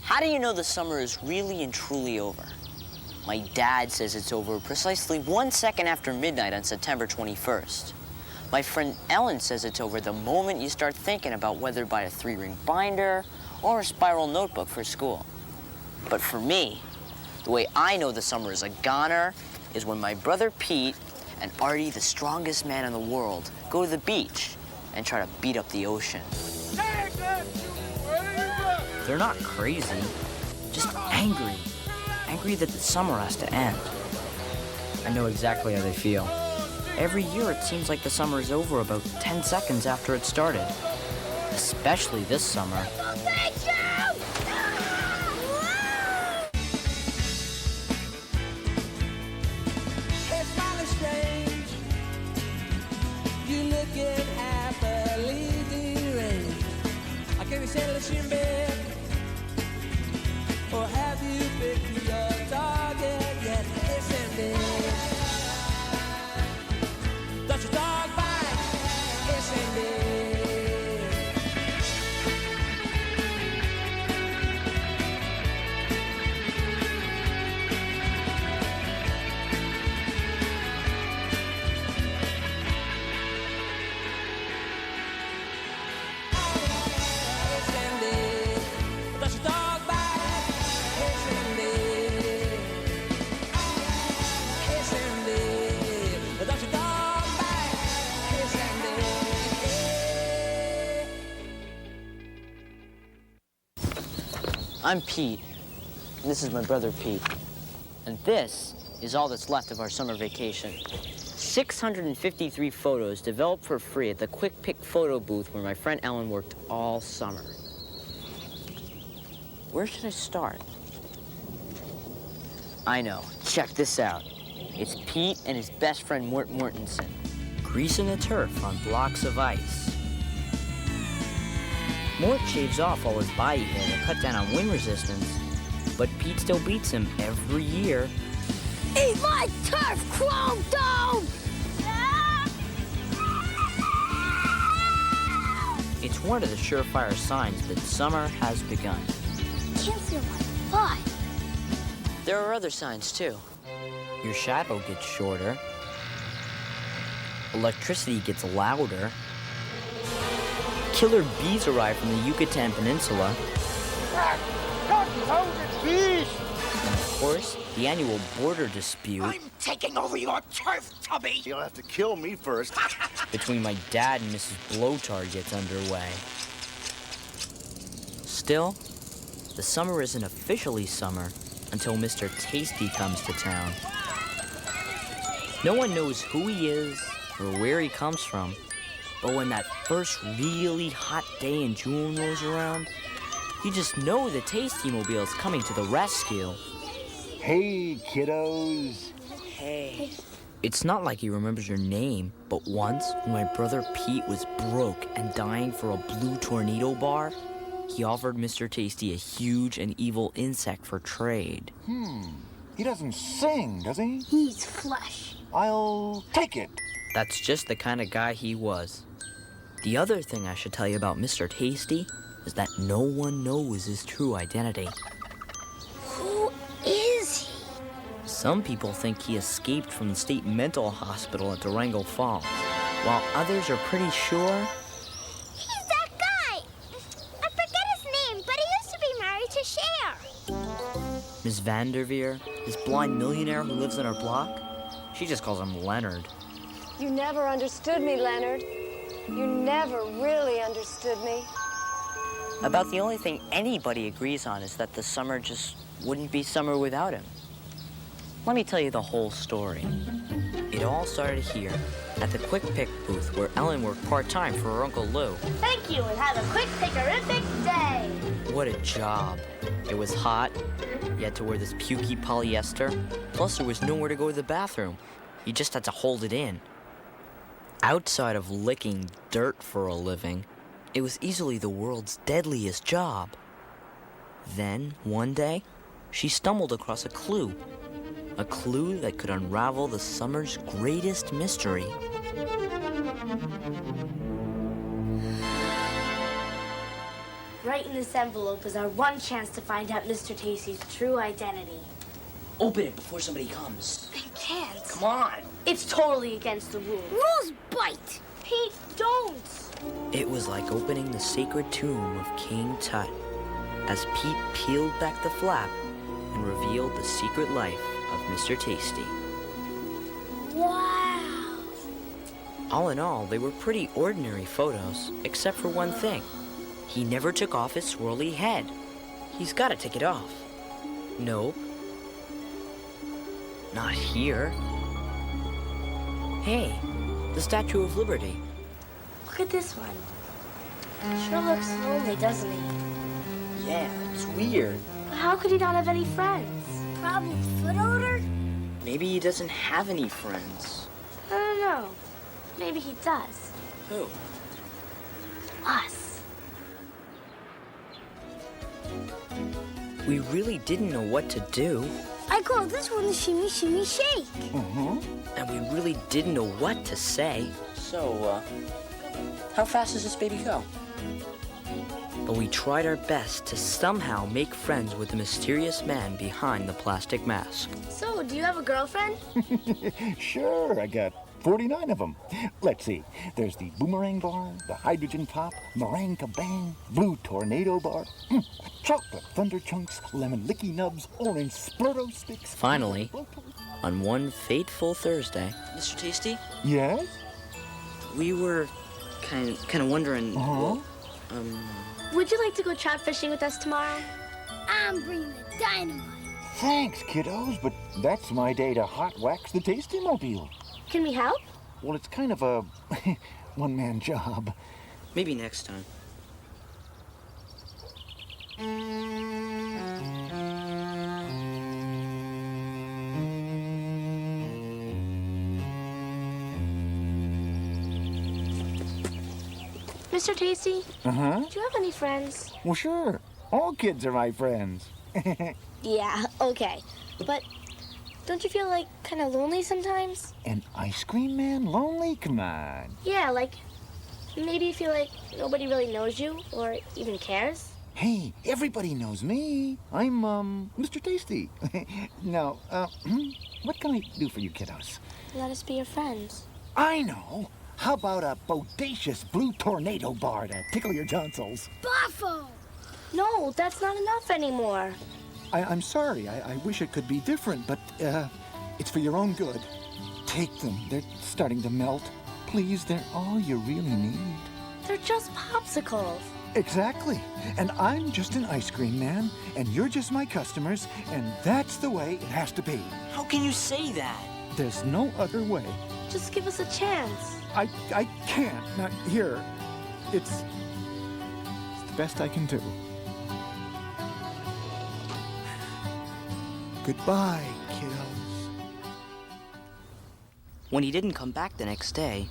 How do you know the summer is really and truly over? My dad says it's over precisely 1 second after midnight on September 21st. My friend Ellen says it's over the moment you start thinking about whether to buy a 3-ring binder or a spiral notebook for school. But for me, the way I know the summer is a goner is when my brother Pete and Artie, the strongest man in the world, go to the beach and try to beat up the ocean. They're not crazy, just angry. Angry that the summer has to end. I know exactly how they feel. Every year it seems like the summer is over about 10 seconds after it started. Especially this summer. Or have you picked your target yet? Isn't it? Does your dog bite? Isn't it? I'm Pete, and this is my brother Pete. And this is all that's left of our summer vacation. 653 photos developed for free at the Quick Pick photo booth where my friend Ellen worked all summer. Where should I start? I know, check this out. It's Pete and his best friend Mort Mortensen. Greasing the turf on blocks of ice. Mort shaves off all his body hair to cut down on wind resistance, but Pete still beats him every year. Eat my turf, chrome dome! It's one of the surefire signs that summer has begun. I can't feel my butt. There are other signs, too. Your shadow gets shorter. Electricity gets louder. Killer bees arrive from the Yucatan Peninsula. And of course, the annual border dispute. I'm taking over your turf, Tubby! You'll have to kill me first. Between my dad and Mrs. Blowtard gets underway. Still, the summer isn't officially summer until Mr. Tasty comes to town. No one knows who he is or where he comes from. But when that first really hot day in June rolls around, you just know the Tasty Mobile is coming to the rescue. Hey, kiddos. Hey. It's not like he remembers your name, but once, when my brother Pete was broke and dying for a blue tornado bar, he offered Mr. Tasty a huge and evil insect for trade. He doesn't sing, does he? He eats flesh. I'll take it. That's just the kind of guy he was. The other thing I should tell you about Mr. Tasty is that no one knows his true identity. Who is he? Some people think he escaped from the state mental hospital at Durango Falls, while others are pretty sure... He's that guy! I forget his name, but he used to be married to Cher. Miss Vanderveer, this blind millionaire who lives on our block, she just calls him Leonard. You never understood me, Leonard. You never really understood me. About the only thing anybody agrees on is that the summer just wouldn't be summer without him. Let me tell you the whole story. It all started here, at the Quick Pick booth where Ellen worked part-time for her Uncle Lou. Thank you, and have a quick pickerific day. What a job. It was hot. You had to wear this pukey polyester. Plus, there was nowhere to go to the bathroom. You just had to hold it in. Outside of licking dirt for a living, it was easily the world's deadliest job. Then, one day, she stumbled across a clue that could unravel the summer's greatest mystery. Right in this envelope is our one chance to find out Mr. Tasty's true identity. Open it before somebody comes. I can't. Come on. It's totally against the rules. Rules bite. Pete, don't! It was like opening the sacred tomb of King Tut as Pete peeled back the flap and revealed the secret life of Mr. Tasty. Wow. All in all, they were pretty ordinary photos, except for one thing. He never took off his swirly head. He's got to take it off. Nope. Not here. Hey, the Statue of Liberty. Look at this one. Sure looks lonely, doesn't he? Yeah, it's weird. But how could he not have any friends? Probably foot odor. Maybe he doesn't have any friends. I don't know. Maybe he does. Who? Us. We really didn't know what to do, I call this one the shimmy shimmy shake. and we really didn't know what to say, So, how fast does this baby go? but we tried our best to somehow make friends with the mysterious man behind the plastic mask. So, do you have a girlfriend? Sure, I got 49 of them. Let's see. There's the boomerang bar, the hydrogen pop, meringue kabang, blue tornado bar, chocolate thunder chunks, lemon licky nubs, orange splurto sticks. Finally, on one fateful Thursday, Mr. Tasty? Yes? We were kind of wondering. Well, Would you like to go trout fishing with us tomorrow? I'm bringing the dynamite. Thanks, kiddos, but that's my day to hot wax the Tasty Mobile. Can we help? Well, it's kind of a one-man job. maybe next time. Mr. Tasty, Uh-huh. do you have any friends? Well, sure. All kids are my friends. Yeah, okay. But don't you feel like kind of lonely sometimes? An ice cream man lonely? Come on. Yeah, like maybe you feel like nobody really knows you or even cares. Hey, everybody knows me. I'm, Mr. Tasty. Now, what can I do for you kiddos? Let us be your friends. I know. How about a bodacious blue tornado bar to tickle your tonsils? Buffo. No, that's not enough anymore. I'm sorry. I wish it could be different, but, it's for your own good. Take them. They're starting to melt. Please, they're all you really need. They're just popsicles. Exactly. And I'm just an ice cream man, and you're just my customers, and that's the way it has to be. How can you say that? There's no other way. Just give us a chance. I can't. Not here. It's the best I can do. Goodbye, kiddos. When he didn't come back the next day,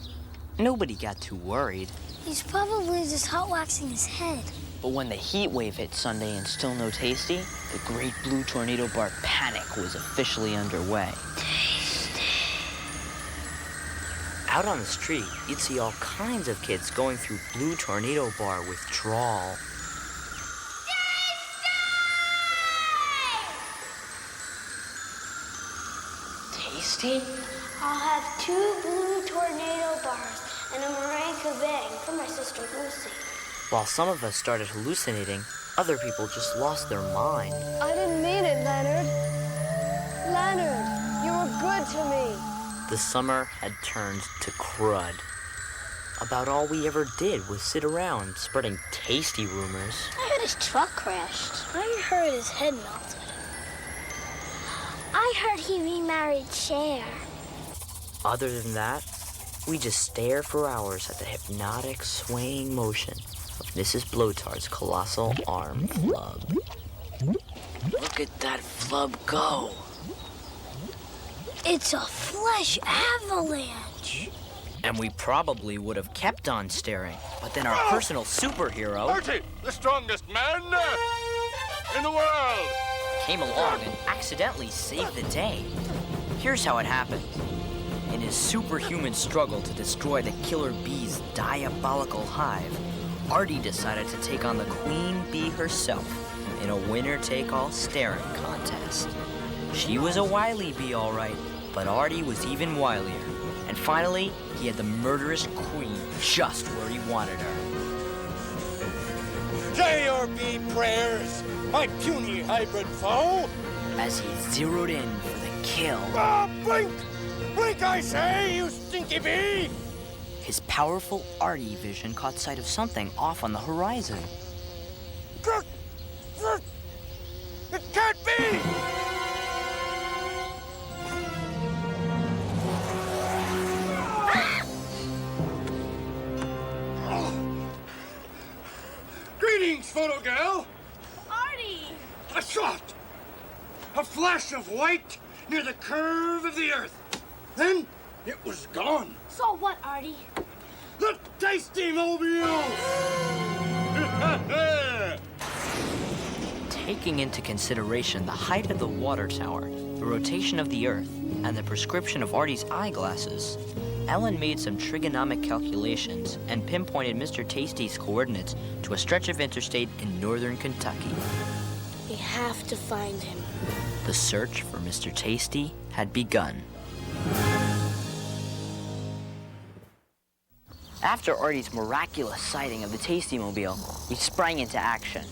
nobody got too worried. He's probably just hot waxing his head. But when the heat wave hit Sunday and still no Tasty, the great blue tornado bar panic was officially underway. Out on the street, you'd see all kinds of kids going through Blue Tornado Bar withdrawal. Tasty? I'll have 2 blue tornado bars and a meringue kabang for my sister Lucy. While some of us started hallucinating, other people just lost their mind. I didn't mean it, Leonard. Leonard, you were good to me. The summer had turned to crud. About all we ever did was sit around spreading tasty rumors. I heard his truck crashed. I heard his head melted. I heard he remarried Cher. Other than that, we just stare for hours at the hypnotic, swaying motion of Mrs. Blowtar's colossal arm flub. Look at that flub go. It's a flesh avalanche. And we probably would have kept on staring, but then our personal superhero Archie, the strongest man in the world. came along and accidentally saved the day. Here's how it happened. In his superhuman struggle to destroy the killer bee's diabolical hive, Artie decided to take on the queen bee herself in a winner-take-all staring contest. She was a wily bee, all right, but Artie was even wilier. And finally, he had the murderous queen just where he wanted her. Say your bee prayers, my puny hybrid foe. As he zeroed in for the kill, Ah, blink! Blink, I say, you stinky bee! his powerful Artie vision caught sight of something off on the horizon. It can't be! Greetings, photo gal! Artie! A shot! A flash of white near the curve of the earth. Then it was gone. So what, Artie? The tasty mobile! Taking into consideration the height of the water tower, the rotation of the Earth, and the prescription of Artie's eyeglasses, Ellen made some trigonomic calculations and pinpointed Mr. Tasty's coordinates to a stretch of interstate in northern Kentucky. We have to find him. The search for Mr. Tasty had begun. After Artie's miraculous sighting of the Tasty Mobile, we sprang into action.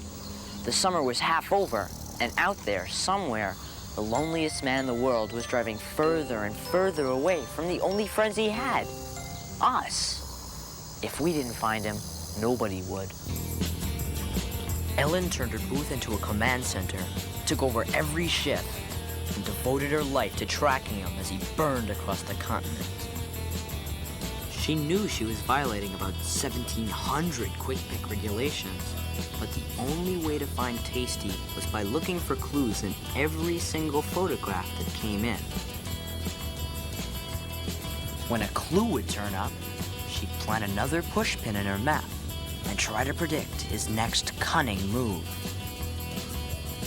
The summer was half over, and out there, somewhere, the loneliest man in the world was driving further and further away from the only friends he had, us. If we didn't find him, nobody would. Ellen turned her booth into a command center, took over every shift, and devoted her life to tracking him as he burned across the continent. She knew she was violating about 1,700 quick pick regulations, but the only way to find Tasty was by looking for clues in every single photograph that came in. When a clue would turn up, she'd plant another pushpin in her map and try to predict his next cunning move.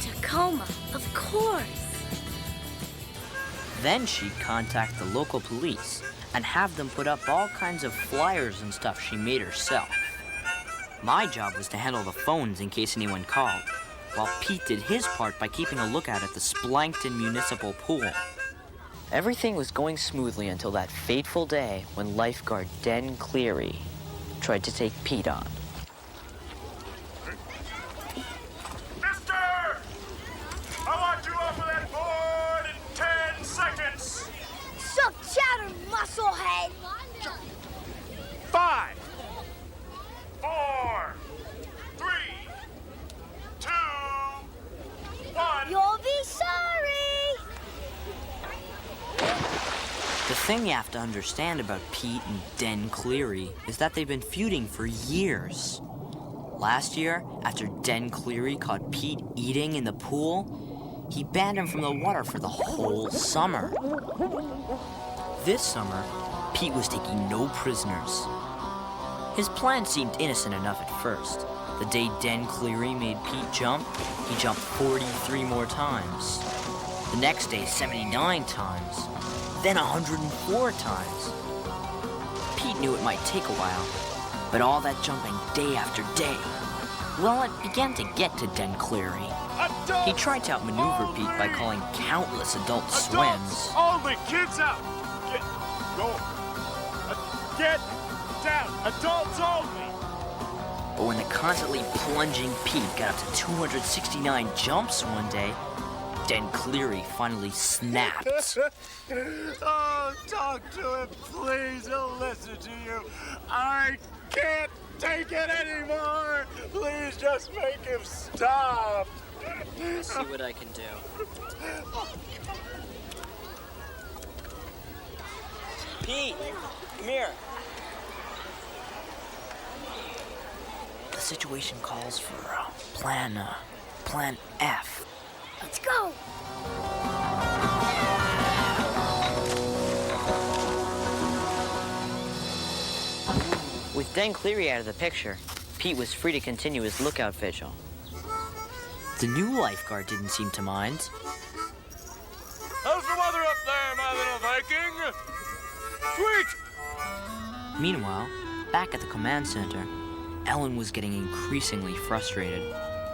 Tacoma, of course. Then she'd contact the local police and have them put up all kinds of flyers and stuff she made herself. My job was to handle the phones in case anyone called, while Pete did his part by keeping a lookout at the Splashdown Municipal Pool. Everything was going smoothly until that fateful day when lifeguard Den Cleary tried to take Pete on. Mister! I want you off of that board in 10 seconds! Suck chatter, musclehead! 5, 4, 3, 2, 1. You'll be sorry! The thing you have to understand about Pete and Den Cleary is that they've been feuding for years. Last year, after Den Cleary caught Pete eating in the pool, he banned him from the water for the whole summer. This summer, Pete was taking no prisoners. His plan seemed innocent enough at first. The day Den Cleary made Pete jump, he jumped 43 more times. The next day, 79 times. Then 104 times. Pete knew it might take a while, but all that jumping day after day, well, it began to get to Den Cleary. He tried to outmaneuver Pete by calling countless adult swims. Only, kids out! Get down! Adults only! But when the constantly plunging Pete got up to 269 jumps one day, Den Cleary finally snapped. Oh, talk to him, please. He'll listen to you. I can't take it anymore. Please just make him stop. See what I can do. Pete, come here. The situation calls for Plan F. Let's go! With Den Cleary out of the picture, Pete was free to continue his lookout vigil. The new lifeguard didn't seem to mind. How's the weather up there, my little Viking? Sweet! Meanwhile, back at the command center, Ellen was getting increasingly frustrated.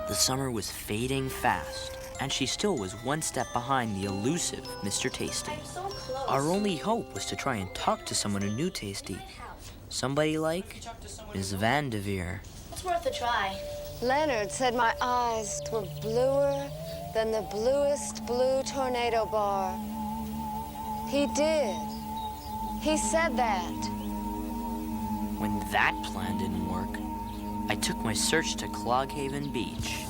The summer was fading fast, and she still was one step behind the elusive Mr. Tasty. Our only hope was to try and talk to someone who knew Tasty. Somebody like Ms. Vanderveer. It's worth a try. Leonard said my eyes were bluer than the bluest blue tornado bar. He did. He said that. When that plan didn't work, I took my search to Cloghaven Beach.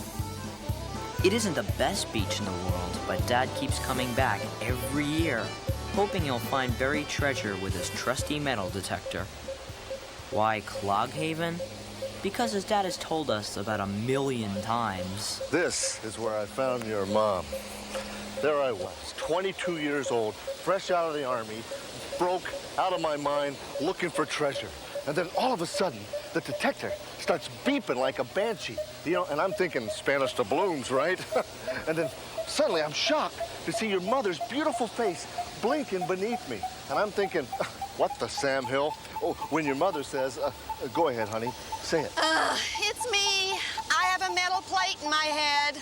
It isn't the best beach in the world, but Dad keeps coming back every year, hoping he'll find buried treasure with his trusty metal detector. Why Cloghaven? Because his dad has told us about 1,000,000 times. This is where I found your mom. There I was, 22 years old, fresh out of the army, broke, out of my mind, looking for treasure. And then all of a sudden, the detector starts beeping like a banshee. You know, and I'm thinking Spanish doubloons, right? And then suddenly I'm shocked to see your mother's beautiful face blinking beneath me. And I'm thinking, what the Sam Hill? Oh, when your mother says, go ahead, honey, say it. It's me. I have a metal plate in my head.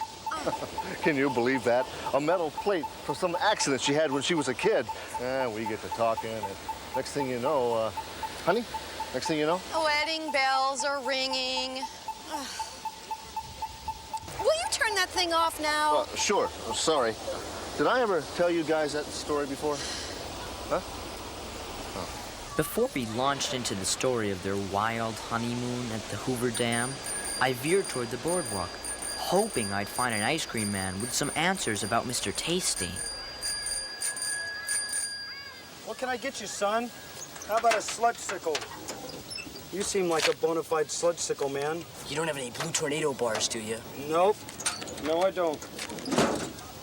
Can you believe that? A metal plate from some accident she had when she was a kid. We get to talking, and next thing you know, honey, next thing you know? Wedding bells are ringing. Will you turn that thing off now? Sure. Sorry. Did I ever tell you guys that story before? Huh? Before we launched into the story of their wild honeymoon at the Hoover Dam, I veered toward the boardwalk, hoping I'd find an ice cream man with some answers about Mr. Tasty. What can I get you, son? How about a sludge-sickle? You seem like a bona fide sludge-sickle man. You don't have any blue tornado bars, do you? Nope. No, I don't.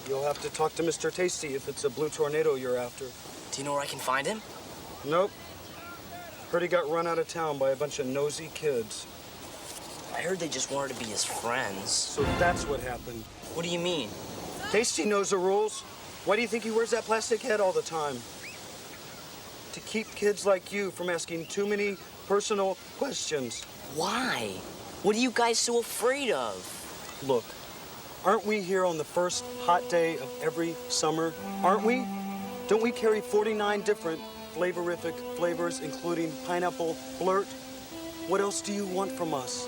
You'll have to talk to Mr. Tasty if it's a blue tornado you're after. Do you know where I can find him? Nope. Heard he got run out of town by a bunch of nosy kids. I heard they just wanted to be his friends. So that's what happened. What do you mean? Tasty knows the rules. Why do you think he wears that plastic head all the time? To keep kids like you from asking too many personal questions. Why? What are you guys so afraid of? Look, aren't we here on the first hot day of every summer? Aren't we? Don't we carry 49 different flavorific flavors, including pineapple flirt? What else do you want from us?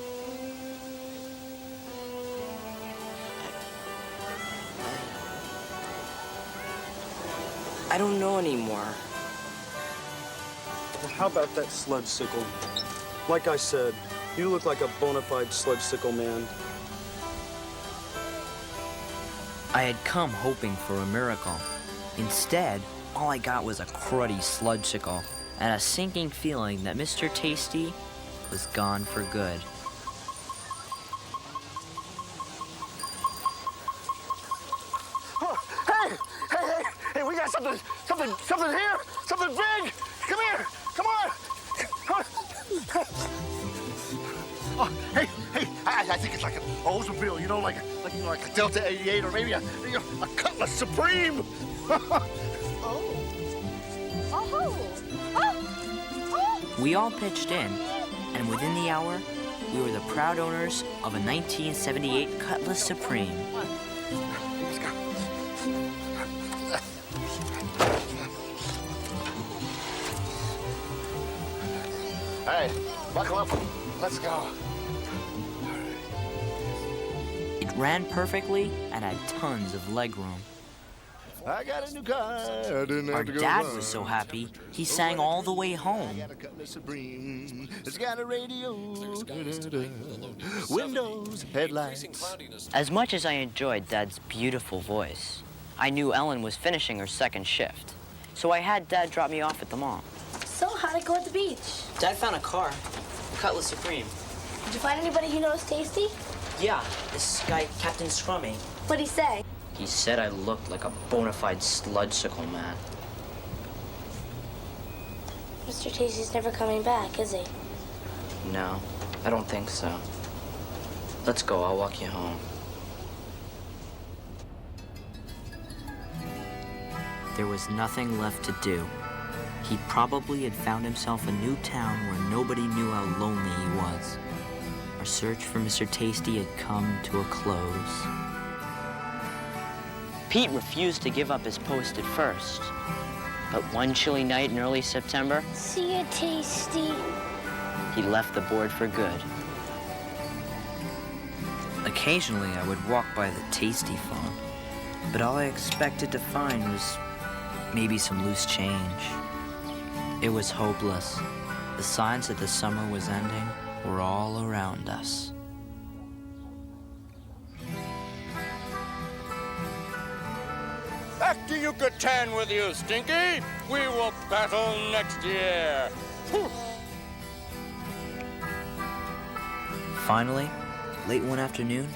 I don't know anymore. Well, how about that sludge sickle? Like I said, you look like a bona fide sludge sickle man. I had come hoping for a miracle. Instead, all I got was a cruddy sludge-sickle and a sinking feeling that Mr. Tasty was gone for good. Oh, hey, we got something here, something big. Come here, come on. Oh, hey, I think it's like an Oldsmobile, you know, like a Delta 88 or maybe a Cutlass Supreme. We all pitched in, and within the hour, we were the proud owners of a 1978 Cutlass Supreme. Let's go. Hey, buckle up. Let's go. It ran perfectly and had tons of legroom. I got a new car. I didn't have Our to go dad run. was so happy, he sang all the way home. I got a Cutlass Supreme. It's got a radio. Windows, headlights. As much as I enjoyed Dad's beautiful voice, I knew Ellen was finishing her second shift. So I had Dad drop me off at the mall. So, how'd it go at the beach? Dad found a car, Cutlass Supreme. Did you find anybody who knows Tasty? Yeah, this guy, Captain Scrummy. What'd he say? He said I looked like a bona fide sludge-sickle man. Mr. Tasty's never coming back, is he? No, I don't think so. Let's go, I'll walk you home. There was nothing left to do. He probably had found himself a new town where nobody knew how lonely he was. our search for Mr. Tasty had come to a close. Pete refused to give up his post at first. But one chilly night in early September, See you, Tasty. he left the board for good. Occasionally, I would walk by the Tasty phone, but all I expected to find was maybe some loose change. It was hopeless. The signs that the summer was ending were all around us. Back to Yucatan with you, Stinky. We will battle next year. Finally, late one afternoon,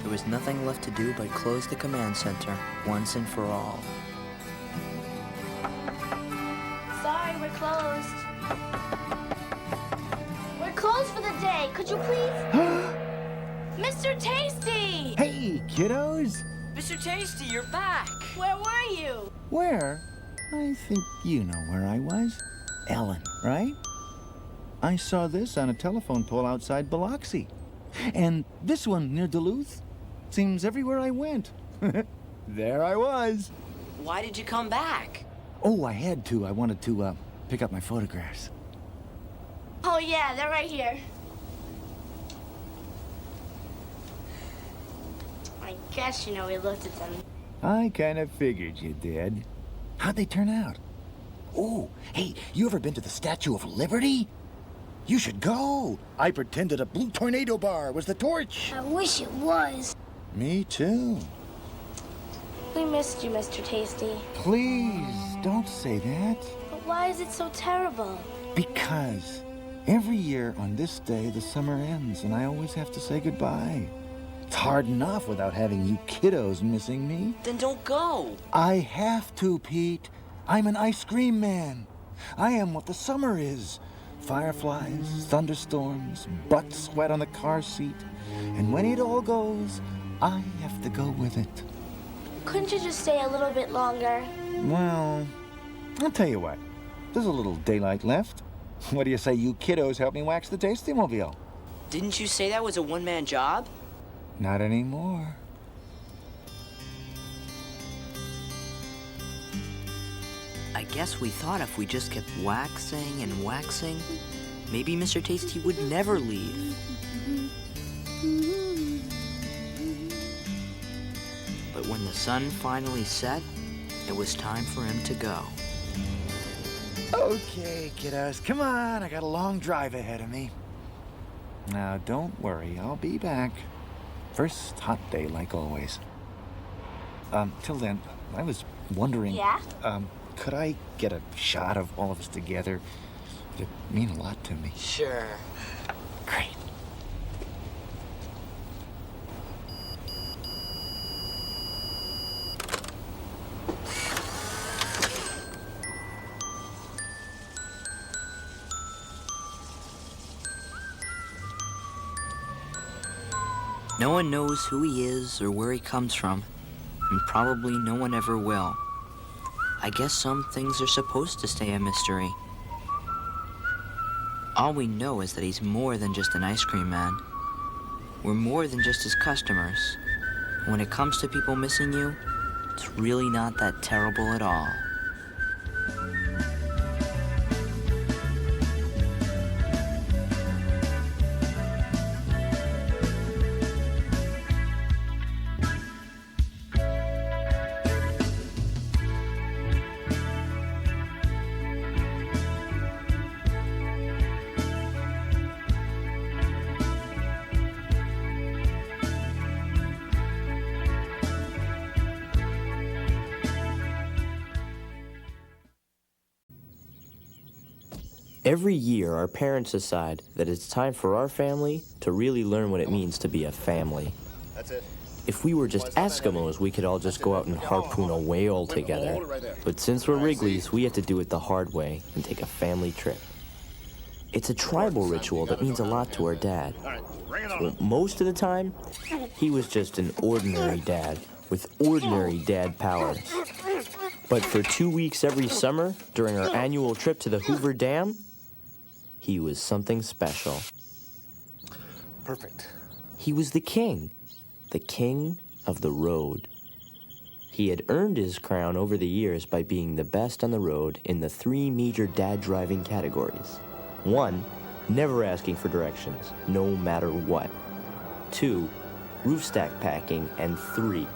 there was nothing left to do but close the command center once and for all. Sorry, we're closed. We're closed for the day. Could you please? Mr. Tasty! Hey, kiddos. Mr. Tasty, you're back! Where were you? Where? I think you know where I was. Ellen, right? I saw this on a telephone pole outside Biloxi. And this one near Duluth. Seems everywhere I went. There I was. Why did you come back? Oh, I had to. I wanted to pick up my photographs. Oh, yeah, they're right here. I guess you know we looked at them. I kind of figured you did. How'd they turn out? Oh, hey, you ever been to the Statue of Liberty? You should go. I pretended a blue tornado bar was the torch. I wish it was. Me too. We missed you, Mr. Tasty. Please, don't say that. But why is it so terrible? Because every year on this day, the summer ends, and I always have to say goodbye. It's hard enough without having you kiddos missing me. Then don't go. I have to, Pete. I'm an ice cream man. I am what the summer is. Fireflies, thunderstorms, butt sweat on the car seat. And when it all goes, I have to go with it. Couldn't you just stay a little bit longer? Well, I'll tell you what. There's a little daylight left. What do you say you kiddos help me wax the Tasty-mobile? Didn't you say that was a one-man job? Not anymore. I guess we thought if we just kept waxing and waxing, maybe Mr. Tasty would never leave. But when the sun finally set, it was time for him to go. Okay, kiddos, come on. I got a long drive ahead of me. Now, don't worry. I'll be back. First hot day, like always. Till then, I was wondering... Yeah? Could I get a shot of all of us together? It'd mean a lot to me. Sure. Great. No one knows who he is or where he comes from, and probably no one ever will. I guess some things are supposed to stay a mystery. All we know is that he's more than just an ice cream man. We're more than just his customers. When it comes to people missing you, it's really not that terrible at all. Every year, our parents decide that it's time for our family to really learn what it means to be a family. That's it. If we were just Eskimos, we could all just go out and harpoon a whale together. But since we're Wrigley's, we have to do it the hard way and take a family trip. It's a tribal ritual that means a lot to our dad. Well, most of the time, he was just an ordinary dad with ordinary dad powers. But for 2 weeks every summer, during our annual trip to the Hoover Dam, he was something special. Perfect. He was the king of the road. He had earned his crown over the years by being the best on the road in the 3 major dad driving categories. 1, never asking for directions, no matter what. 2, roof stack packing. And 3,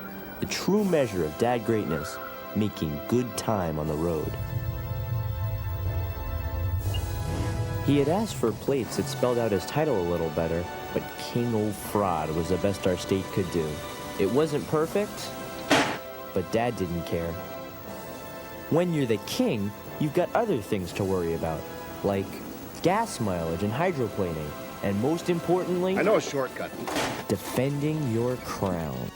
the true measure of dad greatness, making good time on the road. He had asked for plates that spelled out his title a little better, but King O'Fraud was the best our state could do. It wasn't perfect, but Dad didn't care. When you're the king, you've got other things to worry about, like gas mileage and hydroplaning, and most importantly, I know a shortcut. defending your crown.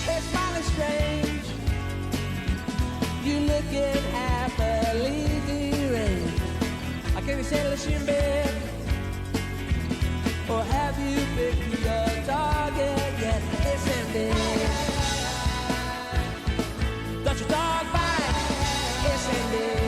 Hey, smiling strange. You looking half a leafy range. I can't settle in bed. Or have you picked your target yet? It's ended. Got your dog bite. It's ended.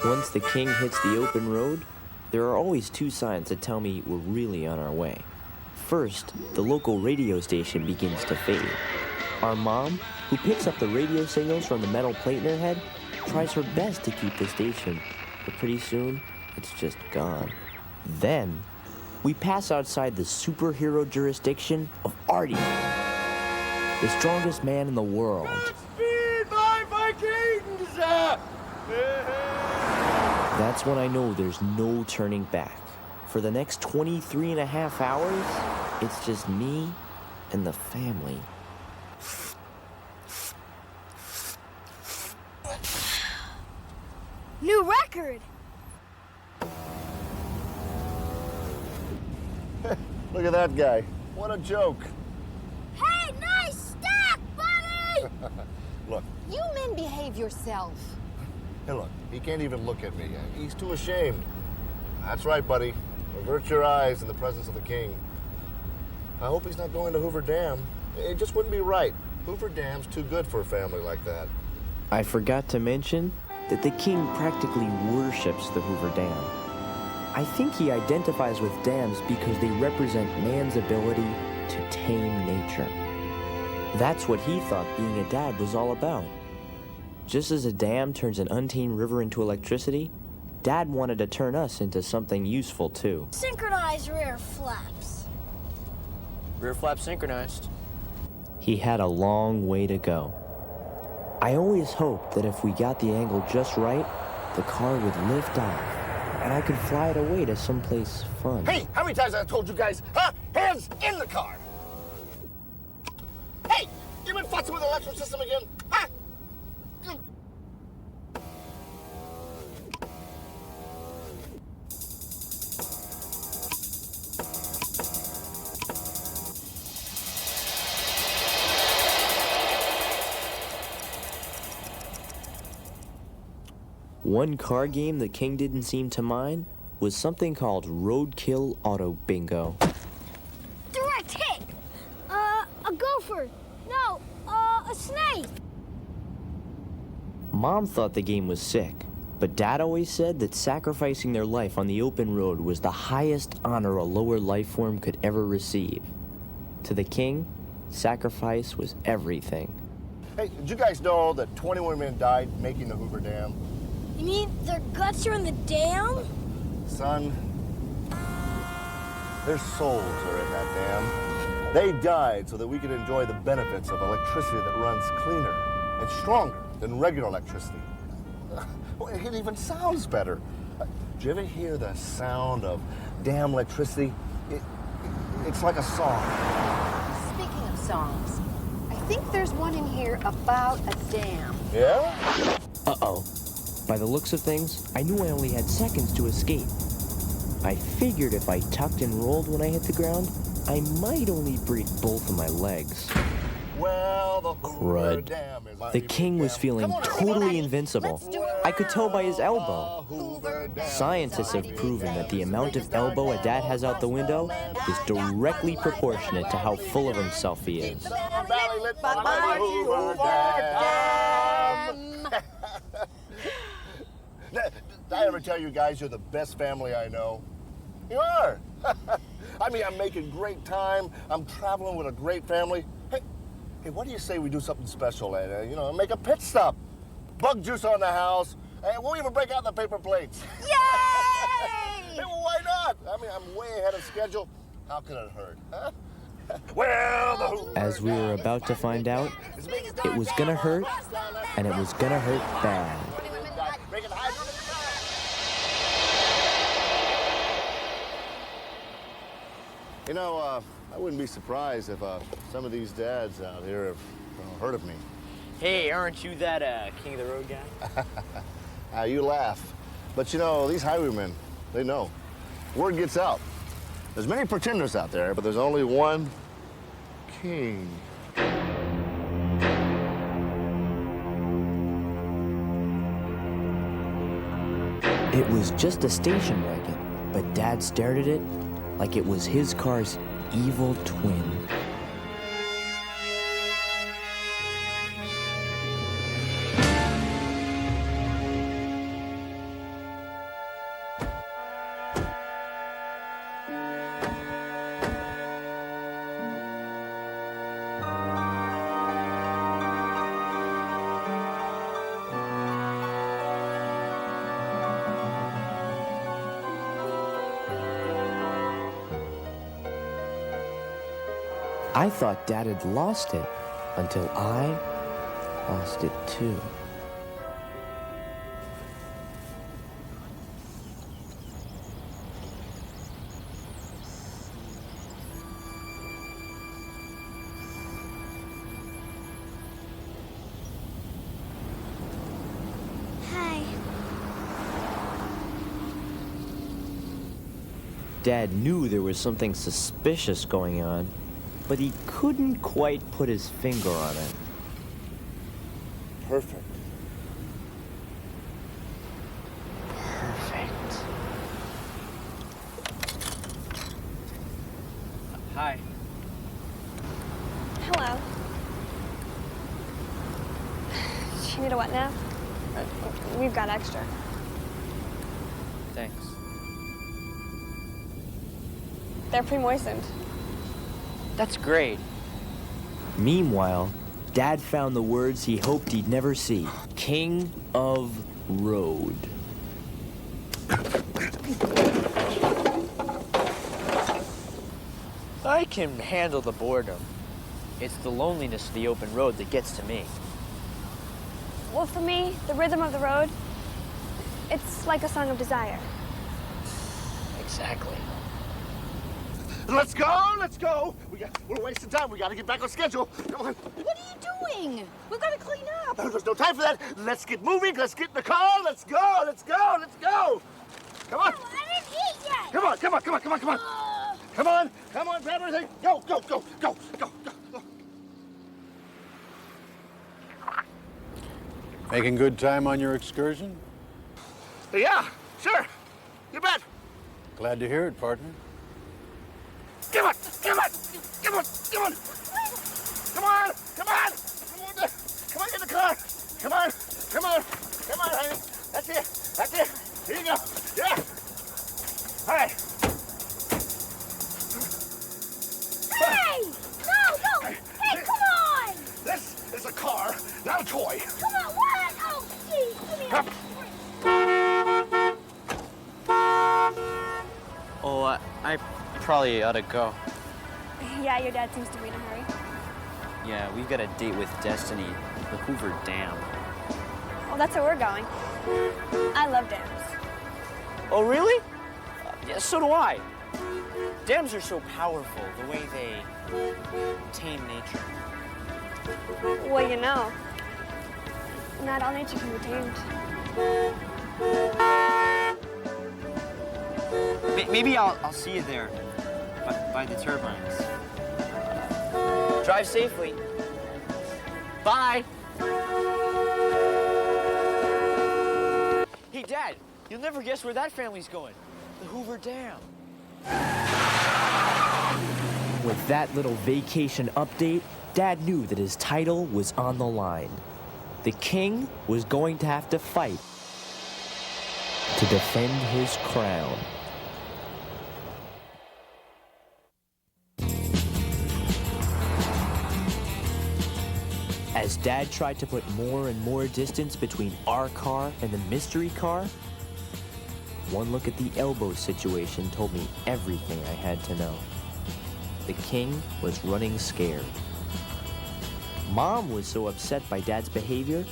Once the king hits the open road, there are always 2 signs that tell me we're really on our way. First, the local radio station begins to fade. Our mom, who picks up the radio signals from the metal plate in her head, tries her best to keep the station, but pretty soon, it's just gone. Then, we pass outside the superhero jurisdiction of Artie, the strongest man in the world. Speed, my Vikings! That's when I know there's no turning back. For the next 23 and a half hours, it's just me and the family. New record! Look at that guy. What a joke. Hey, nice stack, buddy! Look, You men behave yourself. hey, look, he can't even look at me. He's too ashamed. That's right, buddy. Avert your eyes in the presence of the king. I hope he's not going to Hoover Dam. It just wouldn't be right. Hoover Dam's too good for a family like that. I forgot to mention that the king practically worships the Hoover Dam. I think he identifies with dams because they represent man's ability to tame nature. That's what he thought being a dad was all about. Just as a dam turns an untamed river into electricity, Dad wanted to turn us into something useful too. Synchronized rear flaps. Rear flap synchronized. He had a long way to go. I always hoped that if we got the angle just right, the car would lift off, and I could fly it away to someplace fun. Hey, how many times have I told you guys, huh? Hands in the car! Hey, you been fussing with the electrical system again? Huh? One car game the king didn't seem to mind was something called Roadkill Auto Bingo. Direct hit! A gopher. No, a snake. Mom thought the game was sick, but Dad always said that sacrificing their life on the open road was the highest honor a lower life form could ever receive. To the king, sacrifice was everything. Hey, did you guys know that 21 men died making the Hoover Dam? You mean their guts are in the dam? Son, their souls are in that dam. They died so that we could enjoy the benefits of electricity that runs cleaner and stronger than regular electricity. It even sounds better. Do you ever hear the sound of dam electricity? It's like a song. Speaking of songs, I think there's one in here about a dam. Yeah? Uh-oh. By the looks of things, I knew I only had seconds to escape. I figured if I tucked and rolled when I hit the ground, I might only break both of my legs. Well, the Crud. Dam is The king was feeling totally invincible. I could tell by his elbow. Scientists have proven that the amount of elbow a dad has out the window is directly proportionate to how full of himself he is. Did I ever tell you guys you're the best family I know? You are. I mean, I'm making great time. I'm traveling with a great family. Hey, what do you say we do something special and, make a pit stop? Bug juice on the house, and we'll even break out the paper plates. Yay! Hey, well, why not? I mean, I'm way ahead of schedule. How could it hurt, huh? Well, As we were about to find out, it was gonna hurt, and it was gonna hurt bad. I wouldn't be surprised if some of these dads out here have heard of me. Hey, aren't you that King of the Road guy? You laugh. But these highwaymen, they know. Word gets out. There's many pretenders out there, but there's only one king. It was just a station wagon, but Dad stared at it like it was his car's evil twin. I thought Dad had lost it until I lost it too. Hi. Dad knew there was something suspicious going on, but he couldn't quite put his finger on it. Perfect. Perfect. Hi. Hello. Do you need a wet nap? We've got extra. Thanks. They're pre-moistened. That's great. Meanwhile, Dad found the words he hoped he'd never see. King of Road. I can handle the boredom. It's the loneliness of the open road that gets to me. Well, for me, the rhythm of the road, it's like a song of desire. Exactly. Let's go, let's go. We're wasting time. We got to get back on schedule. Come on. What are you doing? We've got to clean up. There's no time for that. Let's get moving. Let's get in the car. Let's go, let's go, let's go. Come on. Oh, I didn't eat yet. Come on, come on, come on, come on, come on. Come on, come on, grab everything. Go, go, go, go, go, go. Making good time on your excursion? Yeah, sure. You bet. Glad to hear it, partner. Come on, come on, come on, come on. Come on, come on. Come on, get in the car. Come on, come on, come on, honey. That's it, that's it. Here you go. Yeah. All right. Hey! No, no! Hey, come on! This is a car, not a toy. Come on, what? Oh, geez, give me a... Oh, I probably ought to go. Yeah, your dad seems to be in a hurry. Yeah, we've got a date with Destiny, the Hoover Dam. Well, that's where we're going. I love dams. Oh, really? Yeah, so do I. Dams are so powerful, the way they tame nature. Well, you know, not all nature can be tamed. Maybe I'll see you there, by the turbines. Drive safely. Bye. Hey, Dad, you'll never guess where that family's going. The Hoover Dam. With that little vacation update, Dad knew that his title was on the line. The king was going to have to fight to defend his crown. As Dad tried to put more and more distance between our car and the mystery car, one look at the elbow situation told me everything I had to know. The king was running scared. Mom was so upset by Dad's behavior,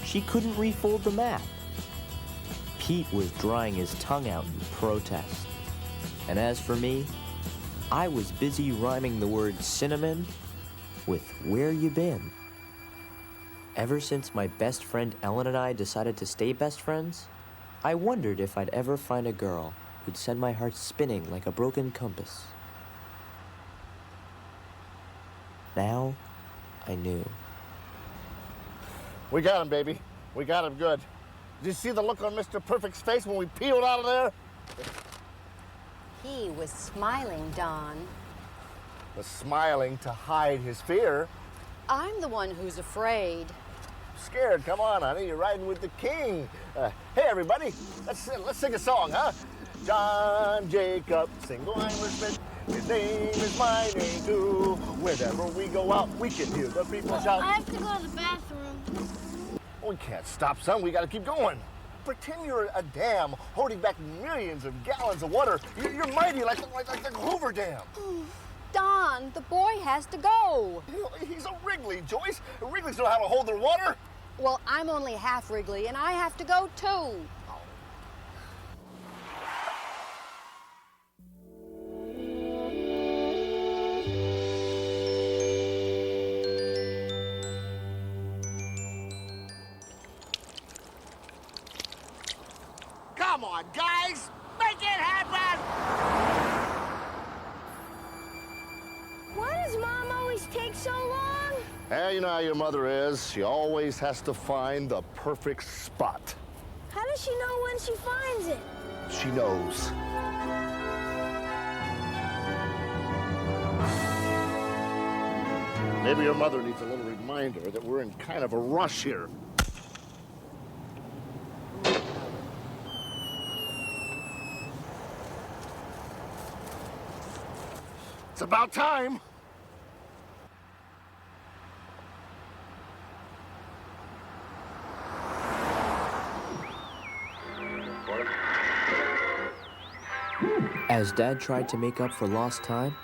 she couldn't refold the map. Pete was drying his tongue out in protest. And as for me, I was busy rhyming the word cinnamon with where you been. Ever since my best friend Ellen and I decided to stay best friends, I wondered if I'd ever find a girl who'd send my heart spinning like a broken compass. Now, I knew. We got him, baby. We got him good. Did you see the look on Mr. Perfect's face when we peeled out of there? He was smiling, Don. Was smiling to hide his fear. I'm the one who's afraid. Scared, come on, honey. You're riding with the king. Hey, everybody, let's sing a song, huh? John Jacob, single Irishman. His name is my name too. Whenever we go out, we can hear the people shout. I have to go to the bathroom. We can't stop, son. We got to keep going. Pretend you're a dam holding back millions of gallons of water. You're mighty like the Hoover Dam. Don, the boy has to go. He's a Wrigley, Joyce. Wrigley's know how to hold their water. Well, I'm only half Wrigley, and I have to go too. Come on, guys! Make it happen! Why does Mom always take so long? You know how your mother is. She always has to find the perfect spot. How does she know when she finds it? She knows. Maybe your mother needs a little reminder that we're in kind of a rush here. It's about time. As Dad tried to make up for lost time,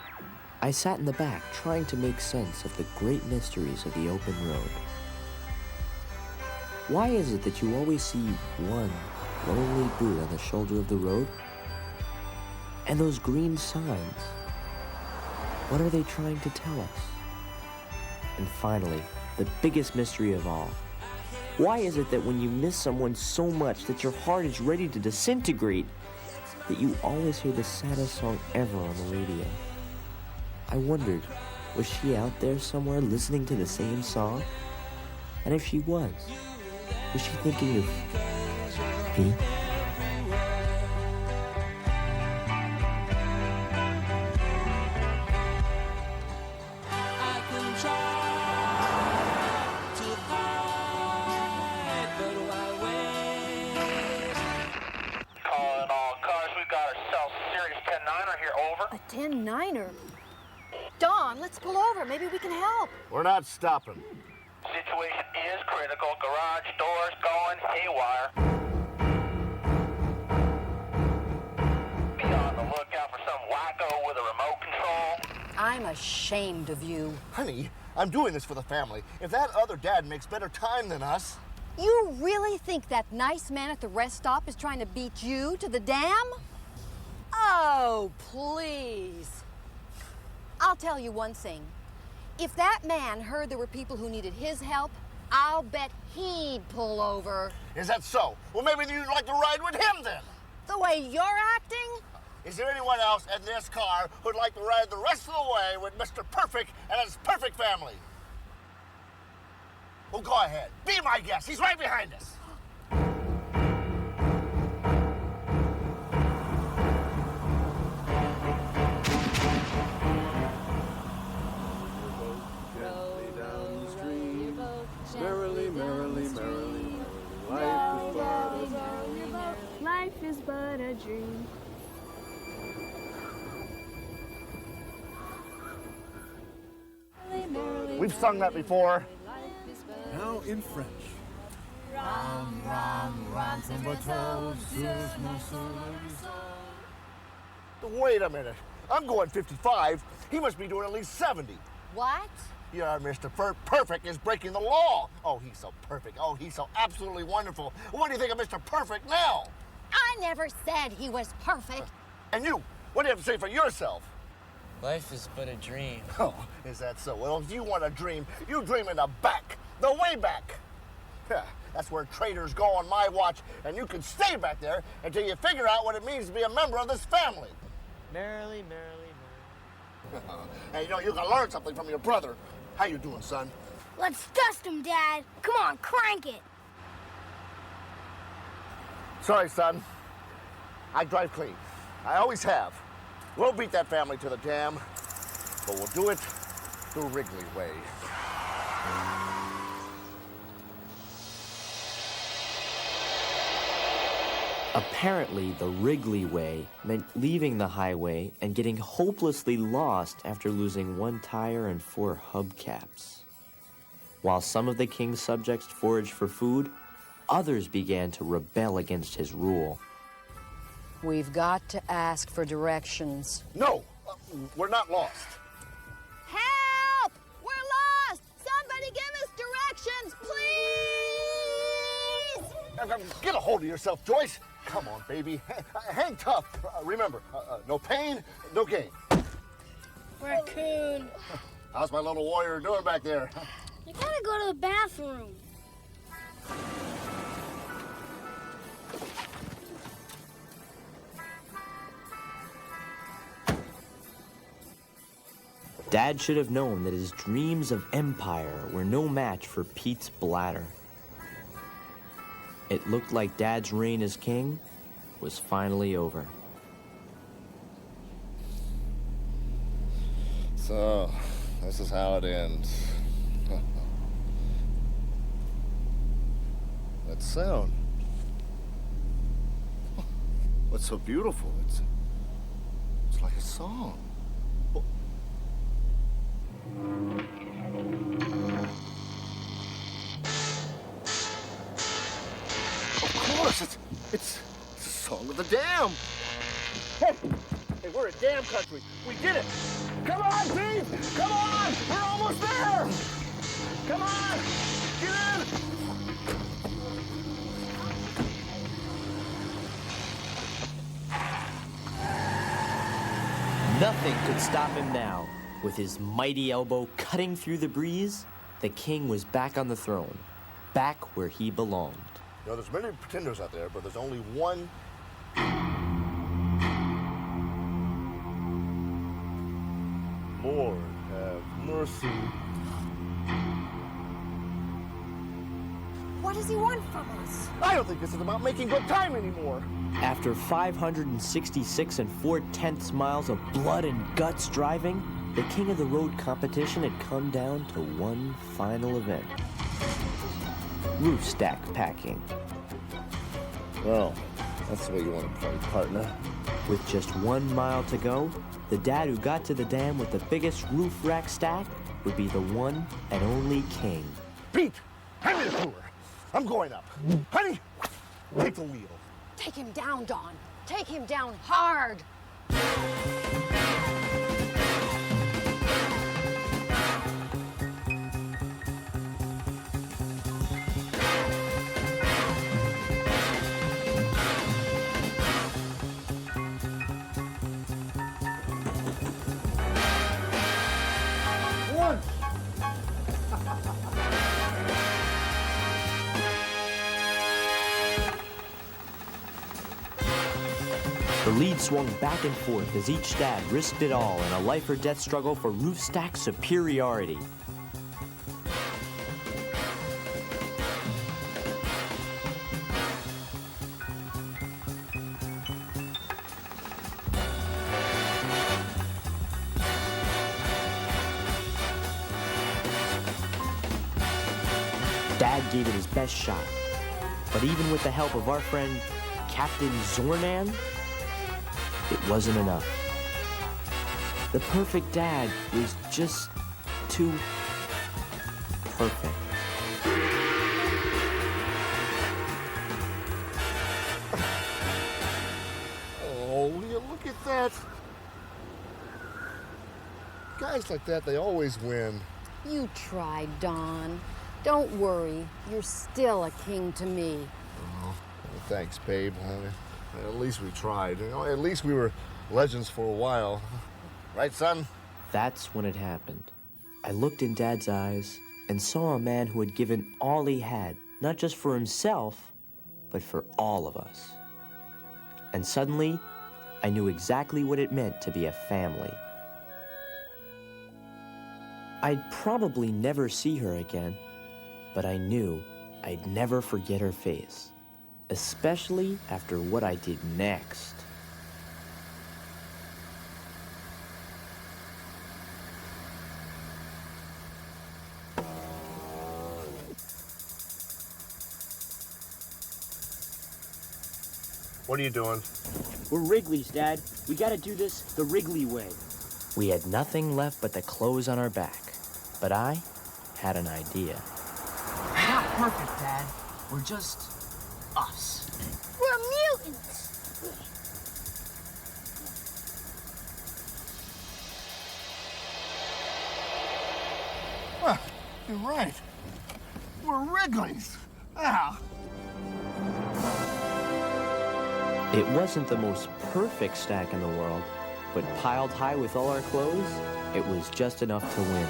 I sat in the back trying to make sense of the great mysteries of the open road. Why is it that you always see one lonely boot on the shoulder of the road? And those green signs, what are they trying to tell us? And finally, the biggest mystery of all. Why is it that when you miss someone so much that your heart is ready to disintegrate, that you always hear the saddest song ever on the radio? I wondered, was she out there somewhere listening to the same song? And if she was she thinking of me? A 10-9er? Don, let's pull over. Maybe we can help. We're not stopping. Situation is critical. Garage doors going haywire. Be on the lookout for some wacko with a remote control. I'm ashamed of you. Honey, I'm doing this for the family. If that other dad makes better time than us... You really think that nice man at the rest stop is trying to beat you to the dam? Oh, please. I'll tell you one thing. If that man heard there were people who needed his help, I'll bet he'd pull over. Is that so? Well, maybe you'd like to ride with him then. The way you're acting? Is there anyone else in this car who'd like to ride the rest of the way with Mr. Perfect and his perfect family? Well, go ahead. Be my guest. He's right behind us. Merrily, merrily, merrily, Life is but a dream. We've sung that before. Now in French. Wait a minute. I'm going 55. He must be doing at least 70. What? Yeah, Mr. Perfect is breaking the law. Oh, he's so perfect. Oh, he's so absolutely wonderful. What do you think of Mr. Perfect now? I never said he was perfect. And you, what do you have to say for yourself? Life is but a dream. Oh, is that so? Well, if you want a dream, you dream in the back, the way back. Yeah, that's where traitors go on my watch, and you can stay back there until you figure out what it means to be a member of this family. Merrily, merrily, merrily. Hey, you know, you can learn something from your brother. How you doing, son? Let's dust him, Dad. Come on, crank it. Sorry, son. I drive clean. I always have. We'll beat that family to the dam, but we'll do it the Wrigley way. Apparently, the Wrigley way meant leaving the highway and getting hopelessly lost after losing one tire and 4 hubcaps. While some of the king's subjects foraged for food, others began to rebel against his rule. We've got to ask for directions. No, we're not lost. Help! We're lost! Somebody give us directions, please! Get a hold of yourself, Joyce. Come on, baby. Hang tough. Remember, no pain, no gain. Raccoon. How's my little warrior doing back there? I gotta go to the bathroom. Dad should have known that his dreams of empire were no match for Pete's bladder. It looked like Dad's reign as king was finally over. So, this is how it ends. That sound. What's so beautiful? It's like a song. Of course, it's the song of the dam. Hey, we're a dam country. We did it. Come on, Pete! Come on! We're almost there! Come on! Get in! Nothing could stop him now. With his mighty elbow cutting through the breeze, the king was back on the throne, back where he belonged. You know, there's many pretenders out there, but there's only one. Lord have mercy. What does he want from us? I don't think this is about making good time anymore. After 566 4/10 miles of blood and guts driving, the king of the road competition had come down to one final event. Roof stack packing. Well, that's the way you want to play, partner. With just 1 mile to go, the dad who got to the dam with the biggest roof rack stack would be the one and only king. Pete, hand me the cooler. I'm going up. Honey, take the wheel. Take him down, Don. Take him down hard. The lead swung back and forth as each dad risked it all in a life-or-death struggle for roof stack superiority. Dad gave it his best shot, but even with the help of our friend Captain Zornan, it wasn't enough. The perfect dad was just too perfect. Oh, will you look at that? Guys like that, they always win. You tried, Don. Don't worry. You're still a king to me. Oh, well, thanks, babe. At least we tried. You know, at least we were legends for a while. Right, son? That's when it happened. I looked in Dad's eyes and saw a man who had given all he had, not just for himself, but for all of us. And suddenly, I knew exactly what it meant to be a family. I'd probably never see her again, but I knew I'd never forget her face, especially after what I did next. What are you doing? We're Wrigley's, Dad. We gotta do this the Wrigley way. We had nothing left but the clothes on our back, but I had an idea. We're not perfect, Dad. We're just us. We're mutants. Well, you're right. We're Wrigley's. Ah. It wasn't the most perfect stack in the world, but piled high with all our clothes, it was just enough to win.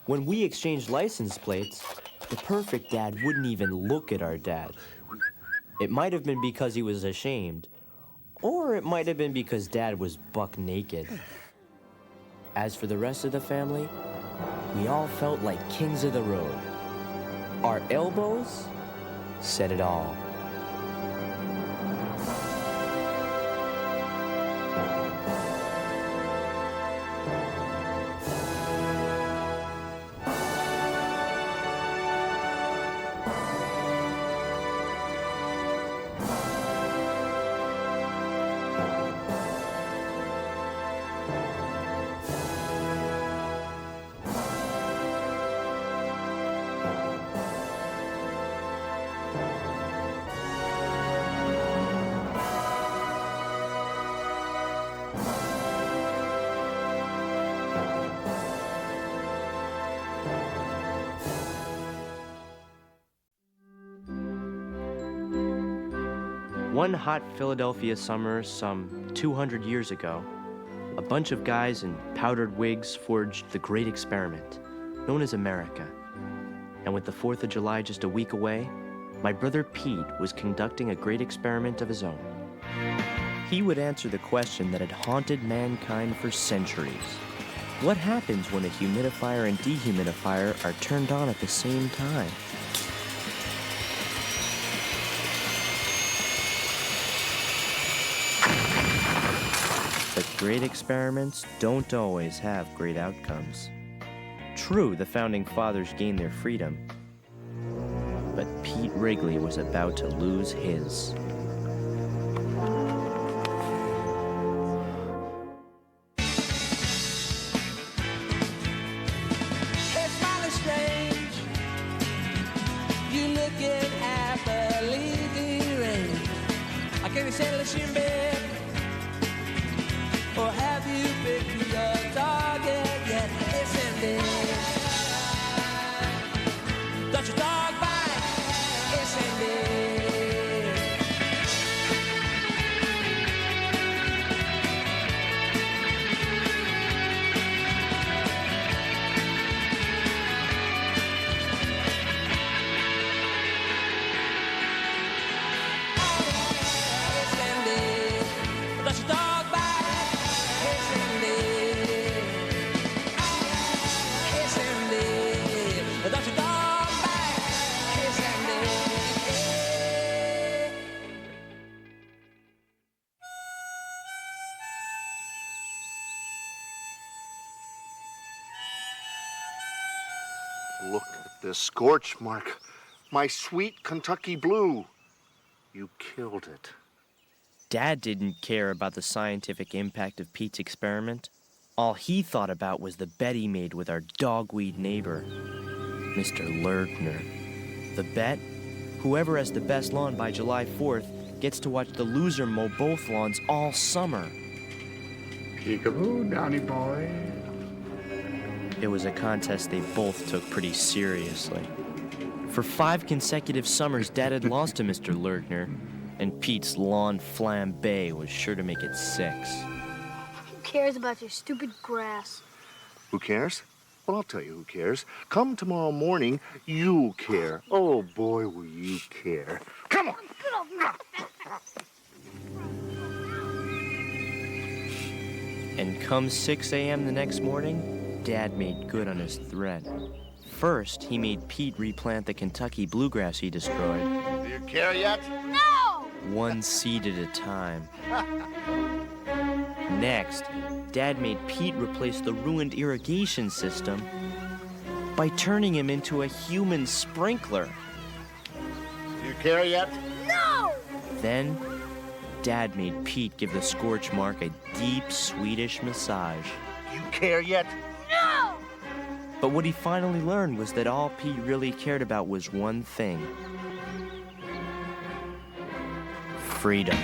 When we exchanged license plates, the perfect dad wouldn't even look at our dad. It might have been because he was ashamed, or it might have been because Dad was buck naked. As for the rest of the family, we all felt like kings of the road. Our elbows said it all. One hot Philadelphia summer some 200 years ago, a bunch of guys in powdered wigs forged the great experiment, known as America. And with the 4th of July just a week away, my brother Pete was conducting a great experiment of his own. He would answer the question that had haunted mankind for centuries. What happens when a humidifier and dehumidifier are turned on at the same time? But great experiments don't always have great outcomes. True, the founding fathers gained their freedom, but Pete Wrigley was about to lose his. Hey, Smiley Strange, you looking happily deranged. I can't say the shin bed, or have you picked your target yet? Listen, babe, don't you dog bite? Listen, babe. Look at this scorch mark. My sweet Kentucky blue. You killed it. Dad didn't care about the scientific impact of Pete's experiment. All he thought about was the bet he made with our dogweed neighbor, Mr. Lertner. The bet? Whoever has the best lawn by July 4th gets to watch the loser mow both lawns all summer. Peekaboo, Donny boy. It was a contest they both took pretty seriously. For 5 consecutive summers, Dad had lost to Mr. Lertner, and Pete's lawn flambe was sure to make it 6. Who cares about your stupid grass? Who cares? Well, I'll tell you who cares. Come tomorrow morning, you'll care. Oh, boy, will you care. Come on! And come 6 a.m. the next morning, Dad made good on his threat. First, he made Pete replant the Kentucky bluegrass he destroyed. Do you care yet? No! 1 seed at a time. Next, Dad made Pete replace the ruined irrigation system by turning him into a human sprinkler. Do you care yet? No! Then, Dad made Pete give the scorch mark a deep Swedish massage. You care yet? No! But what he finally learned was that all Pete really cared about was one thing: freedom.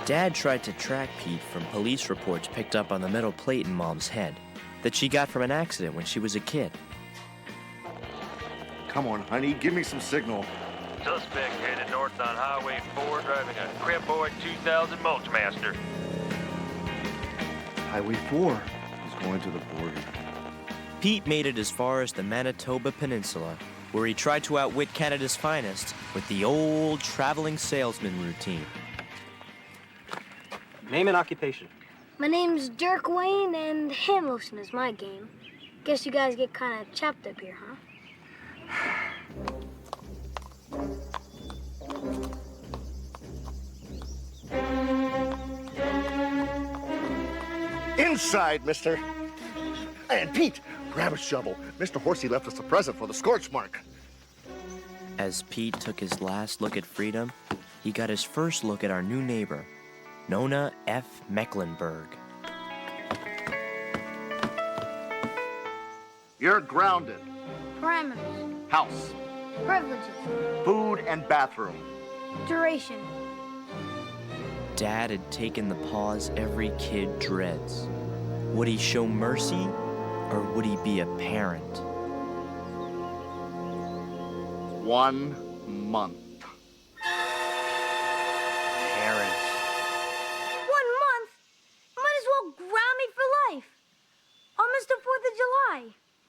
Dad tried to track Pete from police reports picked up on the metal plate in Mom's head that she got from an accident when she was a kid. Come on, honey, give me some signal. Suspect headed north on Highway 4 driving a Crib Boy 2000 Mulchmaster. Highway 4 is going to the border. Pete made it as far as the Manitoba Peninsula, where he tried to outwit Canada's finest with the old traveling salesman routine. Name and occupation. My name's Dirk Wayne, and hand lotion is my game. Guess you guys get kind of chopped up here, huh? Inside, mister. And Pete, grab a shovel. Mr. Horsey left us a present for the scorch mark. As Pete took his last look at freedom, he got his first look at our new neighbor, Nona F. Mecklenburg. You're grounded. Parameters. House, Privileges. food, and bathroom. Duration. Dad had taken the pause every kid dreads. Would he show mercy, or would he be a parent? 1 month. Parent. 1 month? Might as well ground me for life. I'll miss the 4th of July.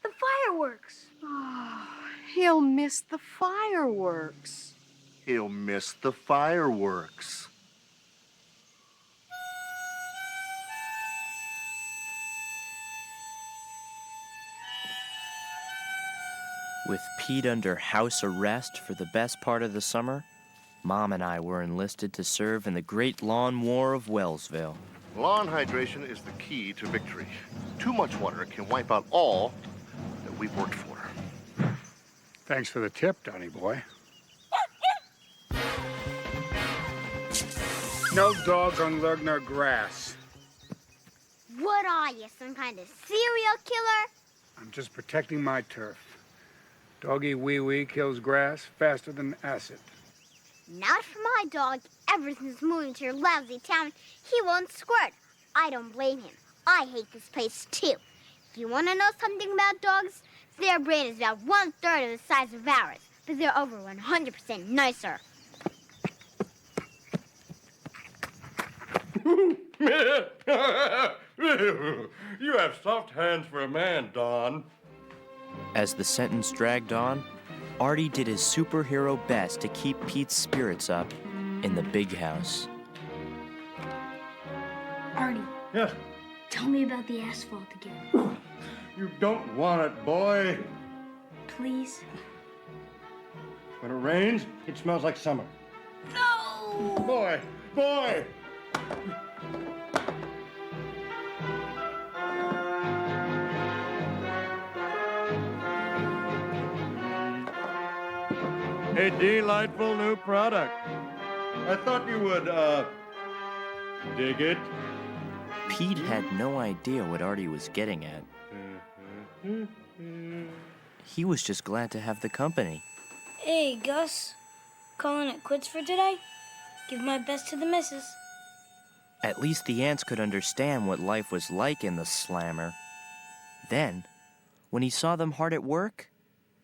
The fireworks. Oh, he'll miss the fireworks. He'll miss the fireworks. With Pete under house arrest for the best part of the summer, Mom and I were enlisted to serve in the Great Lawn War of Wellsville. Lawn hydration is the key to victory. Too much water can wipe out all that we've worked for. Thanks for the tip, Donny boy. No dog on Lertner grass. What are you, some kind of serial killer? I'm just protecting my turf. Doggy wee-wee kills grass faster than acid. Not for my dog. Ever since moving to your lousy town, he won't squirt. I don't blame him. I hate this place, too. If you want to know something about dogs, their brain is about 1/3 of the size of ours, but they're over 100% nicer. You have soft hands for a man, Don. As the sentence dragged on, Artie did his superhero best to keep Pete's spirits up in the big house. Artie, Yes, tell me about the asphalt again. you don't want it, boy. Please? When it rains, it smells like summer. No! Boy! Boy! A delightful new product. I thought you would, dig it. Pete had no idea what Artie was getting at. He was just glad to have the company. Hey, Gus. Calling it quits for today? Give my best to the missus. At least the ants could understand what life was like in the slammer. Then, when he saw them hard at work,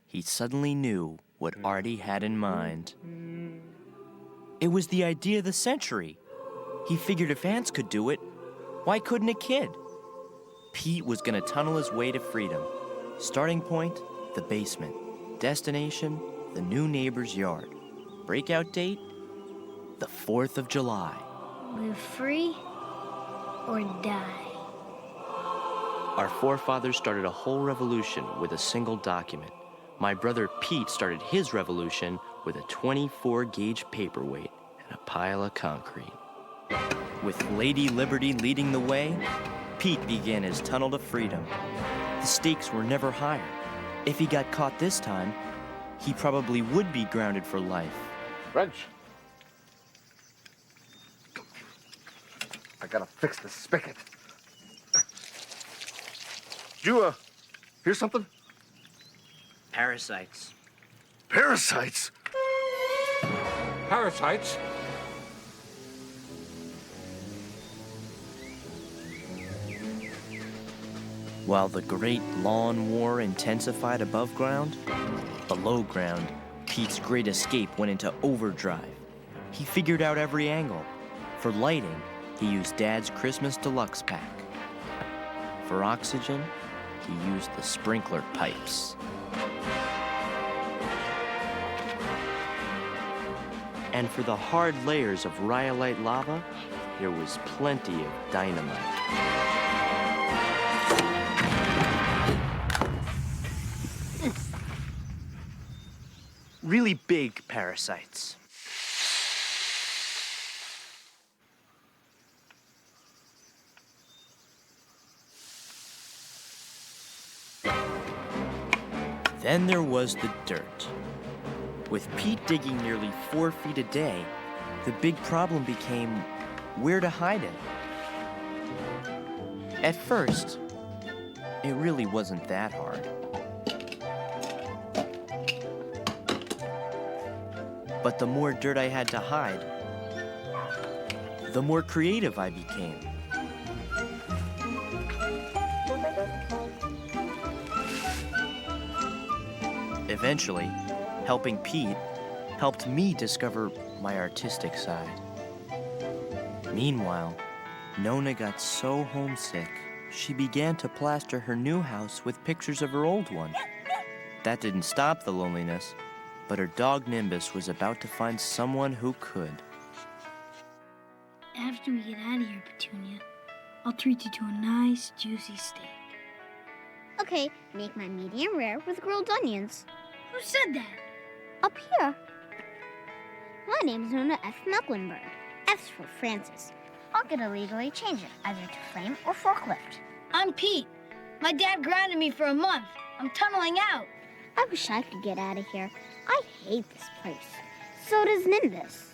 he suddenly knew what Artie had in mind. It was the idea of the century. He figured if ants could do it, why couldn't a kid? Pete was gonna tunnel his way to freedom. Starting point, the basement. Destination, the new neighbor's yard. Breakout date, the 4th of July. Live free or die. Our forefathers started a whole revolution with a single document. My brother Pete started his revolution with a 24-gauge paperweight and a pile of concrete. With Lady Liberty leading the way, Pete began his tunnel to freedom. The stakes were never higher. If he got caught this time, he probably would be grounded for life. Reg. I gotta fix this spigot. Did you, hear something? Parasites. Parasites? Parasites? While the great lawn war intensified above ground, below ground, Pete's great escape went into overdrive. He figured out every angle. For lighting, he used Dad's Christmas Deluxe pack. For oxygen, he used the sprinkler pipes. And for the hard layers of rhyolite lava, there was plenty of dynamite. Really big parasites. Then there was the dirt. With Pete digging nearly 4 feet a day, the big problem became where to hide it. At first, it really wasn't that hard. But the more dirt I had to hide, the more creative I became. Eventually, helping Pete helped me discover my artistic side. Meanwhile, Nona got so homesick, she began to plaster her new house with pictures of her old one. That didn't stop the loneliness, but her dog Nimbus was about to find someone who could. After we get out of here, Petunia, I'll treat you to a nice, juicy steak. Okay, make my medium rare with grilled onions. Who said that? Up here. My name's Nona F. Mecklenburg. F's for Francis. I'll get to legally change it, either to flame or forklift. I'm Pete. My dad grounded me for a month. I'm tunneling out. I wish I could get out of here. I hate this place. So does Nimbus.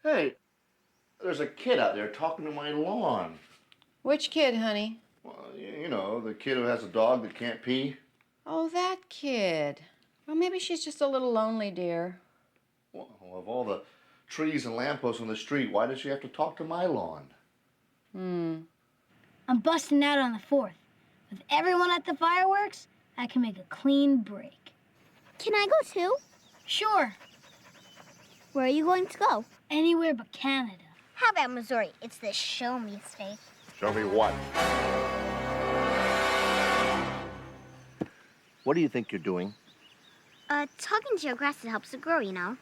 Hey, there's a kid out there talking to my lawn. Which kid, honey? Well, you know, the kid who has a dog that can't pee. Oh, that kid. Well, maybe she's just a little lonely, dear. Well, of all the trees and lampposts on the street, why does she have to talk to my lawn? I'm busting out on the 4th. With everyone at the fireworks, I can make a clean break. Can I go too? Sure. Where are you going to go? Anywhere but Canada. How about Missouri? It's the show me state. Show me what? What do you think you're doing? Talking to your grass that helps it grow, you know.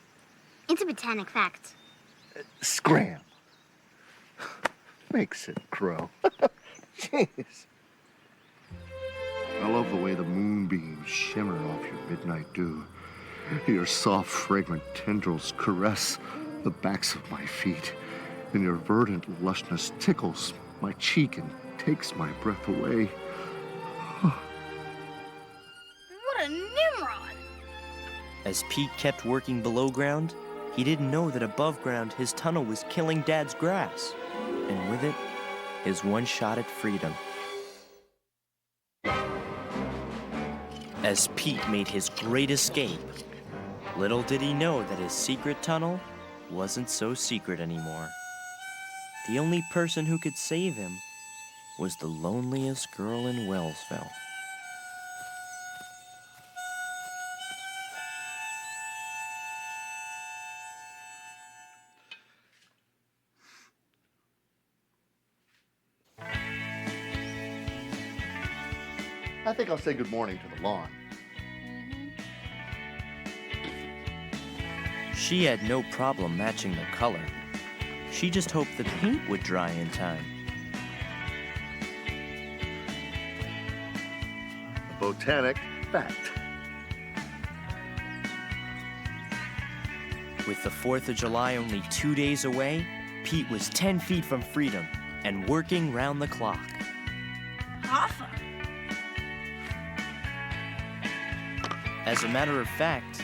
It's a botanic fact. Scram. Makes it grow. Jeez. I love the way the moonbeams shimmer off your midnight dew. Your soft, fragrant tendrils caress the backs of my feet, and your verdant lushness tickles my cheek and takes my breath away. What a Nimrod! As Pete kept working below ground, he didn't know that above ground his tunnel was killing Dad's grass, and with it, his one shot at freedom. As Pete made his great escape, little did he know that his secret tunnel wasn't so secret anymore. The only person who could save him was the loneliest girl in Wellsville. I think I'll say good morning to the lawn. She had no problem matching the color. She just hoped the paint would dry in time. A botanic fact. With the 4th of July only 2 days away, Pete was 10 feet from freedom and working round the clock. Awesome. As a matter of fact,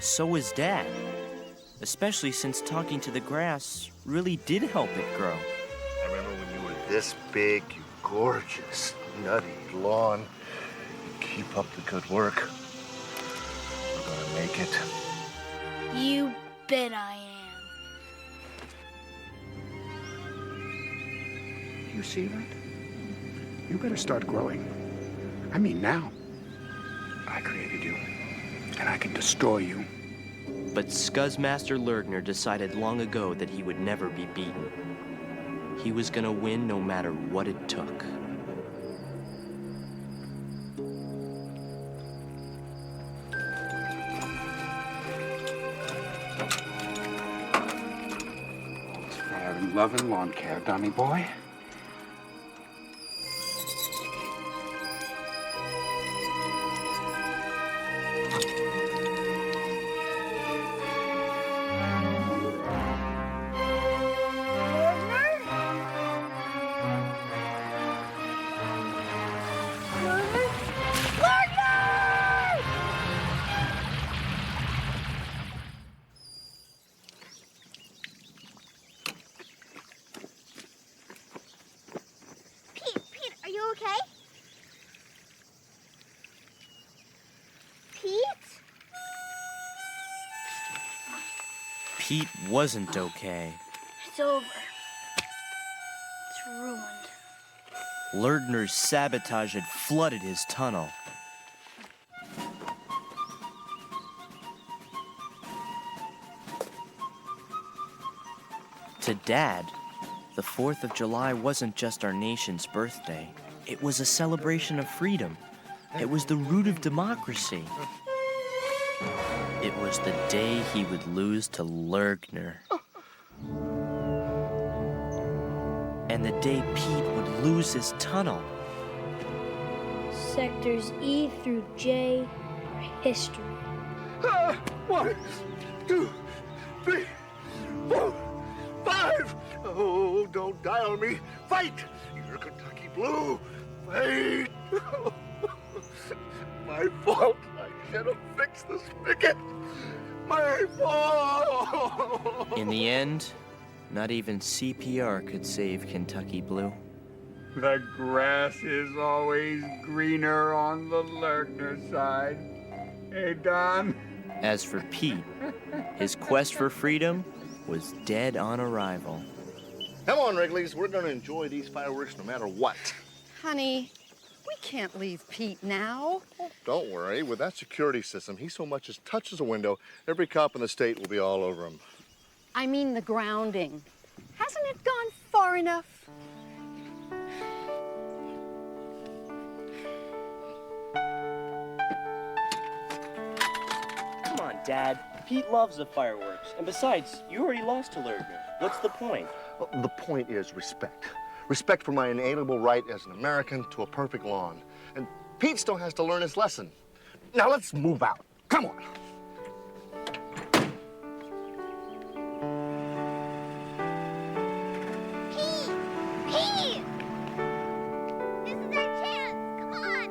so was Dad. Especially since talking to the grass really did help it grow. I remember when you were this big, you gorgeous, nutty lawn. Keep up the good work. We're gonna make it. You bet I am. You see that? You better start growing. I mean now. I created you, and I can destroy you. But Scuzzmaster Lergner decided long ago that he would never be beaten. He was gonna win no matter what it took. It's fair and love and lawn care, Donny boy. Pete, are you okay? Pete? Pete wasn't okay. It's over. It's ruined. Lergner's sabotage had flooded his tunnel. To Dad, the 4th of July wasn't just our nation's birthday. It was a celebration of freedom. It was the root of democracy. It was the day he would lose to Lergner. And the day Pete would lose his tunnel. Sectors E through J are history. 1, 2, 3, 4, 5. Oh, don't die on me. Fight! You're Kentucky Blue. Fight! My fault. I should have fixed the spigot. My fault. In the end, not even CPR could save Kentucky Blue. The grass is always greener on the Lergner side. Hey, Don? As for Pete, his quest for freedom was dead on arrival. Come on, Wrigley's. We're going to enjoy these fireworks no matter what. Honey, we can't leave Pete now. Don't worry. With that security system, he so much as touches a window, every cop in the state will be all over him. I mean the grounding. Hasn't it gone far enough? Come on, Dad. Pete loves the fireworks. And besides, you already lost to Lergner. What's the point? Well, the point is respect. Respect for my inalienable right as an American to a perfect lawn. And Pete still has to learn his lesson. Now let's move out. Come on. Pete! This is our chance. Come on.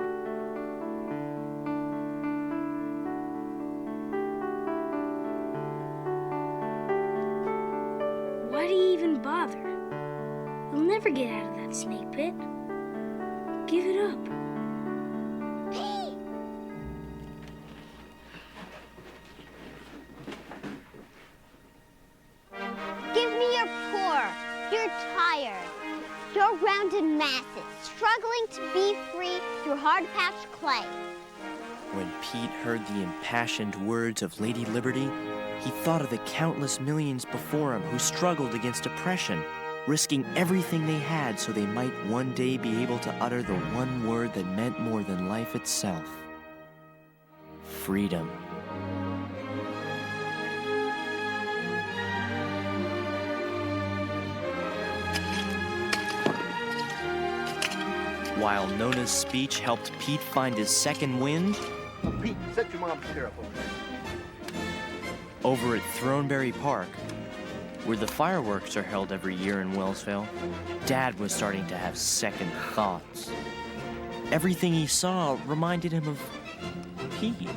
Why do you even bother? You'll never get out of that snake pit. Give it up. Pete! Give me your paw. You're tired. You're rounded masses, struggling to be free through hard-patched clay. When Pete heard the impassioned words of Lady Liberty, he thought of the countless millions before him who struggled against oppression, risking everything they had so they might one day be able to utter the one word that meant more than life itself: freedom. While Nona's speech helped Pete find his second wind, Pete, set your mom's chair up over there. over at Throneberry Park, where the fireworks are held every year in Wellsville, Dad was starting to have second thoughts. Everything he saw reminded him of Pete. Pete.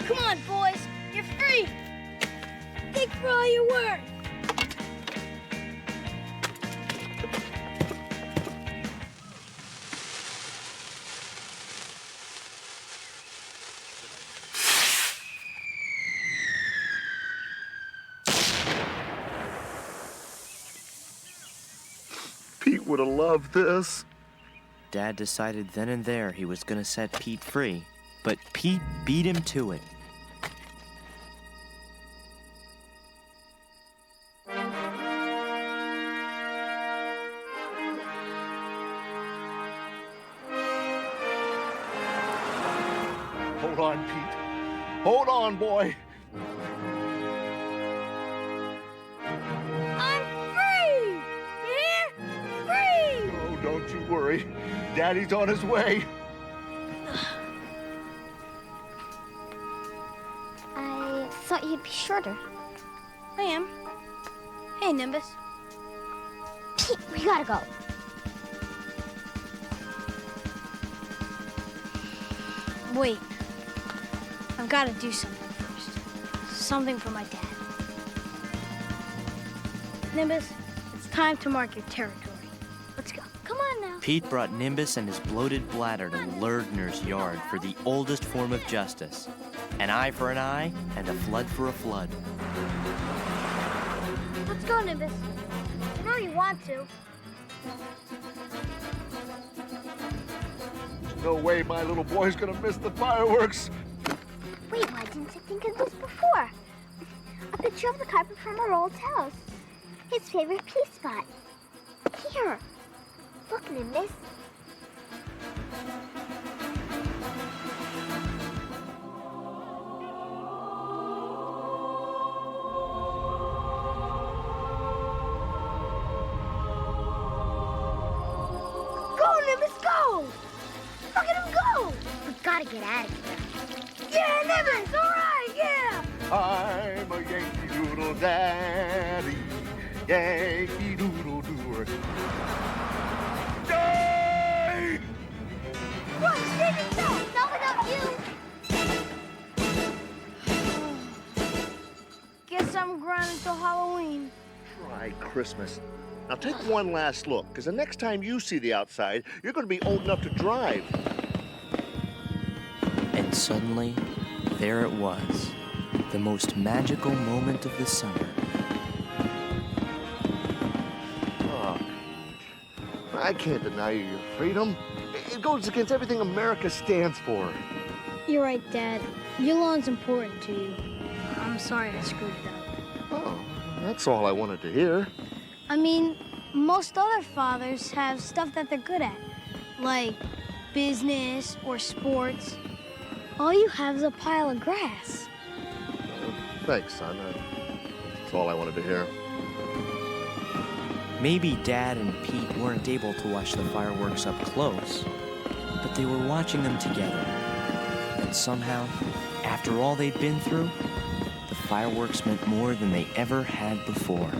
Come on, boys. You're free. Think for all you're worth. Pete would have loved this. Dad decided then and there he was going to set Pete free, but Pete beat him to it. Hold on, Pete. Hold on, boy. I'm free! You hear? Free! Oh, don't you worry. Daddy's on his way. I thought you'd be shorter. I am. Hey, Nimbus. Pete, we gotta go. Wait. I've got to do something first. Something for my dad. Nimbus, it's time to mark your territory. Let's go. Come on now. Pete brought Nimbus and his bloated bladder to Lardner's yard for the oldest form of justice: an eye for an eye and a flood for a flood. Let's go, Nimbus. I know you want to. There's no way my little boy's gonna miss the fireworks. Wait, why didn't I think of this before? A picture of the carpet from our old house. His favorite pea spot. Here. Look, Nimbus. Go, Nimbus, go! Look at him go! We gotta get out of here. Yeah, Nimbus, all right, yeah! I'm a Yankee Doodle Daddy, Yankee Doodle Doer. Yay! Run, Stevie, go! Not without you. Guess I'm grinding till Halloween. Try Christmas. Now take one last look, because the next time you see the outside, you're going to be old enough to drive. And suddenly, there it was, the most magical moment of the summer. Oh, I can't deny you your freedom. It goes against everything America stands for. You're right, Dad. Your lawn's important to you. I'm sorry I screwed it up. Oh, that's all I wanted to hear. I mean, Most other fathers have stuff that they're good at, like business or sports. All you have is a pile of grass. Thanks, son. That's all I wanted to hear. Maybe Dad and Pete weren't able to watch the fireworks up close, but they were watching them together. And somehow, after all they'd been through, the fireworks meant more than they ever had before.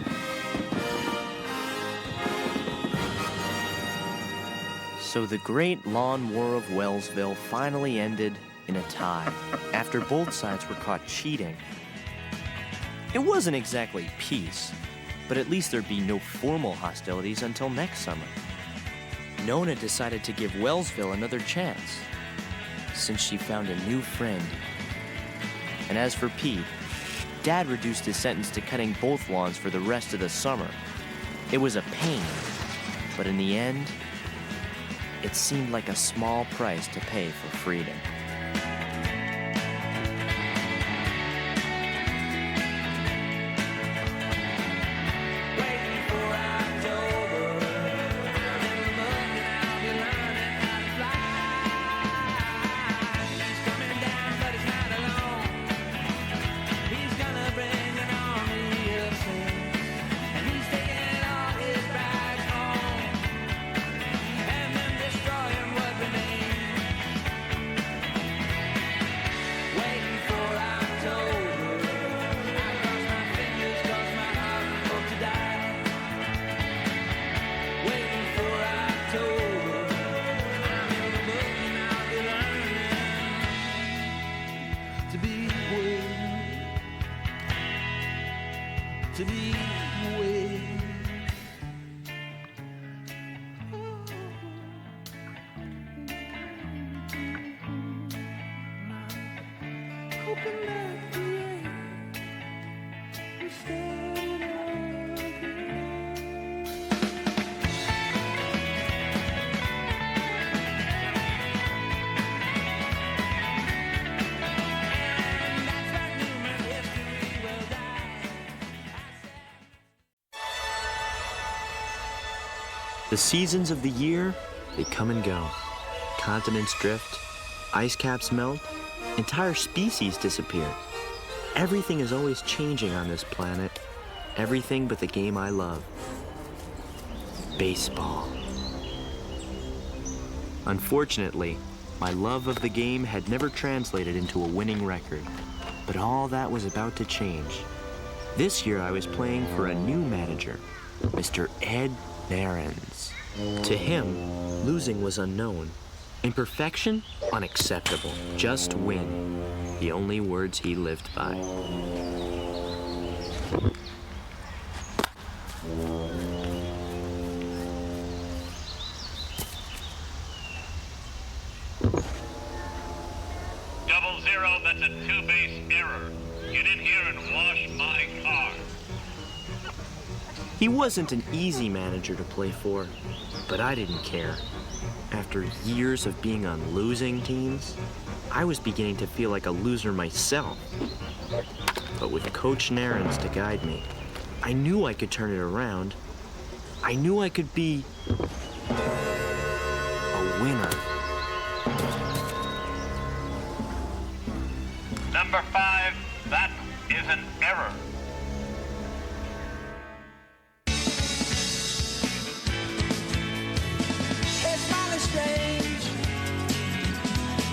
So the great lawn war of Wellsville finally ended in a tie, after both sides were caught cheating. It wasn't exactly peace, but at least there'd be no formal hostilities until next summer. Nona decided to give Wellsville another chance, since she found a new friend. And as for Pete, Dad reduced his sentence to cutting both lawns for the rest of the summer. It was a pain, but in the end, it seemed like a small price to pay for freedom. The seasons of the year, they come and go. Continents drift, ice caps melt, entire species disappear. Everything is always changing on this planet. Everything but the game I love. Baseball. Unfortunately, my love of the game had never translated into a winning record. But all that was about to change. This year I was playing for a new manager, Mr. Ed Behrens. To him, losing was unknown. Imperfection? Unacceptable. Just win. The only words he lived by. .00, that's a two-base error. Get in here and wash my car. He wasn't an easy manager to play for, but I didn't care. After years of being on losing teams, I was beginning to feel like a loser myself. But with Coach Narens to guide me, I knew I could turn it around. I knew I could be a winner. Number 5, that is an error. It's mighty strange.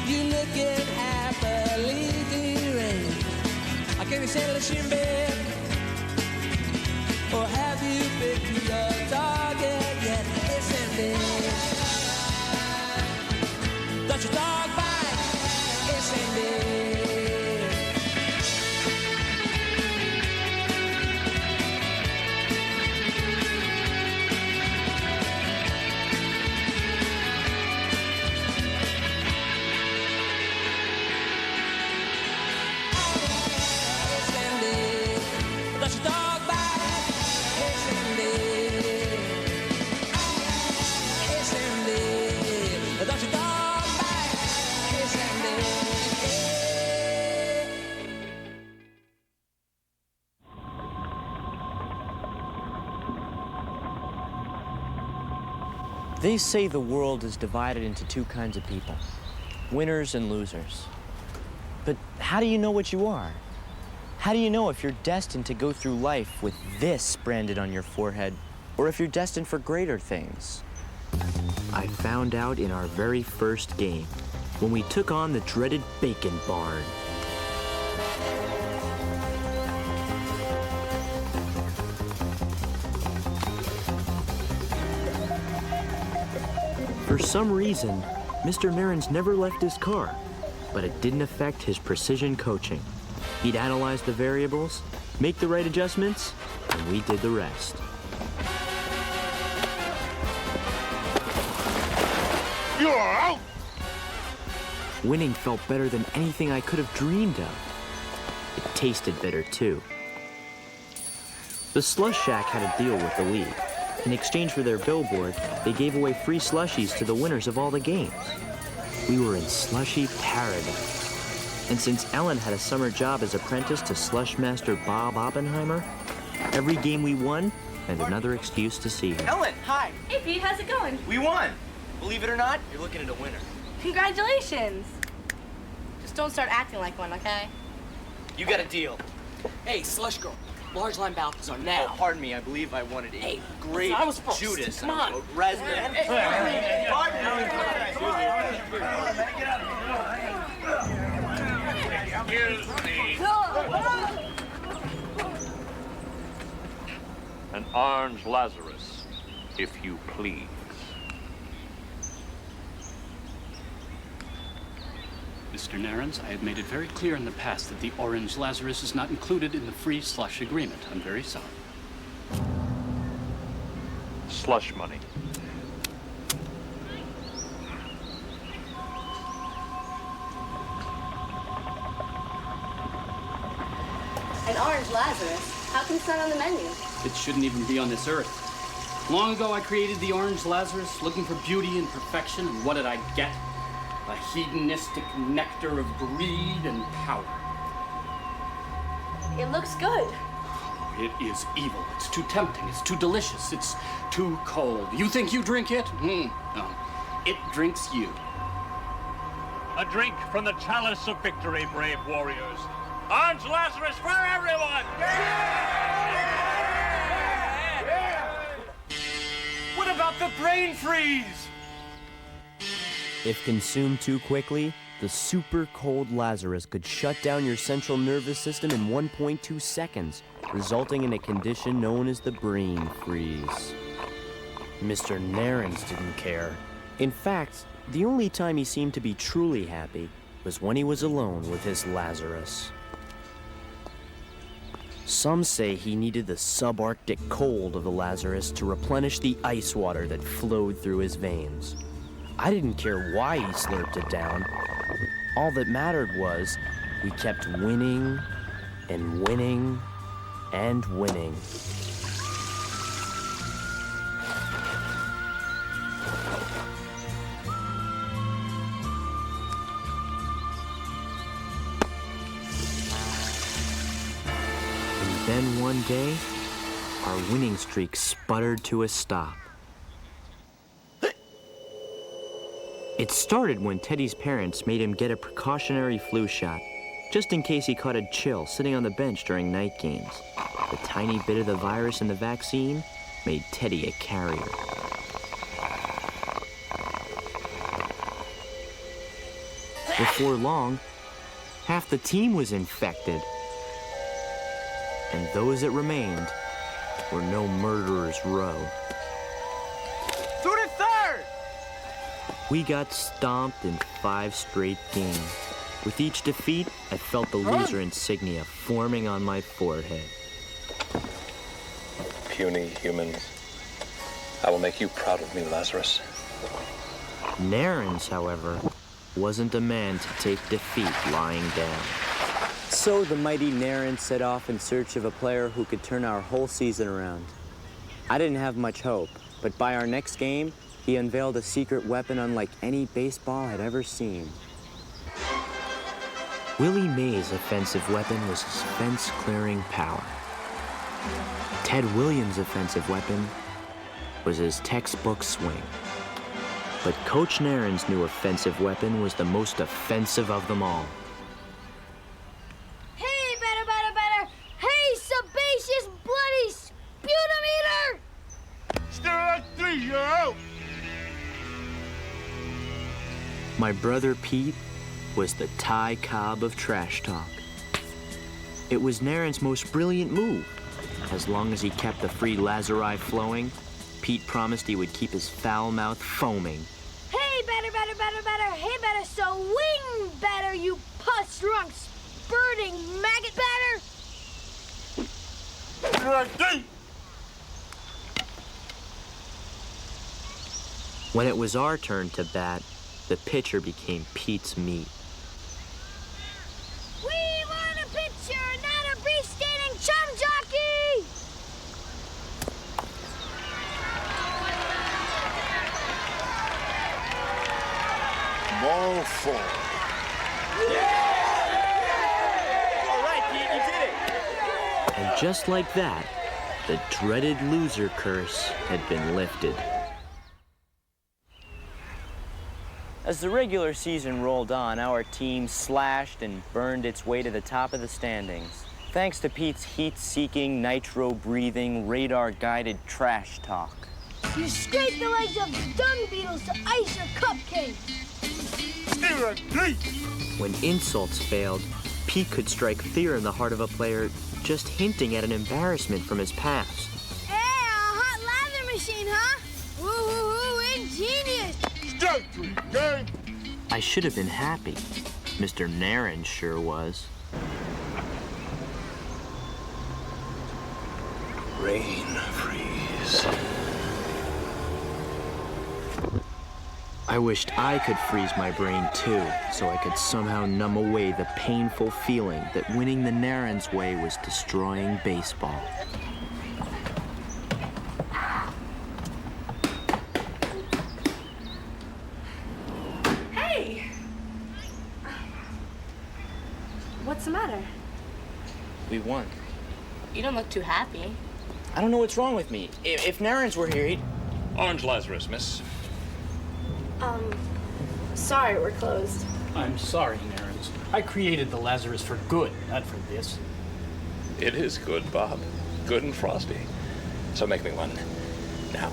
You looking happily deranged. Can you settle the shin bed? Or have you picked your target yet? It's ended. Don't your dog bite? It's ended. It's ended. They say the world is divided into two kinds of people, winners and losers. But how do you know what you are? How do you know if you're destined to go through life with this branded on your forehead, or if you're destined for greater things? I found out in our very first game, when we took on the dreaded Bacon Barn. For some reason, Mr. Narins never left his car, but it didn't affect his precision coaching. He'd analyze the variables, make the right adjustments, and we did the rest. You're out! Winning felt better than anything I could have dreamed of. It tasted bitter, too. The Slush Shack had a deal with the league. In exchange for their billboard, they gave away free slushies to the winners of all the games. We were in slushy paradise. And since Ellen had a summer job as apprentice to slush master Bob Oppenheimer, every game we won meant another excuse to see her. Ellen, hi. Hey, Pete, how's it going? We won. Believe it or not, you're looking at a winner. Congratulations. Just don't start acting like one, okay? You got a deal. Hey, Slush Girl. Large line Balthazar now. Oh, pardon me, I believe I wanted a great I was supposed to. Judas. Come on. Resident. Excuse me. An orange Lazarus, if you please. Mr. Narins, I have made it very clear in the past that the Orange Lazarus is not included in the free slush agreement. I'm very sorry. Slush money. An orange Lazarus? How come it's not on the menu? It shouldn't even be on this earth. Long ago, I created the Orange Lazarus, looking for beauty and perfection, and what did I get? A hedonistic nectar of greed and power. It looks good. It is evil. It's too tempting. It's too delicious. It's too cold. You think you drink it? No. It drinks you. A drink from the chalice of victory, brave warriors. Orange Lazarus for everyone! What about the brain freeze? If consumed too quickly, the super cold Lazarus could shut down your central nervous system in 1.2 seconds, resulting in a condition known as the brain freeze. Mr. Narins didn't care. In fact, the only time he seemed to be truly happy was when he was alone with his Lazarus. Some say he needed the subarctic cold of the Lazarus to replenish the ice water that flowed through his veins. I didn't care why he slurped it down. All that mattered was we kept winning and winning and winning. And then one day, our winning streak sputtered to a stop. It started when Teddy's parents made him get a precautionary flu shot, just in case he caught a chill sitting on the bench during night games. The tiny bit of the virus in the vaccine made Teddy a carrier. Before long, half the team was infected. And those that remained were no murderer's row. Through to third! We got stomped in 5 straight games. With each defeat, I felt the loser insignia forming on my forehead. Puny humans. I will make you proud of me, Lazarus. Narins, however, wasn't a man to take defeat lying down. So the mighty Narins set off in search of a player who could turn our whole season around. I didn't have much hope, but by our next game, he unveiled a secret weapon unlike any baseball had ever seen. Willie Mays' offensive weapon was his fence-clearing power. Ted Williams' offensive weapon was his textbook swing. But Coach Nairn's new offensive weapon was the most offensive of them all. Hey, better. Hey, sebaceous bloody sputum eater! Still at 3, you're out. My brother Pete was the Ty Cobb of trash talk. It was Nairn's most brilliant move. As long as he kept the free lazuli flowing, Pete promised he would keep his foul mouth foaming. Hey, better. Hey, better, so wing better, you pus-drunk, spurting maggot batter! When it was our turn to bat, the pitcher became Pete's meat. We want a pitcher, not a beef-staining chum jockey! Ball 4. All right, Pete, you did it. And just like that, the dreaded loser curse had been lifted. As the regular season rolled on, our team slashed and burned its way to the top of the standings. Thanks to Pete's heat-seeking, nitro-breathing, radar-guided trash talk. You scrape the legs of dung beetles to ice your cupcakes! When insults failed, Pete could strike fear in the heart of a player just hinting at an embarrassment from his past. Hey, a hot lather machine, huh? Woo, ingenious! I should have been happy. Mr. Nairn sure was. Rain freeze. I wished I could freeze my brain too, so I could somehow numb away the painful feeling that winning the Nairn's way was destroying baseball. Hey! What's the matter? We won. You don't look too happy. I don't know what's wrong with me. If Nairn's were here, he'd... Orange Lazarus, miss. Sorry, we're closed. I'm sorry, Nairns. I created the Lazarus for good, not for this. It is good, Bob. Good and frosty. So make me one. Now.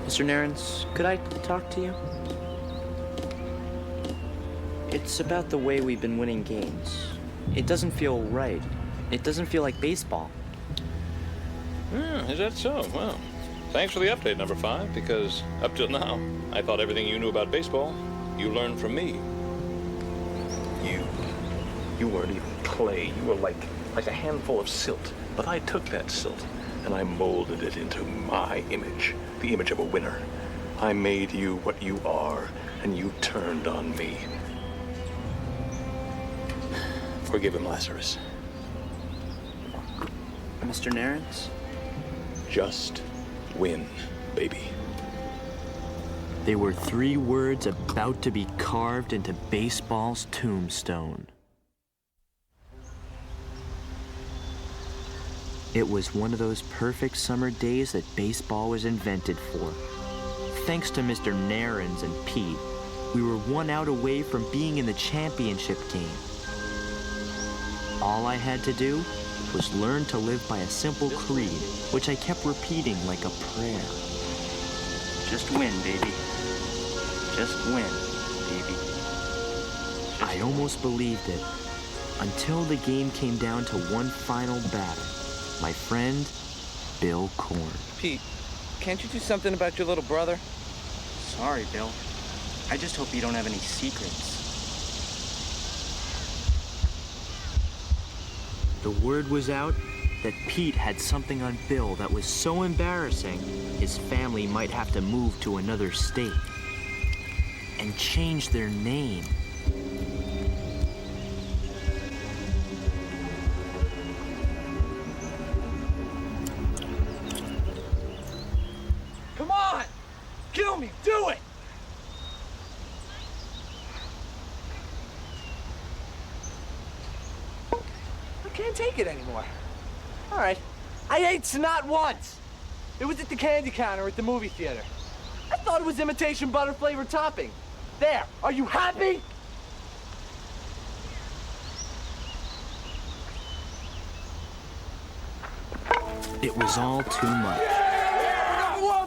Mr. Nairns, could I talk to you? It's about the way we've been winning games. It doesn't feel right. It doesn't feel like baseball. Yeah, is that so? Well, thanks for the update, number 5, because up till now, I thought everything you knew about baseball, you learned from me. You weren't even clay. You were like a handful of silt. But I took that silt and I molded it into my image, the image of a winner. I made you what you are, and you turned on me. Forgive him, Lazarus. Mr. Nairns? Just win, baby. They were 3 words about to be carved into baseball's tombstone. It was one of those perfect summer days that baseball was invented for. Thanks to Mr. Nairns and Pete, we were 1 out away from being in the championship game. All I had to do was learn to live by a simple creed, which I kept repeating like a prayer. Just win, baby. Just win, baby. I almost believed it, until the game came down to one final batter. My friend, Bill Korn. Pete, can't you do something about your little brother? Sorry, Bill. I just hope you don't have any secrets. The word was out that Pete had something on Bill that was so embarrassing, his family might have to move to another state and change their name. Come on! Kill me! Do it! I can't take it anymore. All right. I ate snot once. It was at the candy counter at the movie theater. I thought it was imitation butter flavored topping. There, are you happy? It was all too much.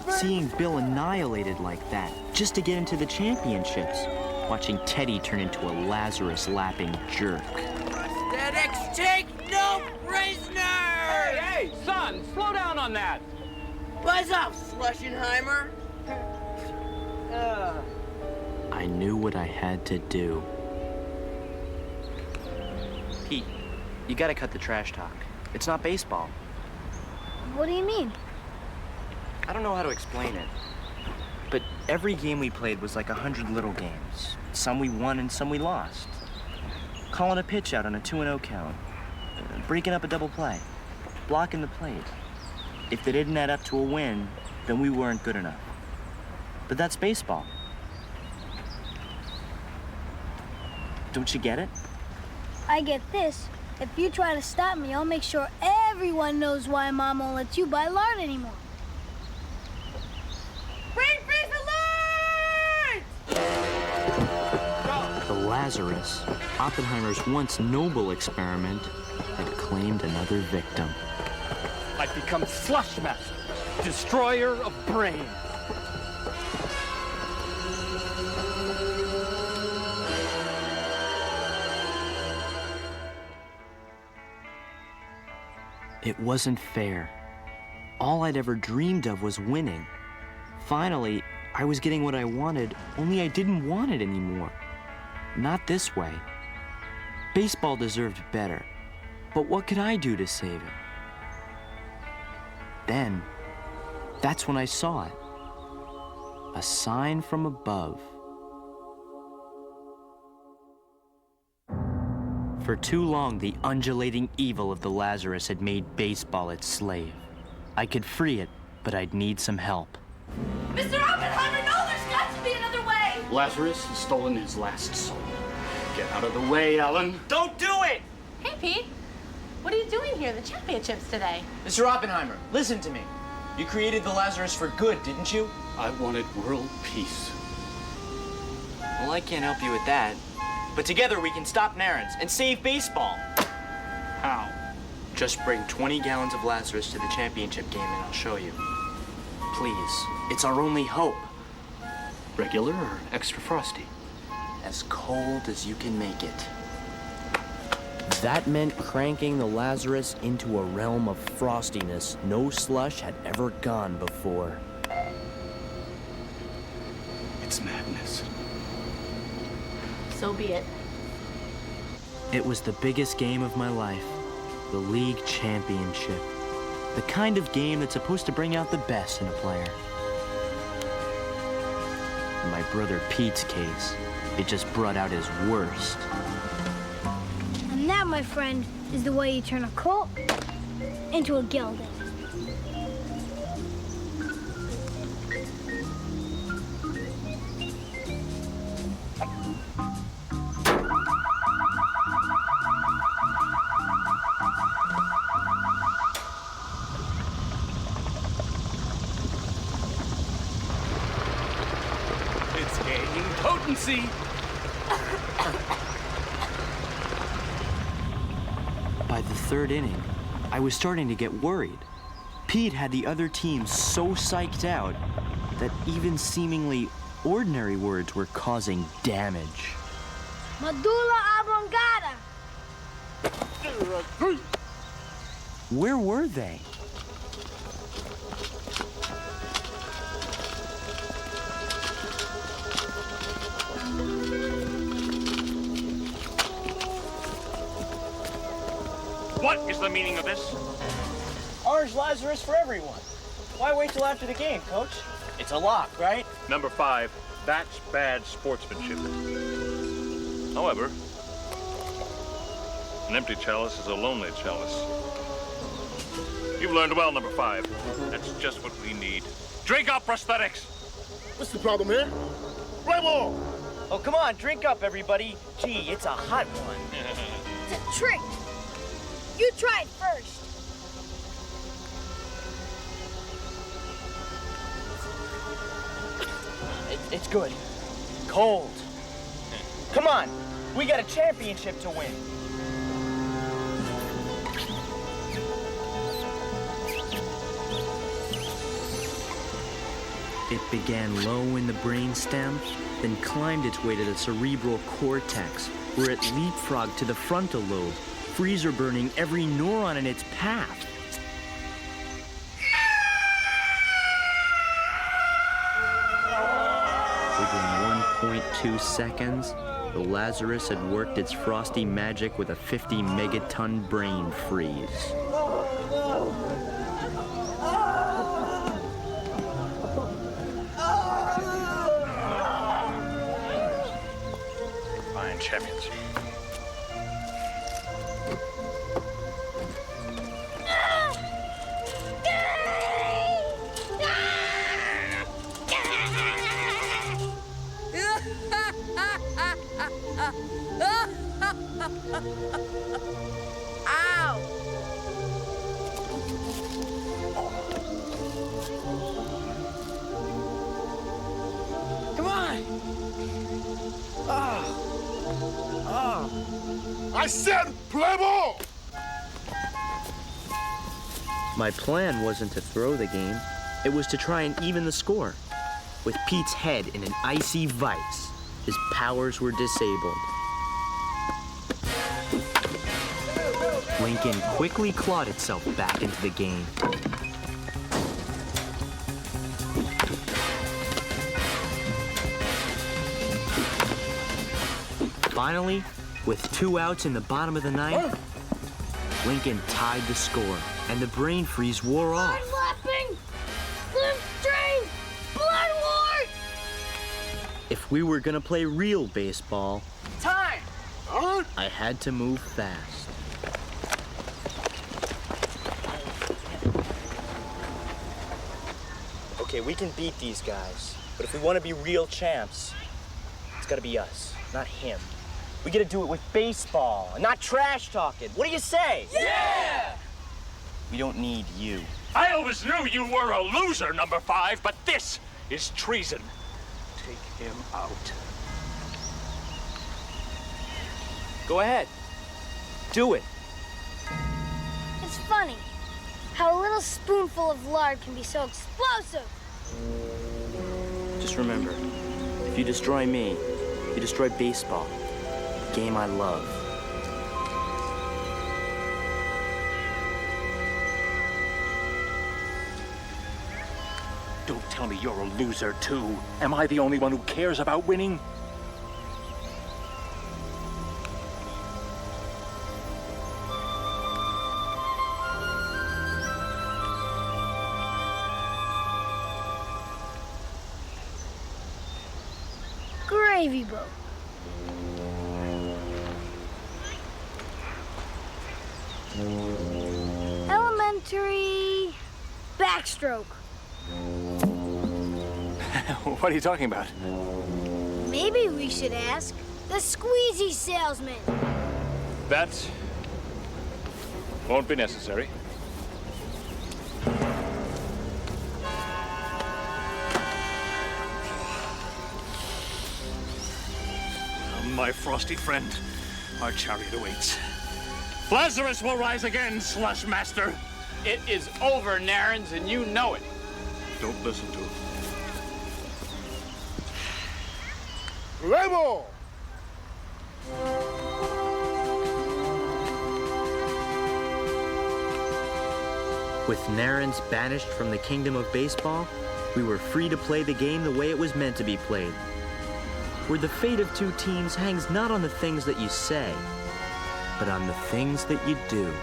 Seeing Bill annihilated like that, just to get into the championships. Watching Teddy turn into a Lazarus-lapping jerk. Prosthetics take no prisoners! Hey, son, slow down on that. Buzz up, Schlussenheimer. I knew what I had to do. Pete, you gotta cut the trash talk. It's not baseball. What do you mean? I don't know how to explain it. But every game we played was like 100 little games. Some we won and some we lost. Calling a pitch out on a 2-0 count. Breaking up a double play. Blocking the plate. If they didn't add up to a win, then we weren't good enough. But that's baseball. Don't you get it? I get this. If you try to stop me, I'll make sure everyone knows why Mom won't let you buy lard anymore. Green freeze alert! The Lazarus, Oppenheimer's once noble experiment, had claimed another victim. I've become Slushmaster, destroyer of brain. It wasn't fair. All I'd ever dreamed of was winning. Finally, I was getting what I wanted, only I didn't want it anymore. Not this way. Baseball deserved better, but what could I do to save it? Then, that's when I saw it. A sign from above. For too long, the undulating evil of the Lazarus had made baseball its slave. I could free it, but I'd need some help. Mr. Oppenheimer, no, there's got to be another way! Lazarus has stolen his last soul. Get out of the way, Ellen. Don't do it! Hey, Pete. What are you doing here? The championships today. Mr. Oppenheimer, listen to me. You created the Lazarus for good, didn't you? I wanted world peace. Well, I can't help you with that. But together we can stop Narens and save baseball. How? Just bring 20 gallons of Lazarus to the championship game and I'll show you. Please, it's our only hope. Regular or extra frosty? As cold as you can make it. That meant cranking the Lazarus into a realm of frostiness no slush had ever gone before. It's madness. So be it. It was the biggest game of my life. The league championship. The kind of game that's supposed to bring out the best in a player. In my brother Pete's case, it just brought out his worst. And that, my friend, is the way you turn a colt into a gelding. It's gaining potency. By the third inning, I was starting to get worried. Pete had the other team so psyched out that even seemingly ordinary words were causing damage. Medulla oblongata. Where were they? What is the meaning of this? Orange Lazarus for everyone. Why wait till after the game, Coach? It's a lock, right? Number 5, that's bad sportsmanship. However, an empty chalice is a lonely chalice. You've learned well, number 5. That's just what we need. Drink up, prosthetics! What's the problem here? Play ball! Oh, come on, drink up, everybody. Gee, it's a hot one. It's a trick. You try it first. It's good. Cold. Come on, we got a championship to win. It began low in the brainstem, then climbed its way to the cerebral cortex, where it leapfrogged to the frontal lobe, freezer burning every neuron in its path. Within 1.2 seconds, the Lazarus had worked its frosty magic with a 50 megaton brain freeze. Fine champions. Ow! Come on! I said play ball! My plan wasn't to throw the game, it was to try and even the score. With Pete's head in an icy vice, his powers were disabled. Lincoln quickly clawed itself back into the game. Finally, with 2 outs in the bottom of the ninth, Lincoln tied the score, and the brain freeze wore off. Lapping! Lymph drain! Blood wart! If we were gonna play real baseball, Time! I had to move fast. Okay, we can beat these guys, but if we want to be real champs, it's got to be us, not him. We got to do it with baseball, and not trash talking. What do you say? Yeah! We don't need you. I always knew you were a loser, number 5, but this is treason. Take him out. Go ahead. Do it. It's funny how a little spoonful of lard can be so explosive. Just remember, if you destroy me, you destroy baseball, the game I love. Don't tell me you're a loser, too. Am I the only one who cares about winning? Gravy boat. Elementary backstroke. What are you talking about? Maybe we should ask the squeezy salesman. That won't be necessary. My frosty friend, our chariot awaits. Lazarus will rise again, Slush Master. It is over, Narins, and you know it. Don't listen to him. Play ball! With Narins banished from the kingdom of baseball, we were free to play the game the way it was meant to be played. Where the fate of 2 teams hangs not on the things that you say, but on the things that you do.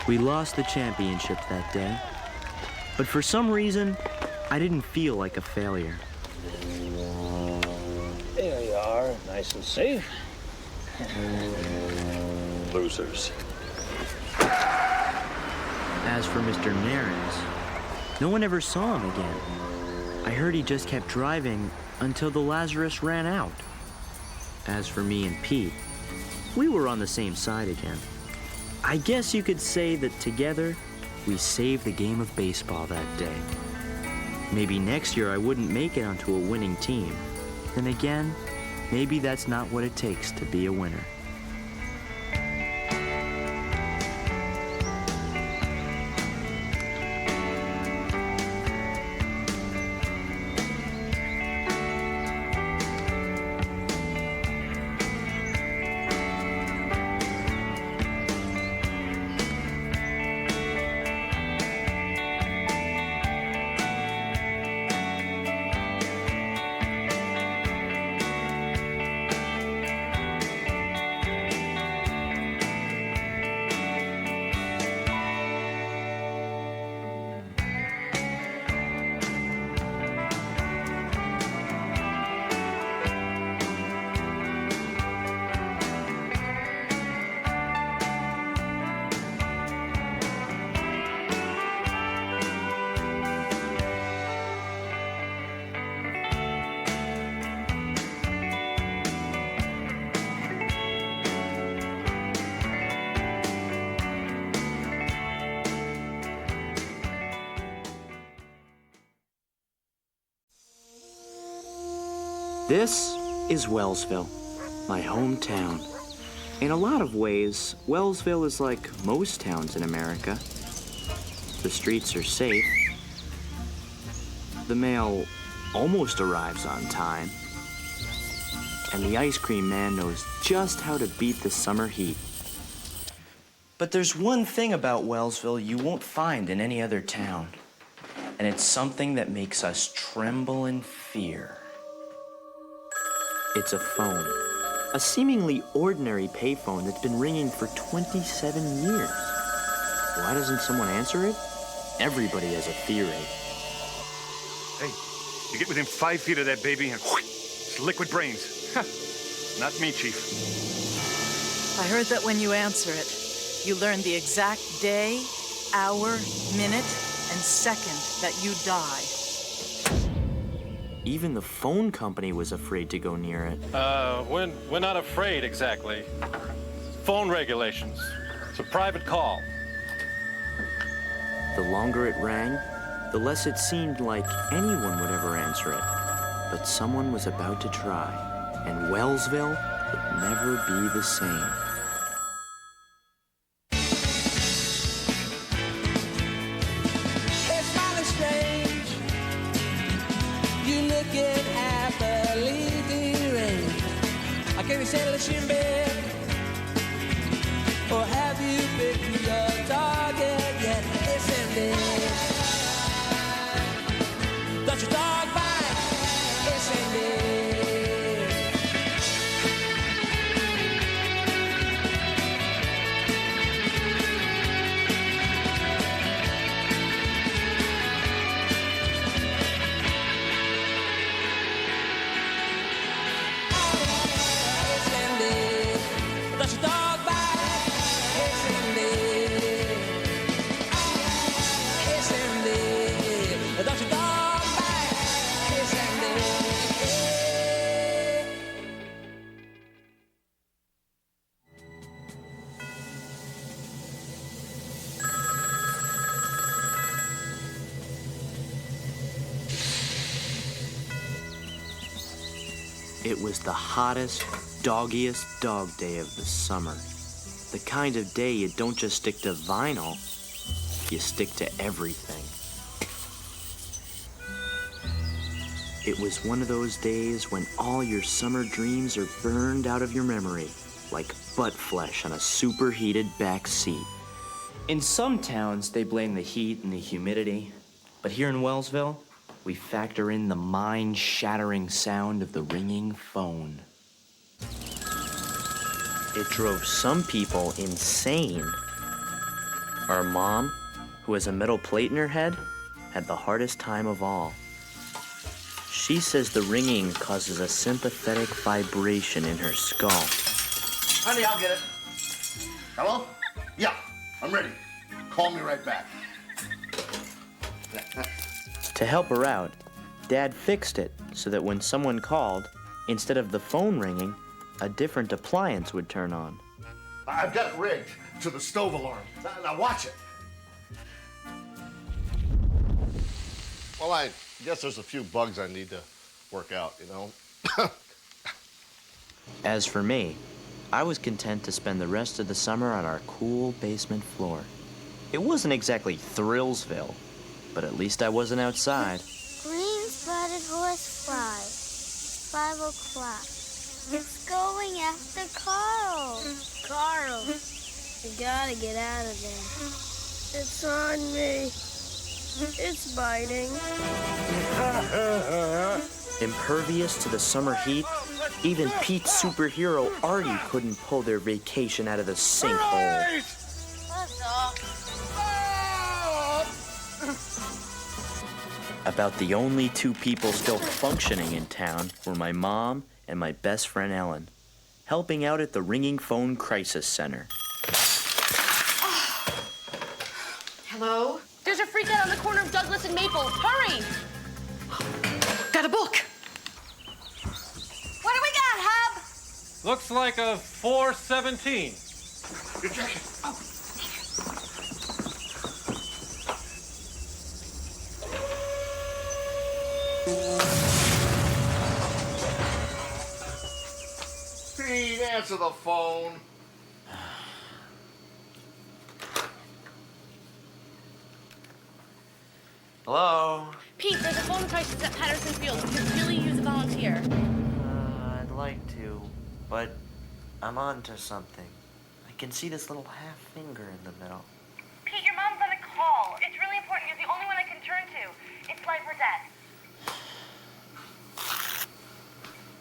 We lost the championship that day, but for some reason, I didn't feel like a failure. There you are, nice and safe. Losers. As for Mr. Narens, no one ever saw him again. I heard he just kept driving until the Lazarus ran out. As for me and Pete, we were on the same side again. I guess you could say that together, we saved the game of baseball that day. Maybe next year I wouldn't make it onto a winning team. Then again, maybe that's not what it takes to be a winner. This is Wellsville, my hometown. In a lot of ways, Wellsville is like most towns in America. The streets are safe. The mail almost arrives on time. And the ice cream man knows just how to beat the summer heat. But there's one thing about Wellsville you won't find in any other town. And it's something that makes us tremble in fear. It's a phone. A seemingly ordinary payphone that's been ringing for 27 years. Why doesn't someone answer it? Everybody has a theory. Hey, you get within 5 feet of that baby and it's liquid brains. Not me, Chief. I heard that when you answer it, you learn the exact day, hour, minute, and second that you die. Even the phone company was afraid to go near it. We're not afraid exactly. Phone regulations. It's a private call. The longer it rang, the less it seemed like anyone would ever answer it. But someone was about to try, and Wellsville would never be the same. Can you settle a shin bed? Or have you picked your target yet? Isn't it? Got your dog bite? Isn't it? That's your dog bite. It's in there. It's in there. That's your dog bite. It's in there. It was the hottest, doggiest dog day of the summer. The kind of day you don't just stick to vinyl, you stick to everything. It was one of those days when all your summer dreams are burned out of your memory, like butt flesh on a superheated back seat. In some towns, they blame the heat and the humidity, but here in Wellsville, we factor in the mind-shattering sound of the ringing phone. It drove some people insane. Our mom, who has a metal plate in her head, had the hardest time of all. She says the ringing causes a sympathetic vibration in her skull. Honey, I'll get it. Hello? Yeah, I'm ready. Call me right back. To help her out, Dad fixed it so that when someone called, instead of the phone ringing, a different appliance would turn on. I've got it rigged to the stove alarm. Now watch it. Well, I guess there's a few bugs I need to work out, you know? As for me, I was content to spend the rest of the summer on our cool basement floor. It wasn't exactly Thrillsville, but at least I wasn't outside. Green spotted horse fly. 5 o'clock. It's going after Carl. Carl, you gotta get out of there. It's on me. It's biting. Impervious to the summer heat, even Pete's superhero Artie couldn't pull their vacation out of the sinkhole. About the only two people still functioning in town were my mom and my best friend Ellen, helping out at the ringing phone crisis center. Hello? There's a freak out on the corner of Douglas and Maple. Hurry! Got a book. What do we got, Hub? Looks like a 417. Your jacket. Oh. Pete, answer the phone. Hello? Pete, there's a phone crisis at Patterson Field. We could really use a volunteer. I'd like to, but I'm on to something. I can see this little half finger in the middle. Pete, your mom's on a call. It's really important. You're the only one I can turn to. It's life or death.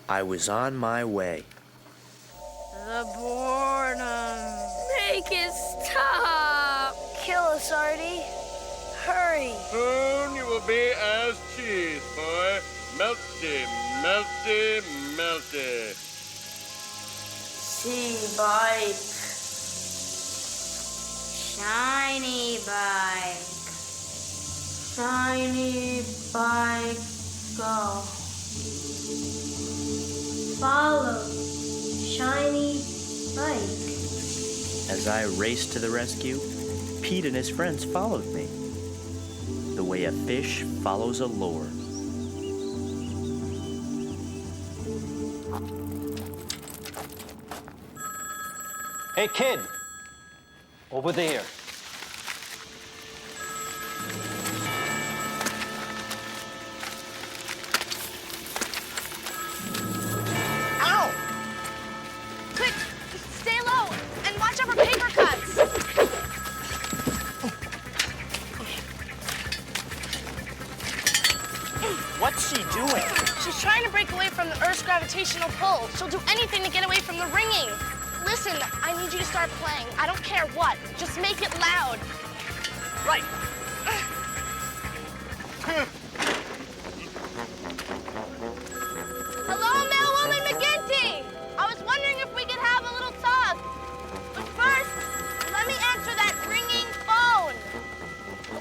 I was on my way. The boredom. Make it stop. Kill us, Artie. Hurry. Soon you will be as cheese, boy. Melty, melty, melty. See bike. Shiny bike. Shiny bike, go. Follow. Shiny bike. As I raced to the rescue, Pete and his friends followed me. The way a fish follows a lure. Hey, kid! Over there. Ow! Quick, stay low and watch out for paper cuts. What's she doing? She's trying to break away from the Earth's gravitational pull. She'll do anything to get away from the ringing. Listen, I need you to start playing. I don't care what. Just make it loud. Right. Hello, Mailwoman McGinty. I was wondering if we could have a little talk. But first, let me answer that ringing phone.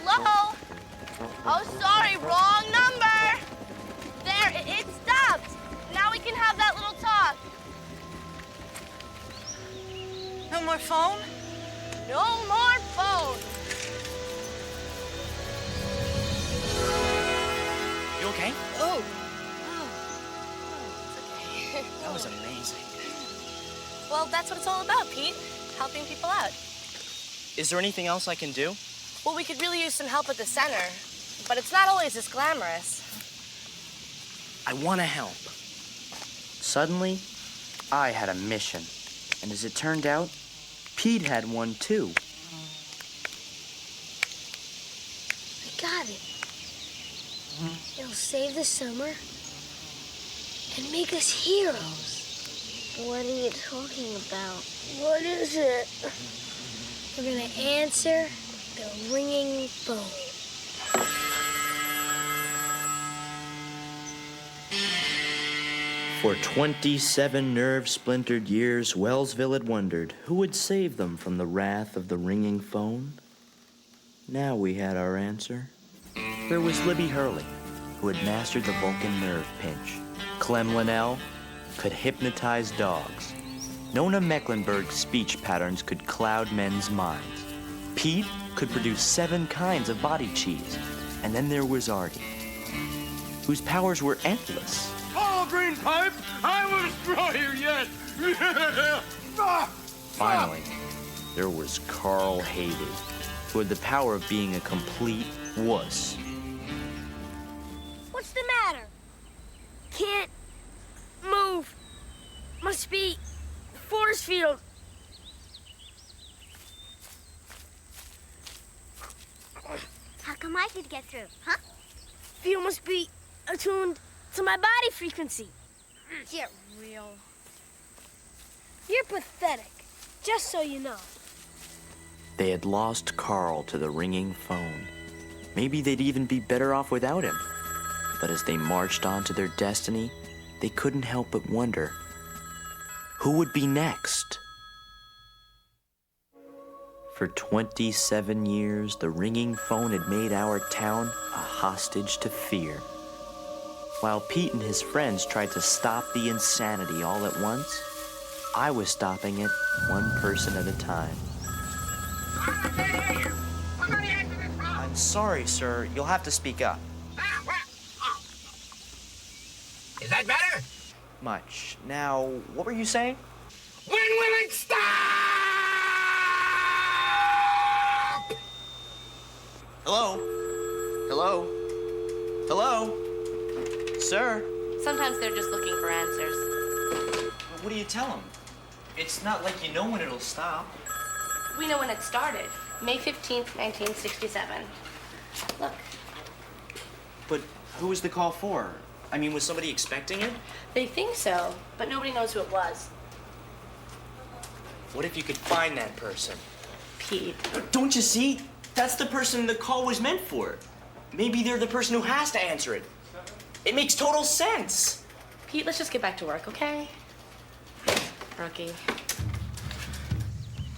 Hello? Oh, sorry, wrong number. There, it stopped. Now we can have that little talk. No more phone? No more phone. You okay? Oh. That was amazing. Well, that's what it's all about, Pete. Helping people out. Is there anything else I can do? Well, we could really use some help at the center, but it's not always as glamorous. I want to help. Suddenly, I had a mission. And as it turned out, Pete had one too. I got it. It'll save the summer and make us heroes. What are you talking about? What is it? We're gonna answer the ringing phone. For 27 nerve-splintered years, Wellsville had wondered who would save them from the wrath of the ringing phone. Now we had our answer. There was Libby Hurley, who had mastered the Vulcan nerve pinch. Clem Linnell could hypnotize dogs. Nona Mecklenburg's speech patterns could cloud men's minds. Pete could produce 7 kinds of body cheese. And then there was Artie, whose powers were endless. Oh, green pipe! I will destroy you yet! Finally, there was Carl Hated, who had the power of being a complete wuss. What's the matter? Can't move. Must be force field. How come I could get through, huh? Field must be attuned to my body frequency. Get real. You're pathetic, just so you know. They had lost Carl to the ringing phone. Maybe they'd even be better off without him. But as they marched on to their destiny, they couldn't help but wonder, who would be next? For 27 years, the ringing phone had made our town a hostage to fear. While Pete and his friends tried to stop the insanity all at once, I was stopping it one person at a time. I'm sorry, sir. You'll have to speak up. Is that better? Much. Now, what were you saying? When will it stop? Hello? Hello? Hello? Sir? Sometimes they're just looking for answers. What do you tell them? It's not like you know when it'll stop. We know when it started. May 15th, 1967. Look. But who was the call for? I mean, was somebody expecting it? They think so, but nobody knows who it was. What if you could find that person? Pete. Don't you see? That's the person the call was meant for. Maybe they're the person who has to answer it. It makes total sense. Pete, let's just get back to work, okay? Rookie.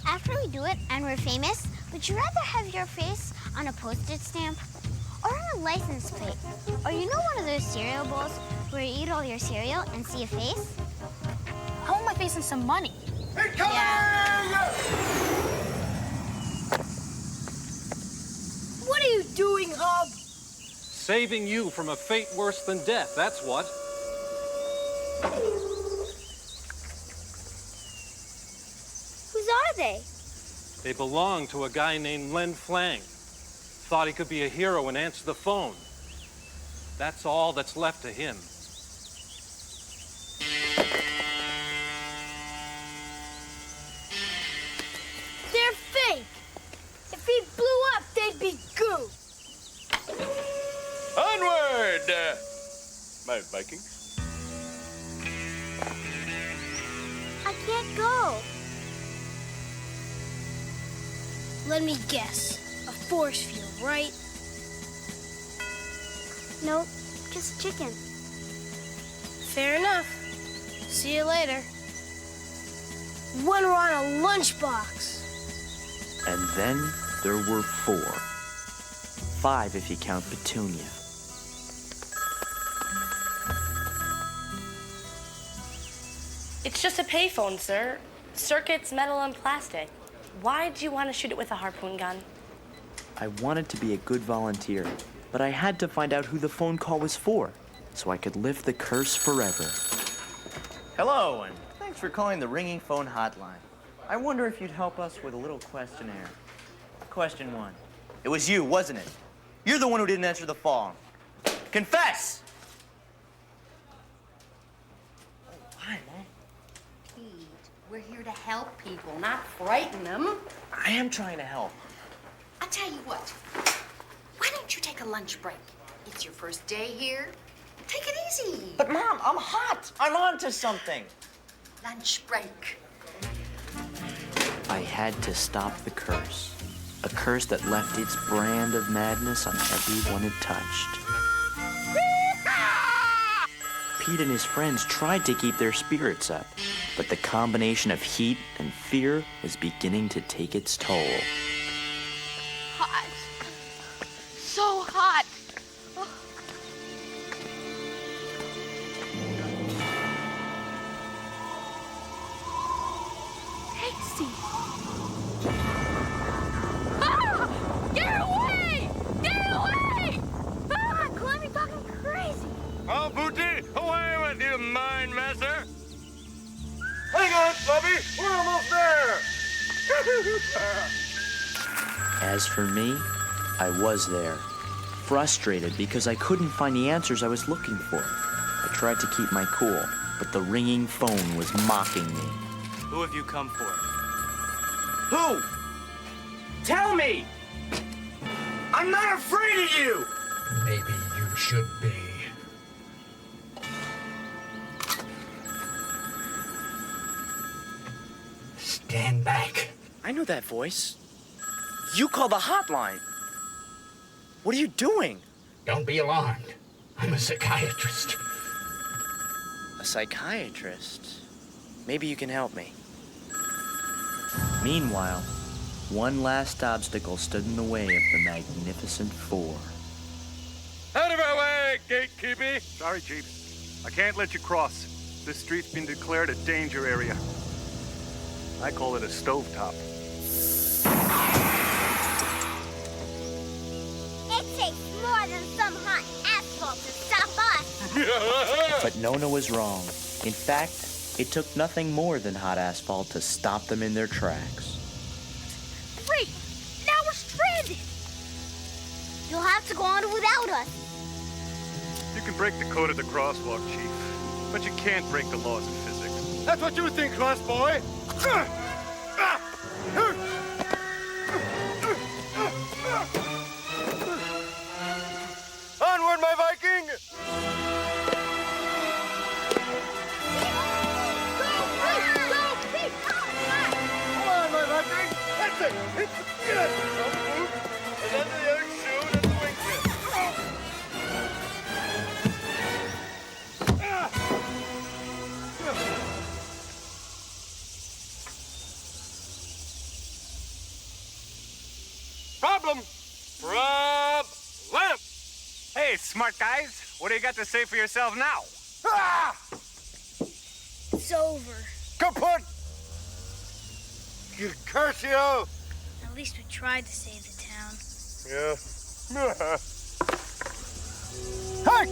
After we do it and we're famous, would you rather have your face on a postage stamp or on a license plate? Or you know one of those cereal bowls where you eat all your cereal and see a face? I want my face and some money. What are you doing, Hub? Saving you from a fate worse than death, that's what. Whose are they? They belong to a guy named Len Flang. Thought he could be a hero and answer the phone. That's all that's left of him. They're fake. If he blew up, they'd be goo. Onward! My Vikings. I can't go. Let me guess. A force field, right? Nope, just chicken. Fair enough. See you later. When we're on a lunchbox. And then there were 4. 5 if you count Petunia. It's just a payphone, sir. Circuits, metal, and plastic. Why'd you want to shoot it with a harpoon gun? I wanted to be a good volunteer, but I had to find out who the phone call was for, so I could lift the curse forever. Hello, and thanks for calling the ringing phone hotline. I wonder if you'd help us with a little questionnaire. Question 1. It was you, wasn't it? You're the one who didn't answer the phone. Confess! Pete, we're here to help people, not frighten them. I am trying to help. I'll tell you what. Why don't you take a lunch break? It's your first day here. Take it easy. But Mom, I'm hot. I'm on to something. Lunch break. I had to stop the curse. A curse that left its brand of madness on everyone it touched. Pete and his friends tried to keep their spirits up, but the combination of heat and fear was beginning to take its toll. Hot. So hot. Oh. Tasty. Ah! Get away! Get away! Ah, Clem, you're talking crazy. Oh, Booty, away with you, mind messer! Hang on, Bubby, we're almost there! As for me, I was there, frustrated because I couldn't find the answers I was looking for. I tried to keep my cool, but the ringing phone was mocking me. Who have you come for? Who? Tell me! I'm not afraid of you! Maybe you should be. Stand back. I know that voice. You call the hotline. What are you doing? Don't be alarmed. I'm a psychiatrist. A psychiatrist? Maybe you can help me. Meanwhile, one last obstacle stood in the way of the Magnificent Four. Out of our way, gatekeepy! Sorry, Chief. I can't let you cross. This street's been declared a danger area. I call it a stovetop. It takes more than some hot asphalt to stop us. But Nona was wrong. In fact, it took nothing more than hot asphalt to stop them in their tracks. Great! Now we're stranded. You'll have to go on without us. You can break the code of the crosswalk, Chief, but you can't break the laws of physics. That's what you think, crossboy! Onward, my Viking! Come on, my Viking! That's it! It's good! Don't move! And then the other shoe, and the wingtip. Problem! Hey, smart guys, what do you got to say for yourself now? Ah! It's over. Kaput! You curse you! At least we tried to save the town. Yeah. Hey!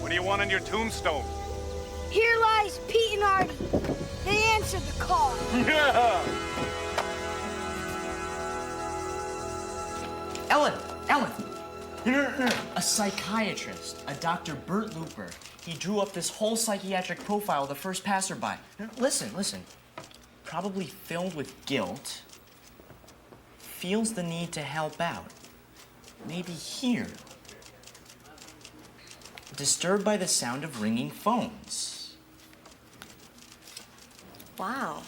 What do you want on your tombstone? Here lies Pete and Artie. They answered the call. Yeah! Ellen! A psychiatrist, a Dr. Bert Looper. He drew up this whole psychiatric profile of the first passerby. Listen. Probably filled with guilt. Feels the need to help out. Maybe here. Disturbed by the sound of ringing phones. Wow.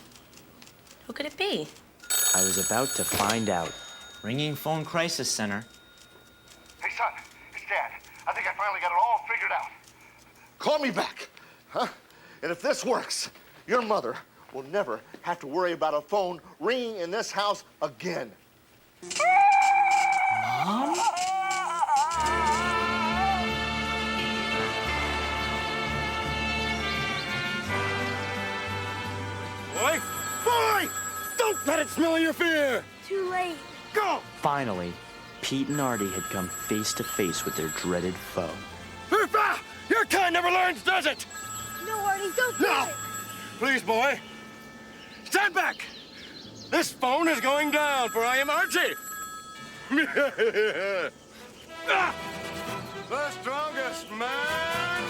Who could it be? I was about to find out. Ringing phone crisis center. Hey, son, it's Dad. I think I finally got it all figured out. Call me back, huh? And if this works, your mother will never have to worry about a phone ringing in this house again. Mom? Boy! Boy! Don't let it smell your fear! Too late. Go! Finally, Pete and Artie had come face to face with their dreaded foe. Hoofa! Your kind never learns, does it? No, Artie, don't do No! it. Please, boy. Stand back! This phone is going down, for I am Archie! Ah! The strongest man!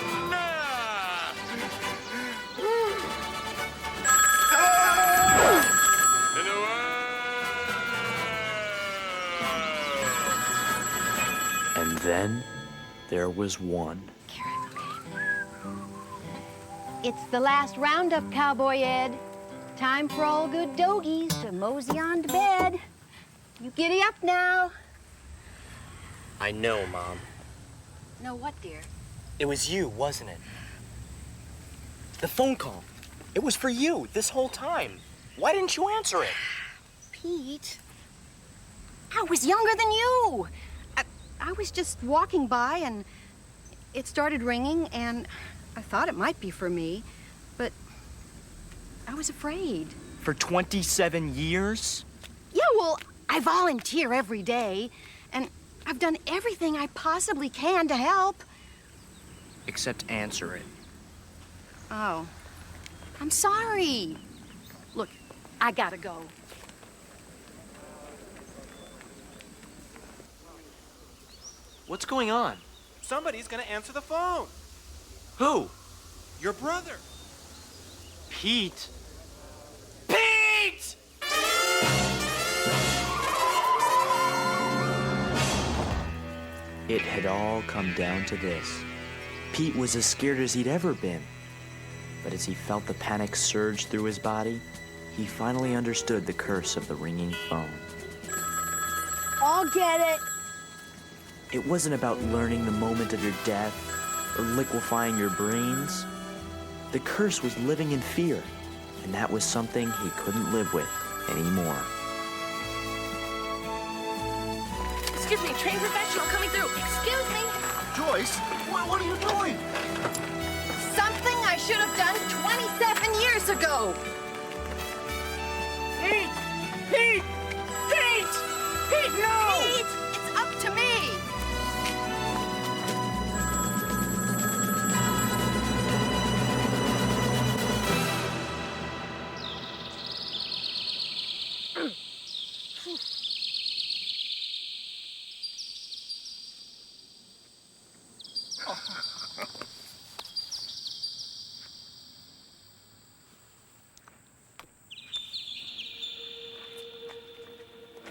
In the world! And then there was one. It's the last roundup, Cowboy Ed. Time for all good dogies to mosey on to bed. You giddy up now. I know, Mom. Know what, dear? It was you, wasn't it? The phone call. It was for you this whole time. Why didn't you answer it? Pete, I was younger than you. I was just walking by and it started ringing and I thought it might be for me, but I was afraid. For 27 years? Yeah, well, I volunteer every day and I've done everything I possibly can to help. Except answer it. Oh, I'm sorry. Look, I gotta go. What's going on? Somebody's gonna answer the phone. Who? Your brother. Pete? Pete! It had all come down to this. Pete was as scared as he'd ever been. But as he felt the panic surge through his body, he finally understood the curse of the ringing phone. I'll get it. It wasn't about learning the moment of your death or liquefying your brains. The curse was living in fear, and that was something he couldn't live with anymore. Excuse me, trained professional coming through. Excuse me. Joyce, what are you doing? Something I should have done 27 years ago. Pete! Pete! Pete! Pete, no! Pete, it's up to me.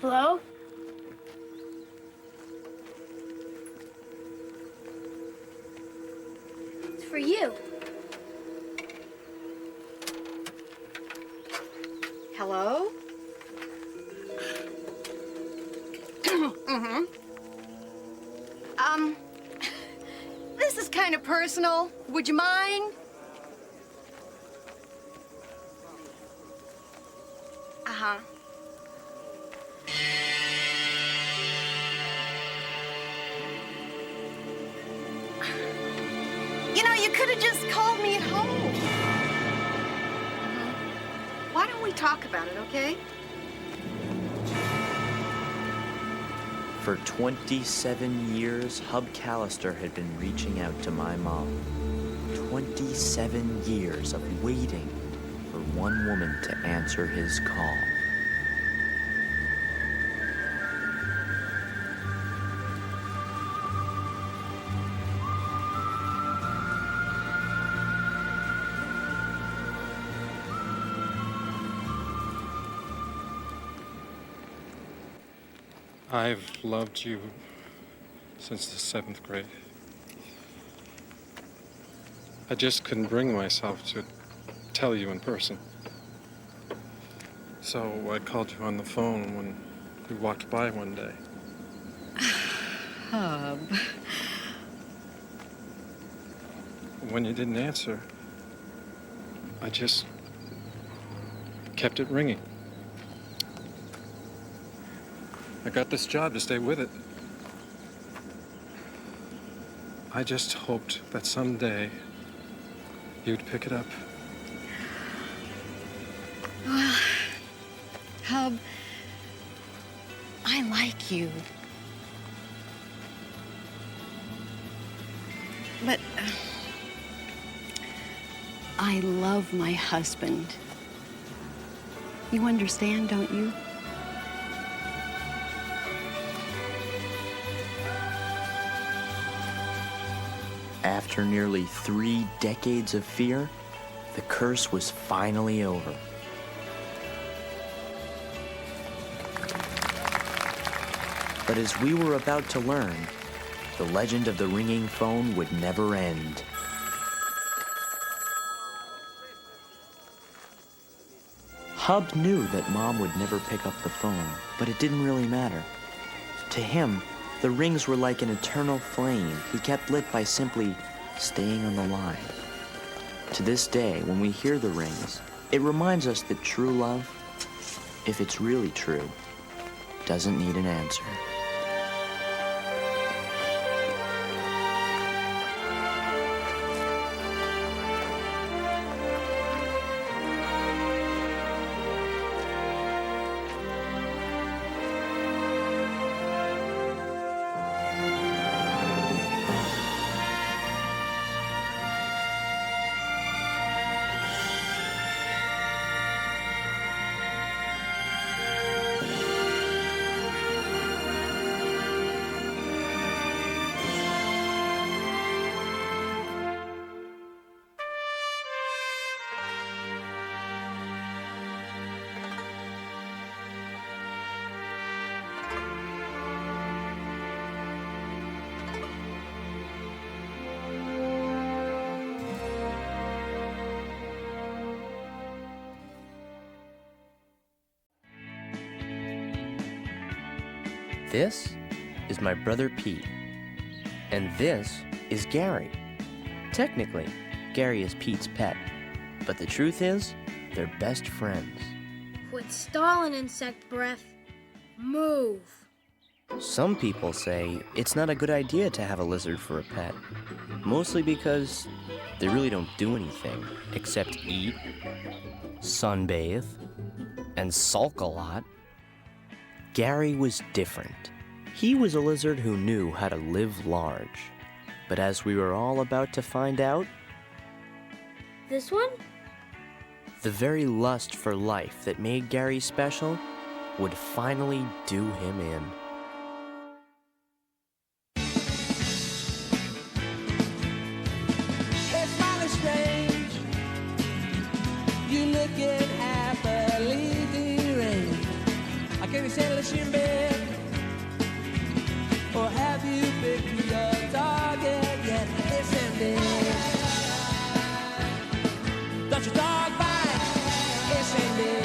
Hello? It's for you. Hello? Mm-hmm. This is kind of personal. Would you mind? Uh-huh. You know, you could have just called me at home. Why don't we talk about it, okay? For 27 years, Hub Callister had been reaching out to my mom. 27 years of waiting for one woman to answer his call. I've loved you since the 7th grade. I just couldn't bring myself to tell you in person. So I called you on the phone when we walked by one day. Hub. When you didn't answer, I just kept it ringing. I got this job to stay with it. I just hoped that someday you'd pick it up. Well, Hub, I like you. But I love my husband. You understand, don't you? After nearly 3 decades of fear, the curse was finally over. But as we were about to learn, the legend of the ringing phone would never end. Hub knew that Mom would never pick up the phone, but it didn't really matter. To him, the rings were like an eternal flame he kept lit by simply staying on the line. To this day, when we hear the rings, it reminds us that true love, if it's really true, doesn't need an answer. This is my brother Pete, and this is Gary. Technically, Gary is Pete's pet, but the truth is, they're best friends. Quit stalling, insect breath. Move. Some people say it's not a good idea to have a lizard for a pet, mostly because they really don't do anything except eat, sunbathe, and sulk a lot. Gary was different. He was a lizard who knew how to live large. But as we were all about to find out, This one? the very lust for life that made Gary special would finally do him in. It's mighty strange. You looking happily deranged. I can't settle in bed. Or have you picked your target yet? It's ended. Don't your dog bite? It's ended.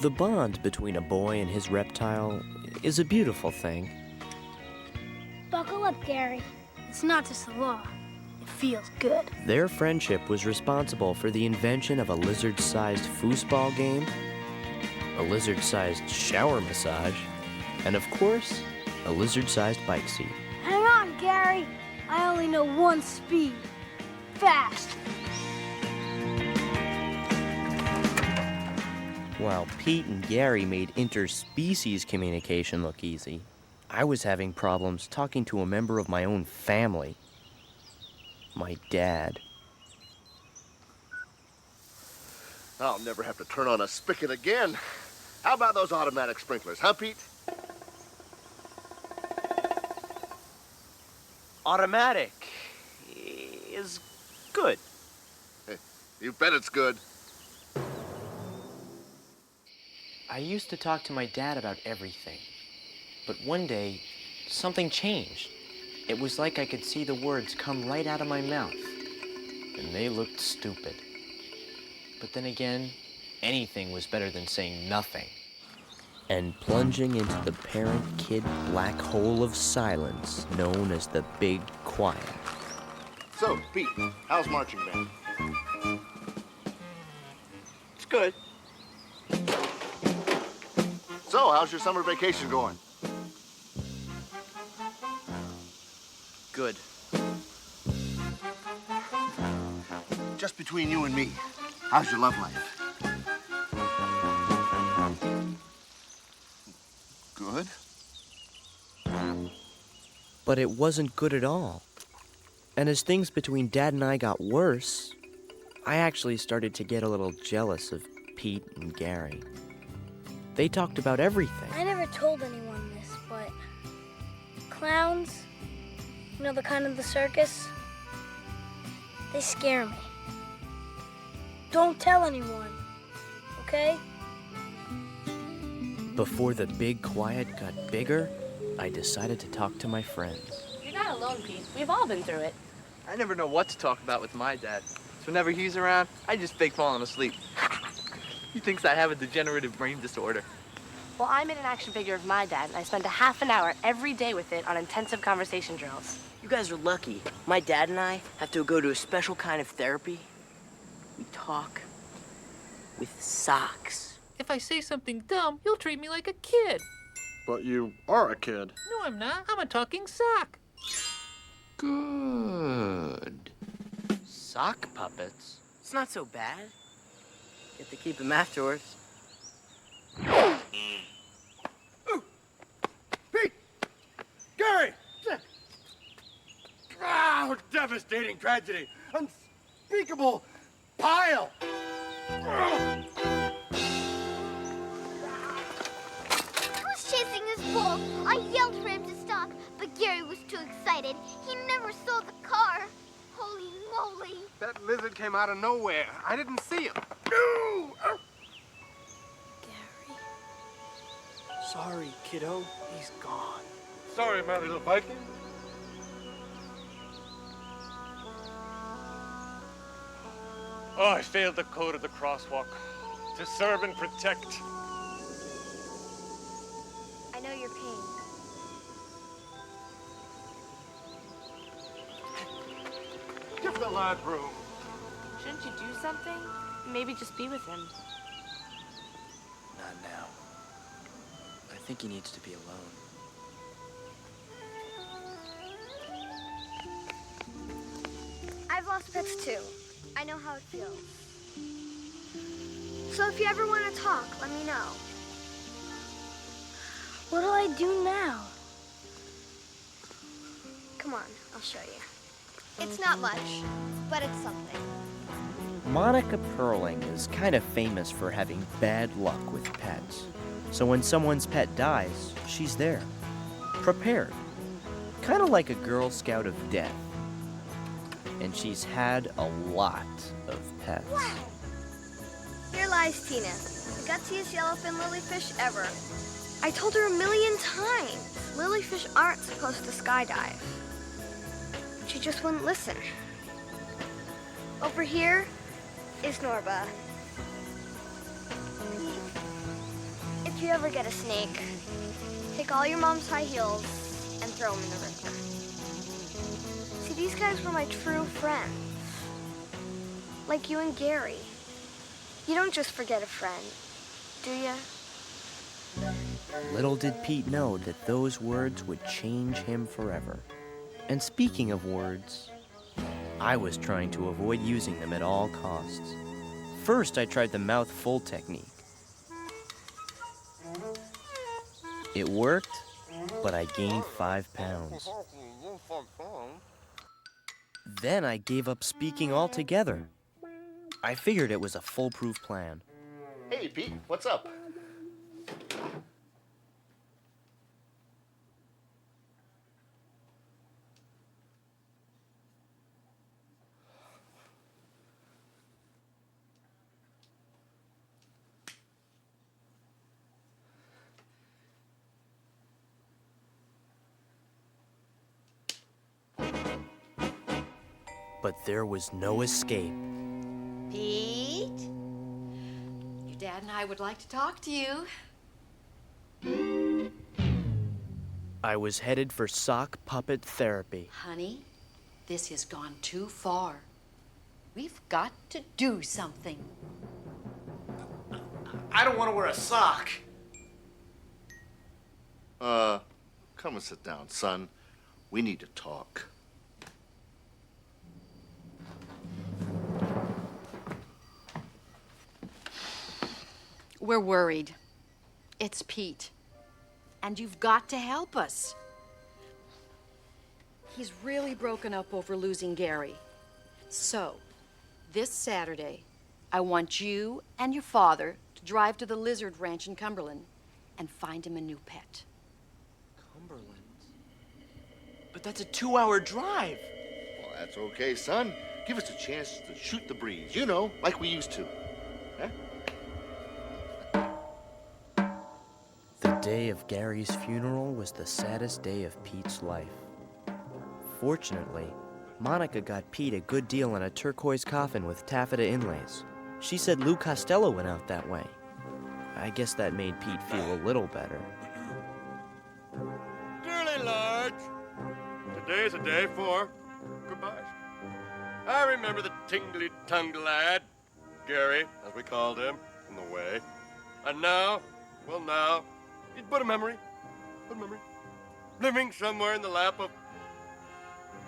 The bond between a boy and his reptile is a beautiful thing. Buckle up, Gary. It's not just a law. It feels good. Their friendship was responsible for the invention of a lizard-sized foosball game, a lizard-sized shower massage, and of course, a lizard-sized bike seat. Hang on, Gary. I only know one speed. Fast. While Pete and Gary made interspecies communication look easy, I was having problems talking to a member of my own family. My dad. I'll never have to turn on a spigot again. How about those automatic sprinklers, huh, Pete? Automatic is good. Hey, you bet it's good. I used to talk to my dad about everything. But one day, something changed. It was like I could see the words come right out of my mouth. And they looked stupid. But then again, anything was better than saying nothing. And plunging into the parent-kid black hole of silence known as the Big Quiet. So, Pete, how's marching band? It's good. So, how's your summer vacation going? Good. Just between you and me, how's your love life? Good? But it wasn't good at all. And as things between Dad and I got worse, I actually started to get a little jealous of Pete and Gary. They talked about everything. I never told anyone this, but clowns, you know, the kind of the circus, they scare me. Don't tell anyone, okay? Before the big quiet got bigger, I decided to talk to my friends. You're not alone, Pete. We've all been through it. I never know what to talk about with my dad. So whenever he's around, I just fake falling asleep. He thinks I have a degenerative brain disorder. Well, I made an action figure of my dad, and I spent a half an hour every day with it on intensive conversation drills. You guys are lucky. My dad and I have to go to a special kind of therapy. We talk with socks. If I say something dumb, you'll treat me like a kid. But you are a kid. No, I'm not. I'm a talking sock. Good. Sock puppets? It's not so bad. Get to keep them afterwards. Pete! Gary! Oh, devastating tragedy. Unspeakable pile. I was chasing his bull. I yelled for him to stop, but Gary was too excited. He never saw the car. Holy moly. That lizard came out of nowhere. I didn't see him. Sorry, kiddo. He's gone. Sorry, my little Viking. Oh, I failed the code of the crosswalk. To serve and protect. I know your pain. Give the lad room. Shouldn't you do something? Maybe just be with him. Not now. I think he needs to be alone. I've lost pets too. I know how it feels. So if you ever want to talk, let me know. What do I do now? Come on, I'll show you. It's not much, but it's something. Monica Perling is kind of famous for having bad luck with pets. So when someone's pet dies, she's there, prepared. Kind of like a Girl Scout of death. And she's had a lot of pets. Wow. Here lies Tina, the gutsiest yellowfin lilyfish ever. I told her 1,000,000 times, lilyfish aren't supposed to skydive. She just wouldn't listen. Over here is Norba. If you ever get a snake, take all your mom's high heels and throw them in the river. See, these guys were my true friends. Like you and Gary. You don't just forget a friend, do you? Little did Pete know that those words would change him forever. And speaking of words, I was trying to avoid using them at all costs. First, I tried the mouth full technique. It worked, but I gained 5 pounds. Then I gave up speaking altogether. I figured it was a foolproof plan. Hey, Pete, what's up? But there was no escape. Pete? Your dad and I would like to talk to you. I was headed for sock puppet therapy. Honey, this has gone too far. We've got to do something. I don't want to wear a sock. Come and sit down, son. We need to talk. We're worried. It's Pete. And you've got to help us. He's really broken up over losing Gary. So, this Saturday, I want you and your father to to drive to the Lizard Ranch in Cumberland and find him a new pet. Cumberland? But that's a 2-hour drive. Well, that's okay, son. Give us a chance to shoot the breeze, you know, like we used to. Huh? The day of Gary's funeral was the saddest day of Pete's life. Fortunately, Monica got Pete a good deal on a turquoise coffin with taffeta inlays. She said Lou Costello went out that way. I guess that made Pete feel a little better. Dearly large, today's a day for goodbyes. I remember the tingly-tongued lad, Gary, as we called him, in the way. And now, well now, he's but a memory, living somewhere in the lap of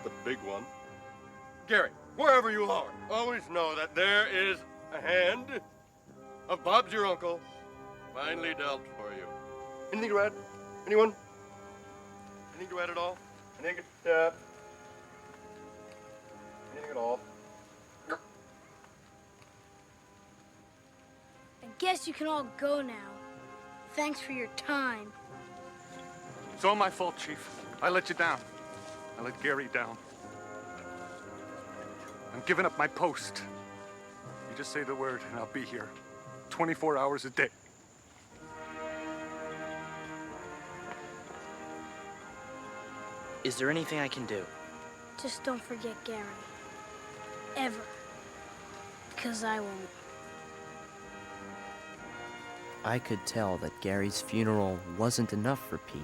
the big one. Gary, wherever you are, always know that there is a hand of Bob's your uncle, finely dealt for you. Anything to add? Anyone? Anything to add at all? Anything at all? I guess you can all go now. Thanks for your time. It's all my fault, Chief. I let you down. I let Gary down. I'm giving up my post. You just say the word and I'll be here 24 hours a day. Is there anything I can do? Just don't forget Gary. Ever. Because I won't. I could tell that Gary's funeral wasn't enough for Pete.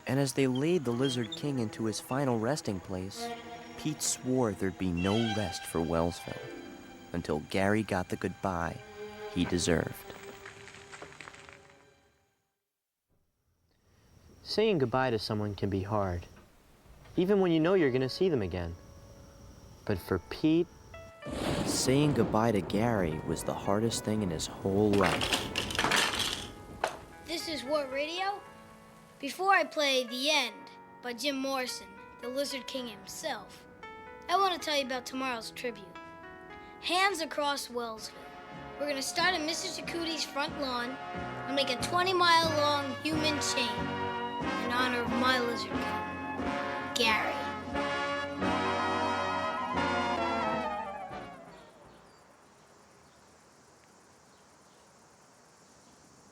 And as they laid the Lizard King into his final resting place, Pete swore there'd be no rest for Wellsville until Gary got the goodbye he deserved. Saying goodbye to someone can be hard, even when you know you're going to see them again. But for Pete, saying goodbye to Gary was the hardest thing in his whole life. This is What Radio? Before I play The End by Jim Morrison, the Lizard King himself, I want to tell you about tomorrow's tribute. Hands across Wellsville. We're going to start at Mr. Chakuti's front lawn and make a 20-mile-long human chain in honor of my Lizard King, Gary.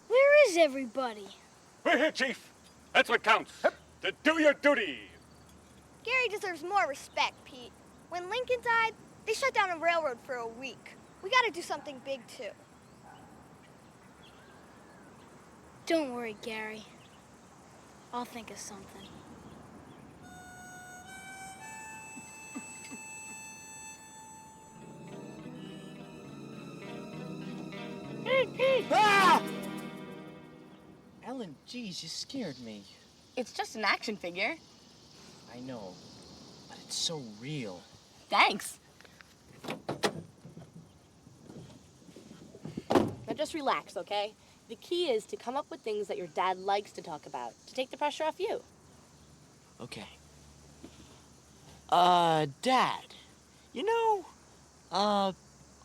Where is everybody? We're here, Chief. That's what counts. To do your duty. Gary deserves more respect, Pete. When Lincoln died, they shut down a railroad for a week. We gotta do something big, too. Don't worry, Gary. I'll think of something. Ah! Ellen, geez, you scared me. It's just an action figure. I know, but it's so real. Thanks. Now just relax, okay? The key is to come up with things that your dad likes to talk about, to take the pressure off you. Okay. Dad, you know,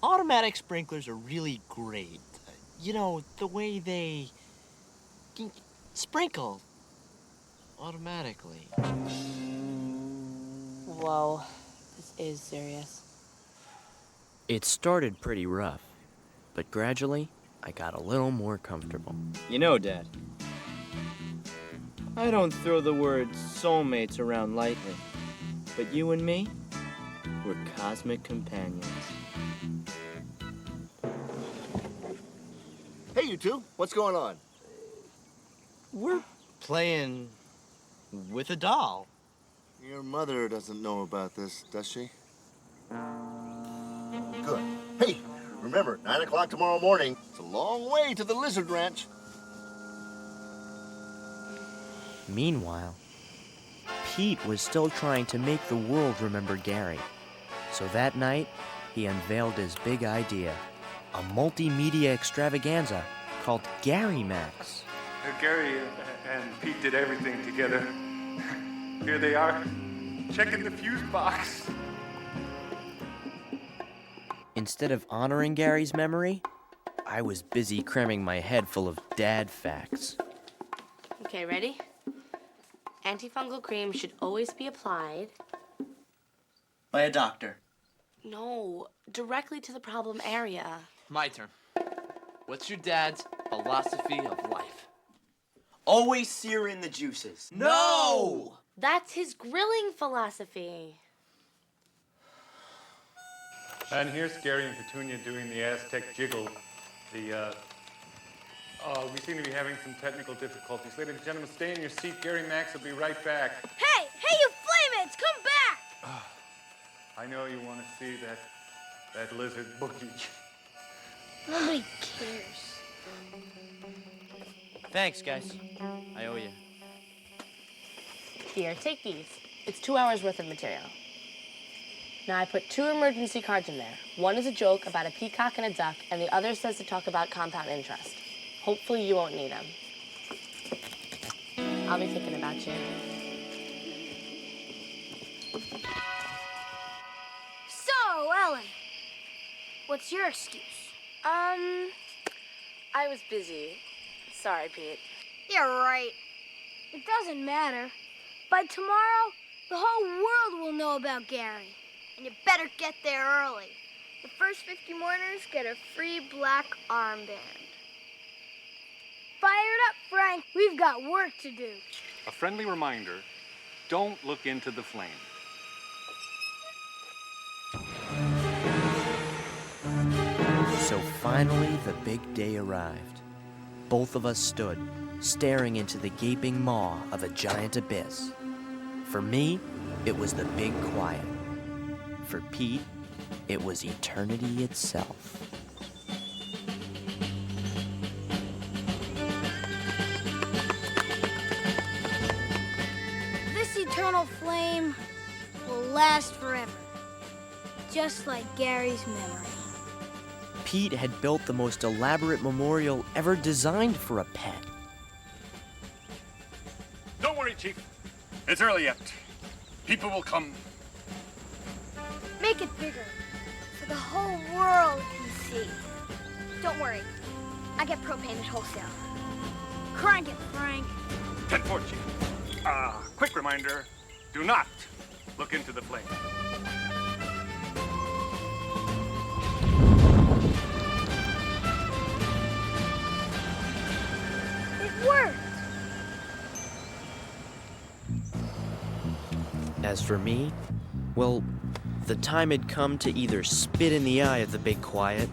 automatic sprinklers are really great. You know, the way they sprinkle automatically. Whoa, this is serious. It started pretty rough, but gradually, I got a little more comfortable. You know, Dad, I don't throw the word soulmates around lightly, but you and me, we're cosmic companions. Hey, you two, what's going on? We're playing with a doll. Your mother doesn't know about this, does she? Good. Hey, remember, 9 o'clock tomorrow morning. It's a long way to the Lizard Ranch. Meanwhile, Pete was still trying to make the world remember Gary. So that night, he unveiled his big idea, a multimedia extravaganza called Gary Max. Gary and Pete did everything together. Here they are, checking the fuse box. Instead of honoring Gary's memory, I was busy cramming my head full of dad facts. Okay, ready? Antifungal cream should always be applied. By a doctor. No, directly to the problem area. My turn. What's your dad's philosophy of life? Always sear in the juices. No! That's his grilling philosophy. And here's Gary and Petunia doing the Aztec jiggle. We seem to be having some technical difficulties. Ladies and gentlemen, stay in your seat. Gary Max will be right back. Hey, you flameids, come back! I know you want to see that lizard boogie. Nobody cares. Thanks, guys. I owe you. Here, take these. It's 2 hours worth of material. Now I put 2 emergency cards in there. One is a joke about a peacock and a duck, and the other says to talk about compound interest. Hopefully you won't need them. I'll be thinking about you. So, Ellen, what's your excuse? I was busy. Sorry, Pete. You're right. It doesn't matter. By tomorrow, the whole world will know about Gary. And you better get there early. The first 50 mourners get a free black armband. Fire it up, Frank. We've got work to do. A friendly reminder, don't look into the flame. So finally, the big day arrived. Both of us stood, staring into the gaping maw of a giant abyss. For me, it was the big quiet. For Pete, it was eternity itself. This eternal flame will last forever, just like Gary's memory. Pete had built the most elaborate memorial ever designed for a pet. Don't worry, Chief. It's early yet. People will come. Make it bigger, so the whole world can see. Don't worry. I get propane at wholesale. Crank it, Frank. 10-4, Chief. Quick reminder, do not look into the flame. It worked. As for me, well, the time had come to either spit in the eye of the big quiet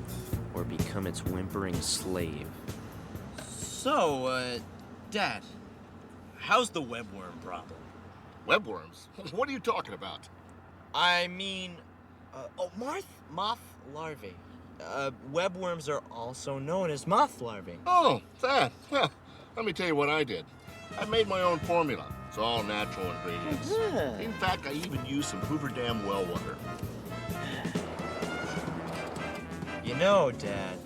or become its whimpering slave. So, Dad, how's the webworm problem? Webworms? What are you talking about? I mean, moth larvae. Webworms are also known as moth larvae. Oh, that. Well, let me tell you what I did. I made my own formula. It's all natural ingredients. In fact, I even used some Hoover Dam well water. You know, Dad,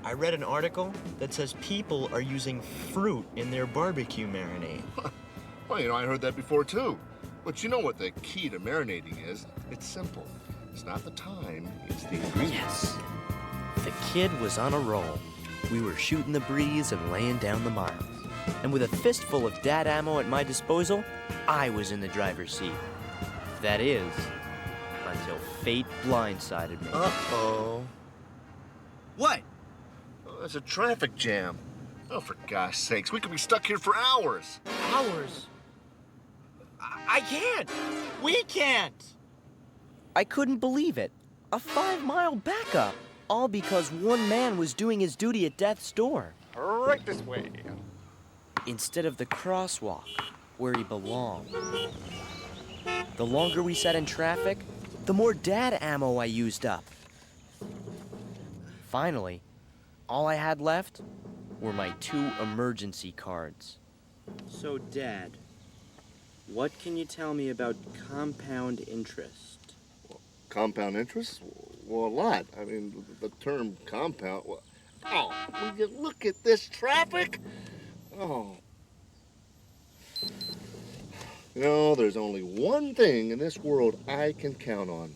I read an article that says people are using fruit in their barbecue marinade. Well, you know, I heard that before, too. But you know what the key to marinating is? It's simple. It's not the time, it's the ingredients. The kid was on a roll. We were shooting the breeze and laying down the miles. And with a fistful of dad ammo at my disposal, I was in the driver's seat. That is, until fate blindsided me. Uh-oh. What? Oh, there's a traffic jam. Oh, for gosh sakes, we could be stuck here for hours. Hours? I can't. We can't. I couldn't believe it. A 5-mile backup. All because one man was doing his duty at death's door. Right this way. Instead of the crosswalk, where he belonged. The longer we sat in traffic, the more dad ammo I used up. Finally, all I had left were my 2 emergency cards. So, Dad, what can you tell me about compound interest? Compound interest? Well, a lot. I mean, the term compound. Well, oh, will you look at this traffic? Oh. You know, there's only one thing in this world I can count on.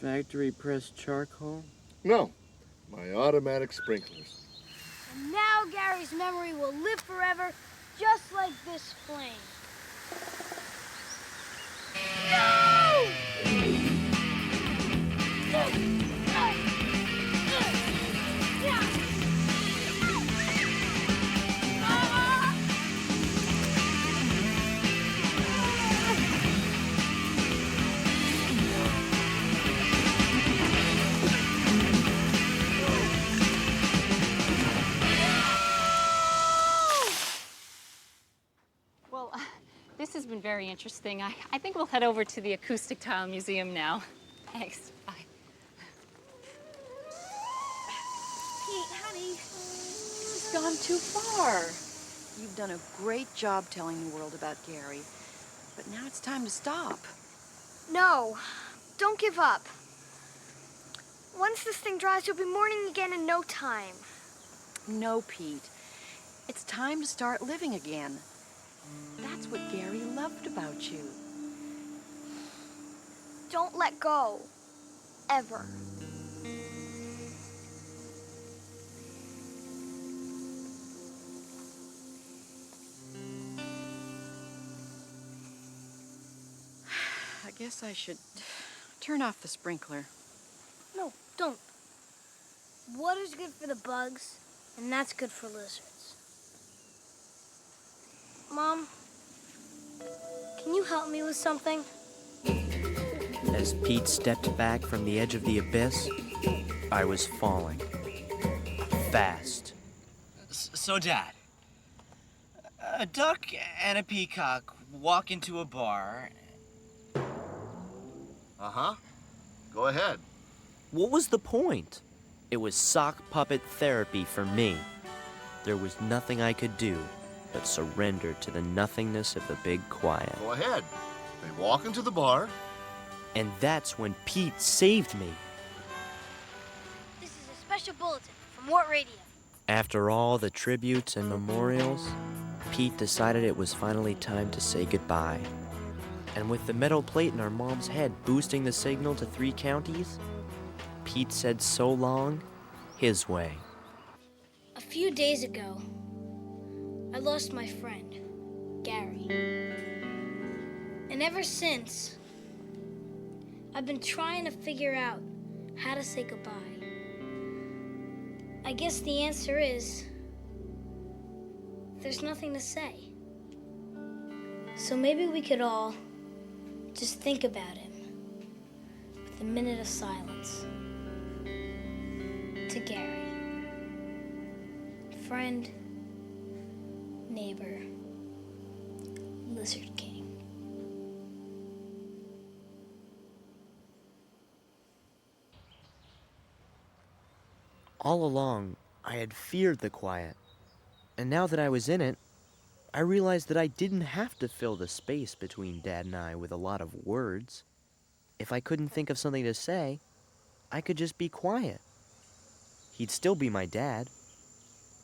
Factory pressed charcoal? No, My automatic sprinklers. And now Gary's memory will live forever, just like this flame. Well, this has been very interesting. I think we'll head over to the Acoustic Tile Museum now. Thanks. Bye. Pete, honey, you've gone too far. You've done a great job telling the world about Gary, but now it's time to stop. No, don't give up. Once this thing dries, you'll be mourning again in no time. No, Pete. It's time to start living again. That's what Gary loved about you. Don't let go. Ever. I guess I should turn off the sprinkler. No, don't. Water's good for the bugs, and that's good for lizards. Mom, can you help me with something? As Pete stepped back from the edge of the abyss, I was falling. Fast. So, Dad, a duck and a peacock walk into a bar. Uh-huh. Go ahead. What was the point? It was sock puppet therapy for me. There was nothing I could do but surrender to the nothingness of the big quiet. Go ahead. They walk into the bar. And that's when Pete saved me. This is a special bulletin from What Radio. After all the tributes and memorials, Pete decided it was finally time to say goodbye. And with the metal plate in our mom's head boosting the signal to 3 counties, Pete said so long, his way. A few days ago, I lost my friend, Gary. And ever since, I've been trying to figure out how to say goodbye. I guess the answer is, there's nothing to say. So maybe we could all just think about him with a minute of silence. To Gary. Friend, neighbor, Lizard King. All along, I had feared the quiet. And now that I was in it, I realized that I didn't have to fill the space between Dad and I with a lot of words. If I couldn't think of something to say, I could just be quiet. He'd still be my dad.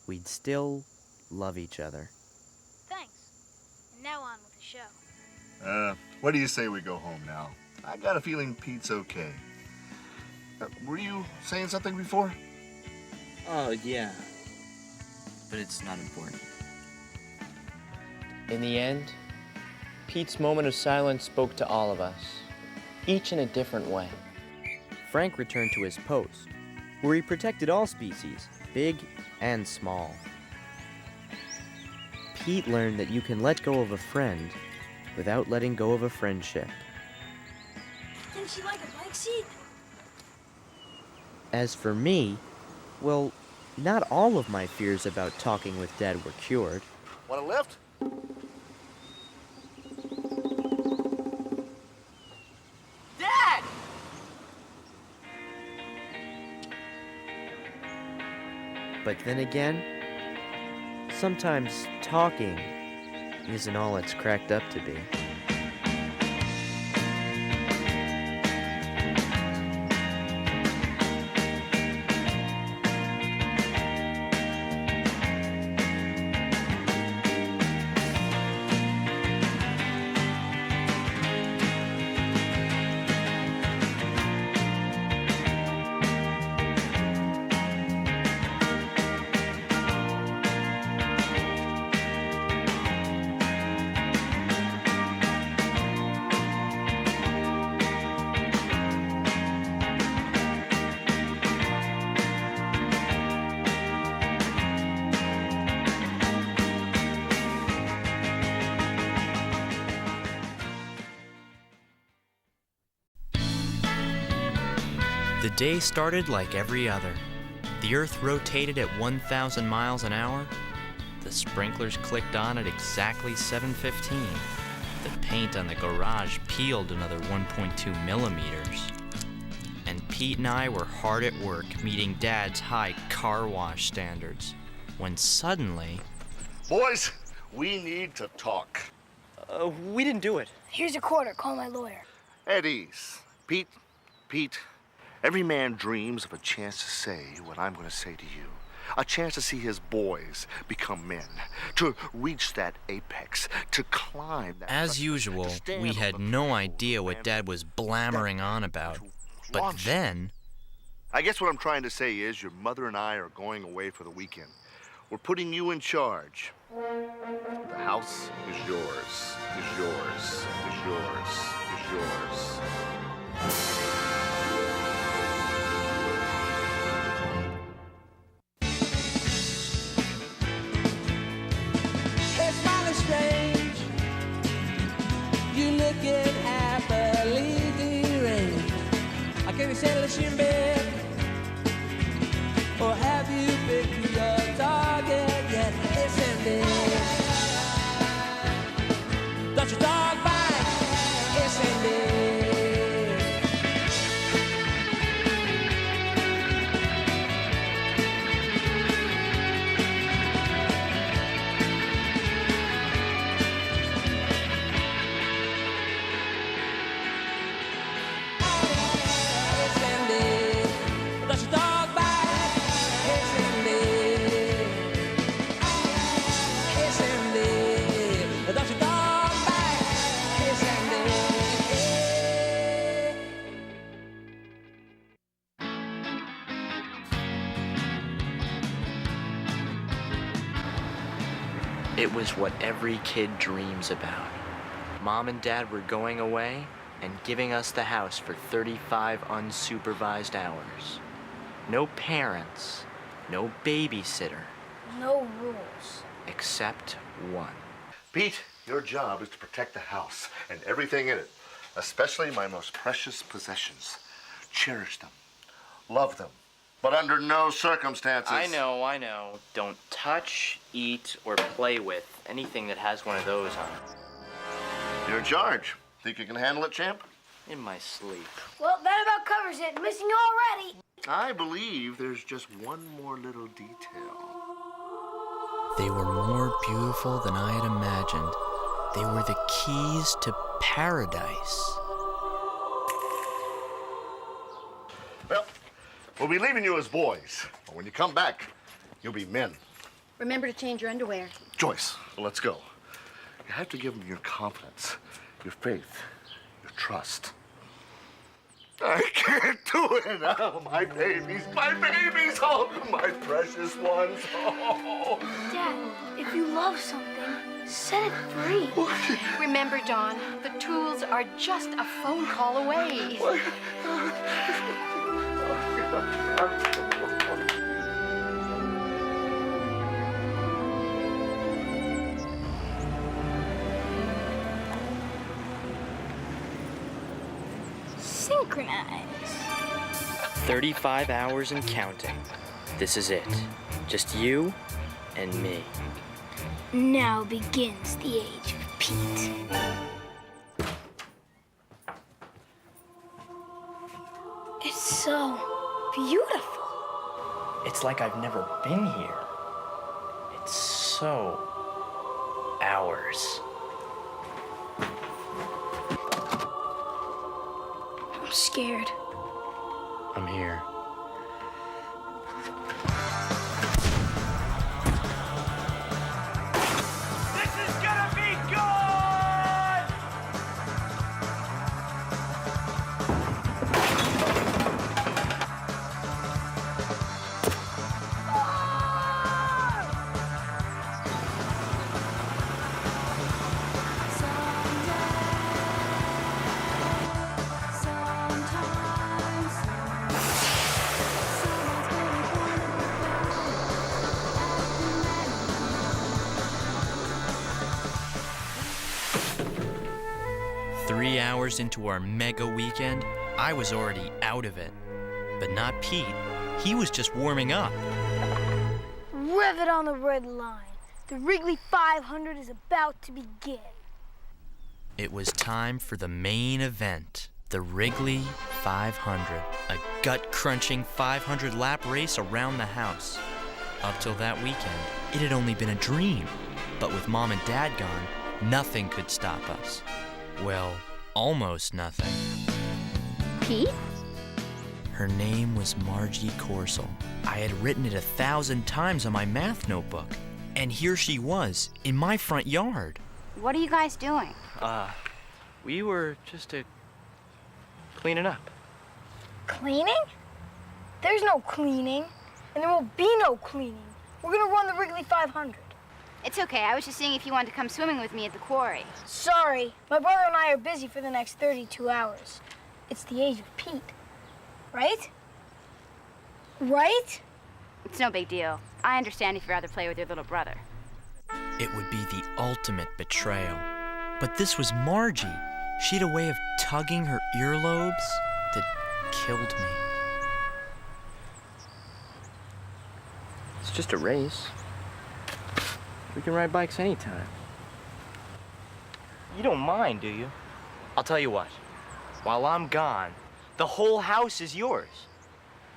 We'd still love each other. Thanks. And now on with the show. What do you say we go home now? I got a feeling Pete's okay. Were you saying something before? Oh, yeah. But it's not important. In the end, Pete's moment of silence spoke to all of us, each in a different way. Frank returned to his post, where he protected all species, big and small. Pete learned that you can let go of a friend without letting go of a friendship. Didn't she like a bike seat? As for me, well, not all of my fears about talking with Dad were cured. Want a lift? Dad! But then again, sometimes talking isn't all it's cracked up to be. The day started like every other. The Earth rotated at 1,000 miles an hour. The sprinklers clicked on at exactly 7:15. The paint on the garage peeled another 1.2 millimeters. And Pete and I were hard at work meeting Dad's high car wash standards. When suddenly... Boys, we need to talk. We didn't do it. Here's a quarter. Call my lawyer. At ease. Pete, every man dreams of a chance to say what I'm going to say to you. A chance to see his boys become men, to reach that apex, to climb that... As usual, we had no idea what Dad was blammering on about. But then... I guess what I'm trying to say is your mother and I are going away for the weekend. We're putting you in charge. The house is yours, is yours, is yours, is yours. It's mighty strange. You looking happily deranged. I can't settle in bed. Or have you picked your target yet? It's ended. Got your dog bite. It's ended. It was what every kid dreams about. Mom and Dad were going away and giving us the house for 35 unsupervised hours. No parents, no babysitter, No rules. except one. Pete, your job is to protect the house and everything in it, especially my most precious possessions. Cherish them, love them, but under no circumstances. I know. Don't touch, eat, or play with anything that has one of those on it. You're in charge. Think you can handle it, champ? In my sleep. Well, that about covers it. Missing you already. I believe there's just one more little detail. They were more beautiful than I had imagined. They were the keys to paradise. Well, we'll be leaving you as boys. But when you come back, you'll be men. Remember to change your underwear. Joyce, let's go. You have to give them your confidence, your faith, your trust. I can't do it. Oh, my babies, oh, my precious ones. Oh. Dad, if you love something, set it free. Remember, Dawn, the tools are just a phone call away. Synchronize. 35 hours and counting. This is it. Just you and me. Now begins the age of Pete. It's so beautiful. It's like I've never been here. It's so ours. I'm scared. I'm here. This is gonna be good! Hours into our mega weekend, I was already out of it. But not Pete. He was just warming up. Rev it on the red line. The Wrigley 500 is about to begin. It was time for the main event, the Wrigley 500, a gut-crunching 500-lap race around the house. Up till that weekend, it had only been a dream. But with Mom and Dad gone, nothing could stop us. Well, almost nothing. Pete? Her name was Margie Corsel. I had written it 1,000 times on my math notebook. And here she was, in my front yard. What are you guys doing? We were just cleaning up. Cleaning? There's no cleaning, and there will be no cleaning. We're gonna run the Wrigley 500. It's okay. I was just seeing if you wanted to come swimming with me at the quarry. Sorry, my brother and I are busy for the next 32 hours. It's the age of Pete, right? Right? It's no big deal. I understand if you'd rather play with your little brother. It would be the ultimate betrayal. But this was Margie. She had a way of tugging her earlobes that killed me. It's just a race. We can ride bikes anytime. You don't mind, do you? I'll tell you what. While I'm gone, the whole house is yours.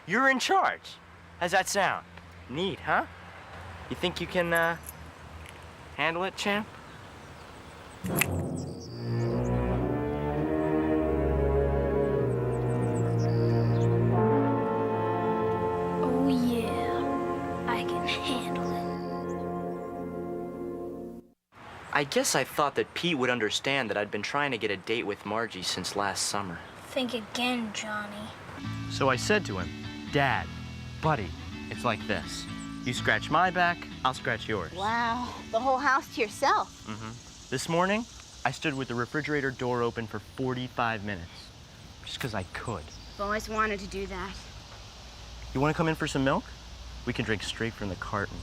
You're in charge. How's that sound? Neat, huh? You think you can, handle it, champ? Oh yeah, I can handle it. I guess I thought that Pete would understand that I'd been trying to get a date with Margie since last summer. Think again, Johnny. So I said to him, Dad, buddy, it's like this. You scratch my back, I'll scratch yours. Wow, the whole house to yourself. This morning, I stood with the refrigerator door open for 45 minutes. Just because I could. I've always wanted to do that. You want to come in for some milk? We can drink straight from the carton.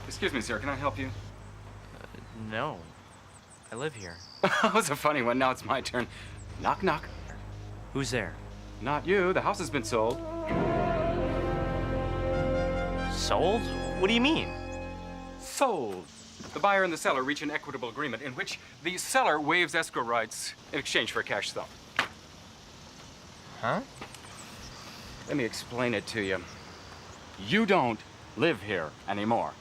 Excuse me, sir. Can I help you? No. I live here. That was a funny one. Now it's my turn. Knock, knock. Who's there? Not you. The house has been sold. Sold? What do you mean? Sold. The buyer and the seller reach an equitable agreement in which the seller waives escrow rights in exchange for a cash sum. Huh? Let me explain it to you. You don't live here anymore.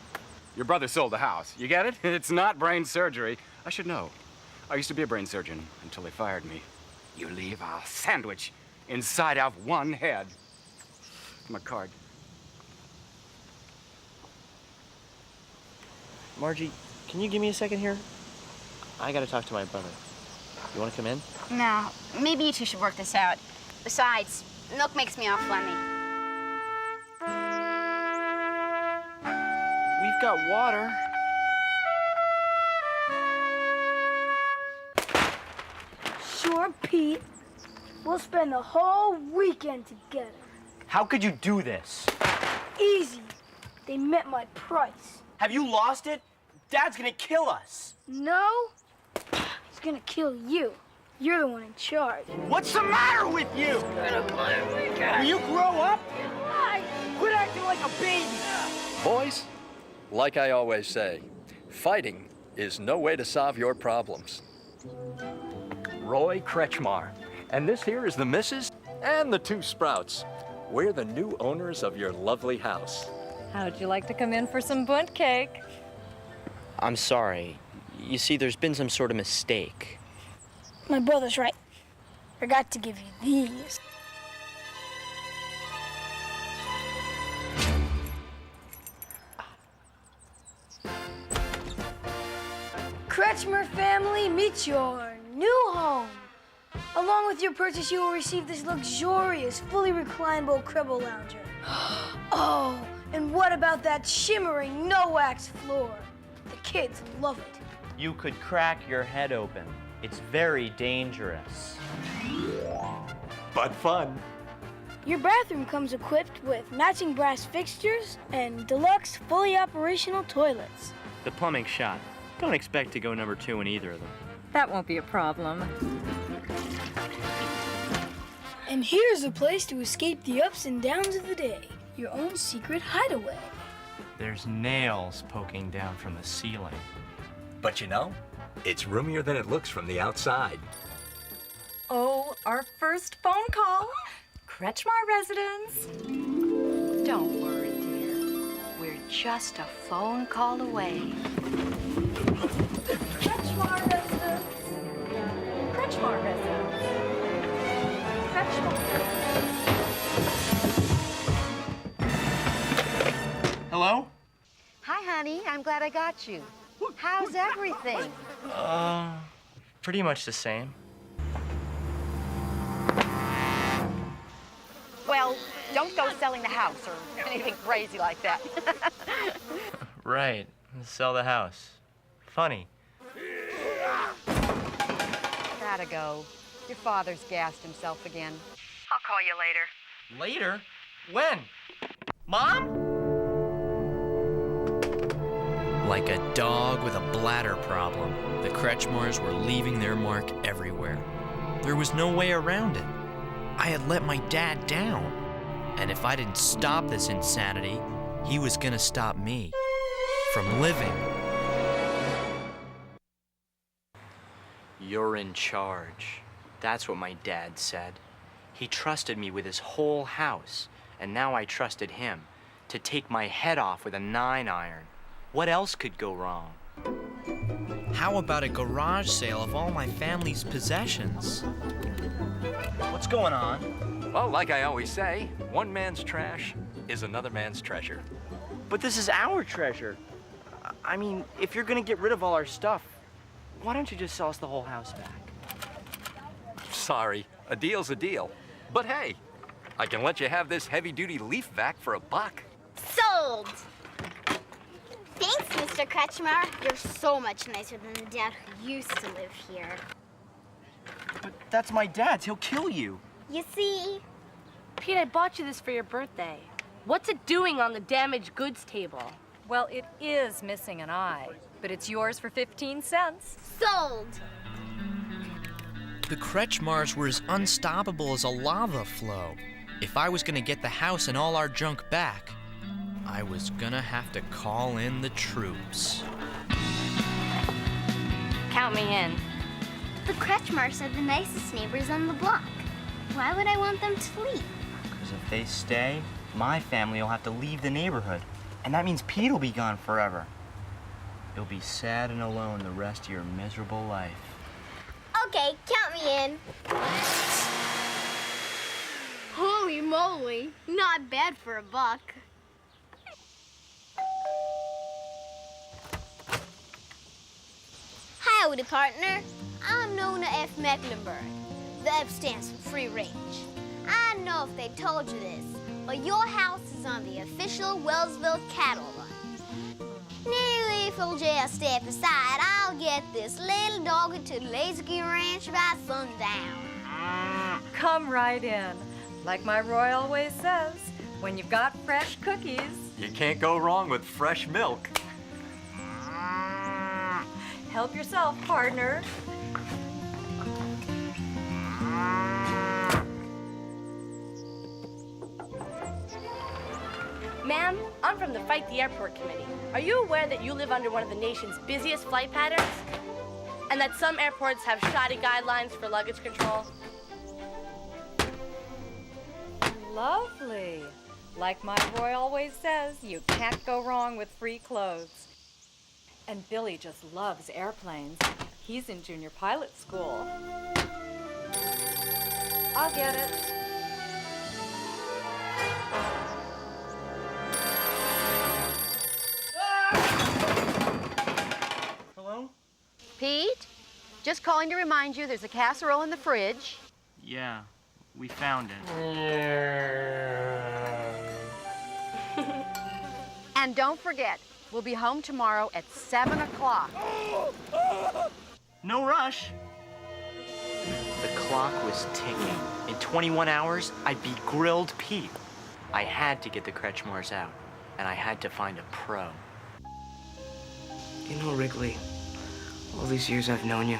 Your brother sold the house. You get it? It's not brain surgery. I should know. I used to be a brain surgeon until they fired me. You leave a sandwich inside of one head. My card. Margie, can you give me a second here? I gotta talk to my brother. You wanna come in? No, maybe you two should work this out. Besides, milk makes me all phlegmy. We've got water. Sure, Pete. We'll spend the whole weekend together. How could you do this? Easy. They met my price. Have you lost it? Dad's gonna kill us. No, he's gonna kill you. You're the one in charge. What's the matter with you? Will you grow up? Quit acting like a baby. Boys, like I always say, fighting is no way to solve your problems. Roy Kretschmar, and this here is the missus and the two Sprouts. We're the new owners of your lovely house. How'd you like to come in for some bunt cake? I'm sorry. You see, there's been some sort of mistake. My brother's right. Forgot to give you these. Kretschmer family, meet your new home. Along with your purchase, you will receive this luxurious, fully reclinable cribble lounger. Oh, and what about that shimmering, no-wax floor? The kids love it. You could crack your head open. It's very dangerous. But fun. Your bathroom comes equipped with matching brass fixtures and deluxe, fully operational toilets. The plumbing's shot. Don't expect to go number 2 in either of them. That won't be a problem. And here's a place to escape the ups and downs of the day. Your own secret hideaway. There's nails poking down from the ceiling. But you know, it's roomier than it looks from the outside. Oh, our first phone call. Kretschmar residence. Don't worry, dear. We're just a phone call away. Kretschmar residence. Kretschmar residence. Kretschmar. Hello? Hi, honey. I'm glad I got you. How's everything? Pretty much the same. Well, don't go selling the house or anything crazy like that. Right. Sell the house. Funny. Gotta go. Your father's gassed himself again. I'll call you later. Later? When? Mom? Like a dog with a bladder problem, the Kretschmars were leaving their mark everywhere. There was no way around it. I had let my dad down. And if I didn't stop this insanity, he was gonna stop me from living. You're in charge. That's what my dad said. He trusted me with his whole house, and now I trusted him to take my head off with a 9-iron. What else could go wrong? How about a garage sale of all my family's possessions? What's going on? Well, like I always say, one man's trash is another man's treasure. But this is our treasure. I mean, if you're gonna get rid of all our stuff, why don't you just sell us the whole house back? Sorry, a deal's a deal. But hey, I can let you have this heavy-duty leaf vac for $1. Sold! Thanks, Mr. Kretschmar. You're so much nicer than the dad who used to live here. But that's my dad's. He'll kill you. You see? Pete, I bought you this for your birthday. What's it doing on the damaged goods table? Well, it is missing an eye, but it's yours for 15 cents. Sold! The Kretschmars were as unstoppable as a lava flow. If I was gonna get the house and all our junk back, I was gonna have to call in the troops. Count me in. The Kretschmars are the nicest neighbors on the block. Why would I want them to leave? Because if they stay, my family will have to leave the neighborhood. And that means Pete will be gone forever. You'll be sad and alone the rest of your miserable life. Okay, count me in. Holy moly, not bad for $1. Howdy, partner. I'm Nona F. Mecklenburg. The F stands for free range. I don't know if they told you this, but your house is on the official Wellsville cattle run. Now, if you'll just step aside, I'll get this little doggy to the Lazy Ranch by sundown. Come right in. Like my Roy always says, when you've got fresh cookies. You can't go wrong with fresh milk. Help yourself, partner. Ma'am, I'm from the Fight the Airport Committee. Are you aware that you live under one of the nation's busiest flight patterns? And that some airports have shoddy guidelines for luggage control? Lovely. Like my Roy always says, you can't go wrong with free clothes. And Billy just loves airplanes. He's in junior pilot school. I'll get it. Hello? Pete, just calling to remind you there's a casserole in the fridge. Yeah, we found it. And don't forget, we'll be home tomorrow at 7 o'clock. No rush. The clock was ticking. In 21 hours, I'd be grilled Pete. I had to get the Kretschmars out, and I had to find a pro. You know, Wrigley, all these years I've known you,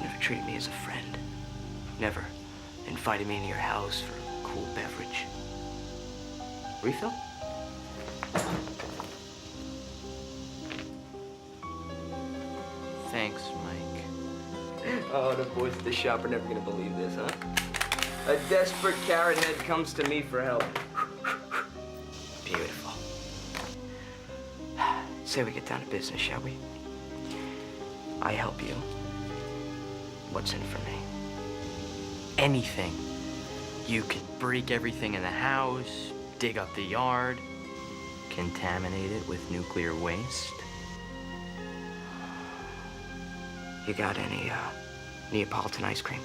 Never treated me as a friend. Never invited me into your house for a cool beverage. Refill? Thanks, Mike. Oh, the boys at the shop are never gonna believe this, huh? A desperate carrot head comes to me for help. Beautiful. Say we get down to business, shall we? I help you. What's in for me? Anything. You can break everything in the house, dig up the yard, contaminate it with nuclear waste. You got any Neapolitan ice cream?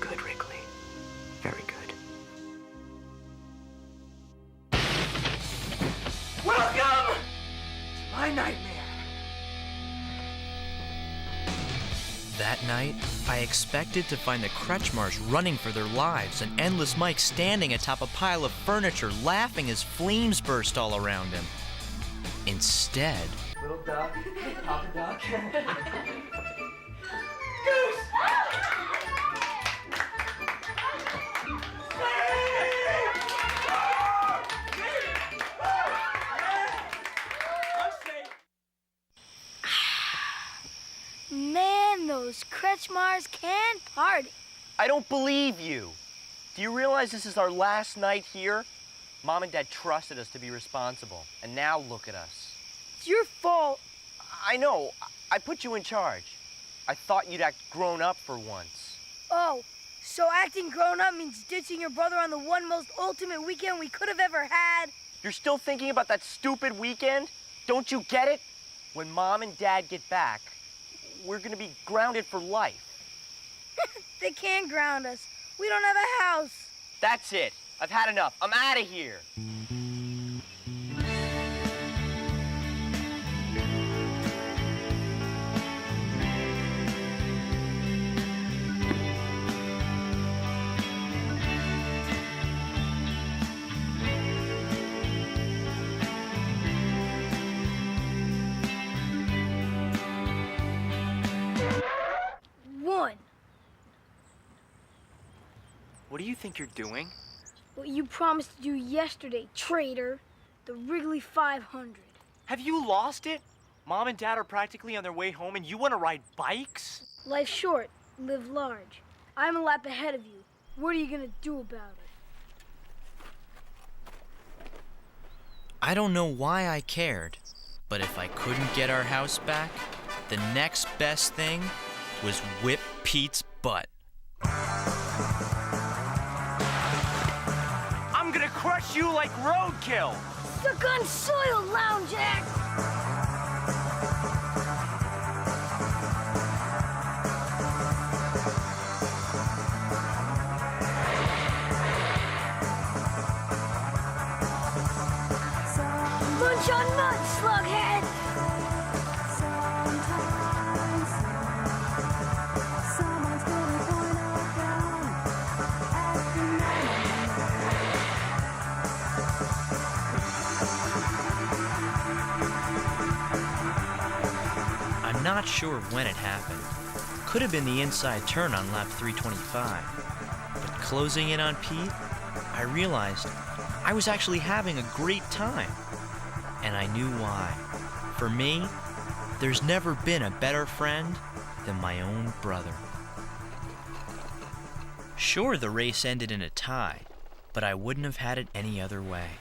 Good, Wrigley. Very good. Welcome to my nightmare. That night, I expected to find the Kretschmars running for their lives and Endless Mike standing atop a pile of furniture laughing as flames burst all around him. Instead, Little duck, Papa duck. Man, those Kretschmars can party. I don't believe you. Do you realize this is our last night here? Mom and Dad trusted us to be responsible, and now look at us. It's your fault. I know. I put you in charge. I thought you'd act grown up for once. Oh, so acting grown up means ditching your brother on the one most ultimate weekend we could have ever had? You're still thinking about that stupid weekend? Don't you get it? When Mom and Dad get back, we're gonna be grounded for life. They can't ground us. We don't have a house. That's it. I've had enough. I'm out of here. One. What do you think you're doing? What you promised to do yesterday, traitor. The Wrigley 500. Have you lost it? Mom and Dad are practically on their way home and you want to ride bikes? Life's short. Live large. I'm a lap ahead of you. What are you gonna do about it? I don't know why I cared, but if I couldn't get our house back, the next best thing was whip Pete's butt. I'm gonna crush you like roadkill! Suck on soil, lounge act! Lunch on mud, slughead! I'm not sure when it happened. Could have been the inside turn on lap 325. But closing in on Pete, I realized I was actually having a great time. And I knew why. For me, there's never been a better friend than my own brother. Sure, the race ended in a tie, but I wouldn't have had it any other way.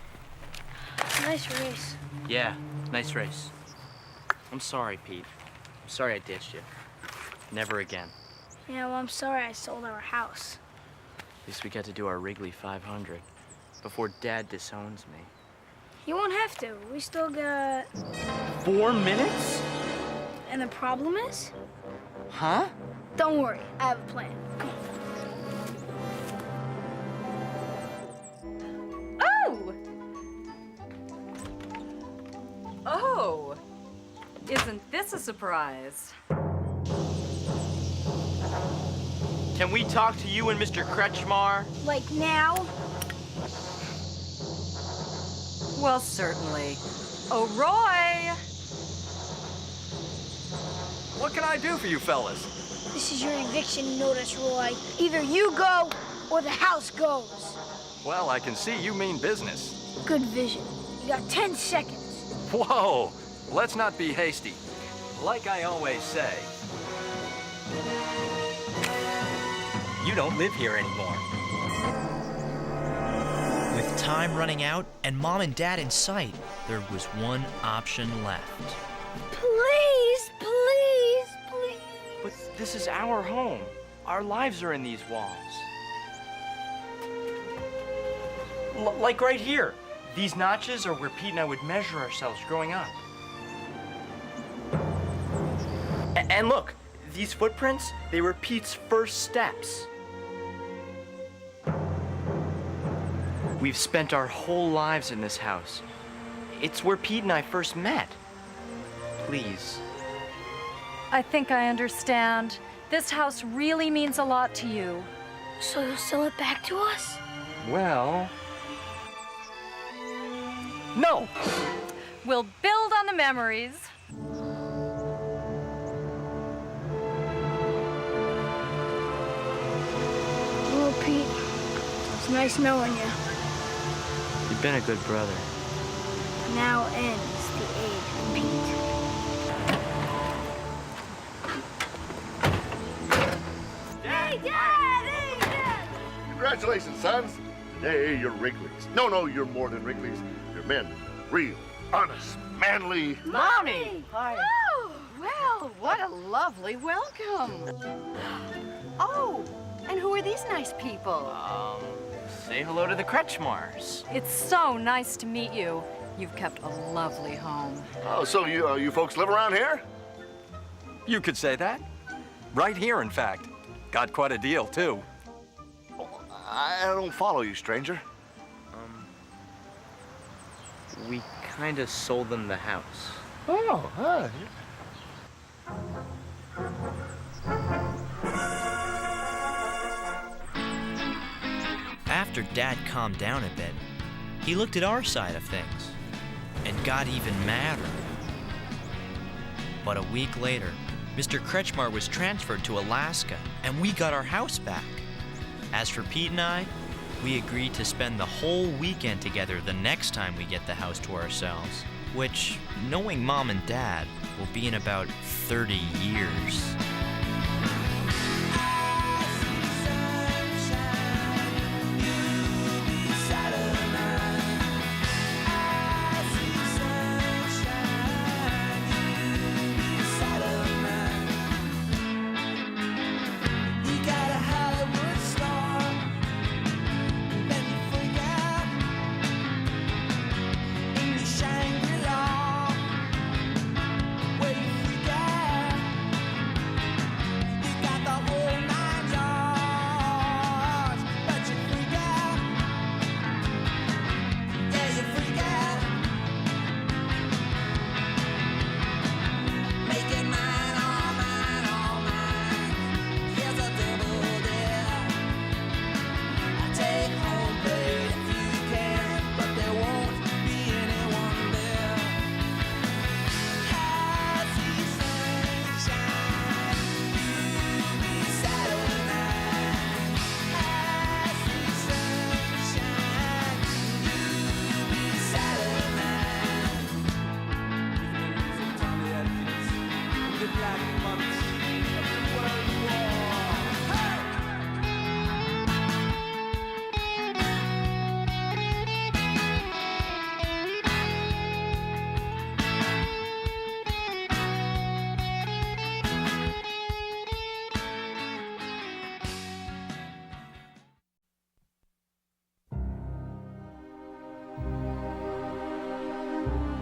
Nice race. Yeah, nice race. I'm sorry, Pete. I'm sorry I ditched you. Never again. Yeah, well, I'm sorry I sold our house. At least we got to do our Wrigley 500 before Dad disowns me. You won't have to. We still got... 4 minutes? And the problem is? Huh? Don't worry, I have a plan. Come on. Oh! Oh! Isn't this a surprise? Can we talk to you and Mr. Kretschmar? Like now? Well, certainly. Oh, Roy! What can I do for you fellas? This is your eviction notice, Roy. Either you go or the house goes. Well, I can see you mean business. Good vision. You got 10 seconds. Whoa! Let's not be hasty. Like I always say, you don't live here anymore. With time running out and Mom and Dad in sight, there was one option left. Please, please, please. But this is our home. Our lives are in these walls. Like right here. These notches are where Pete and I would measure ourselves growing up. And look, these footprints, they were Pete's first steps. We've spent our whole lives in this house. It's where Pete and I first met. Please. I think I understand. This house really means a lot to you. So you'll sell it back to us? Well... No! We'll build on the memories. Well, Pete, it's nice knowing you. You've been a good brother. Now ends the age of Pete. Hey, Dad! Hey, Dad! Congratulations, sons. Today you're Wrigley's. No, you're more than Wrigley's. You're men. Real, honest, manly. Mommy! Hi. Oh, well, what a lovely welcome. Oh, and who are these nice people? Say hello to the Kretschmars. It's so nice to meet you. You've kept a lovely home. Oh, so you folks live around here? You could say that. Right here, in fact. Got quite a deal, too. I don't follow you, stranger. We kind of sold them the house. Oh, hi. After Dad calmed down a bit, he looked at our side of things and got even madder. But a week later, Mr. Kretschmar was transferred to Alaska and we got our house back. As for Pete and I, we agreed to spend the whole weekend together the next time we get the house to ourselves, which, knowing Mom and Dad, will be in about 30 years.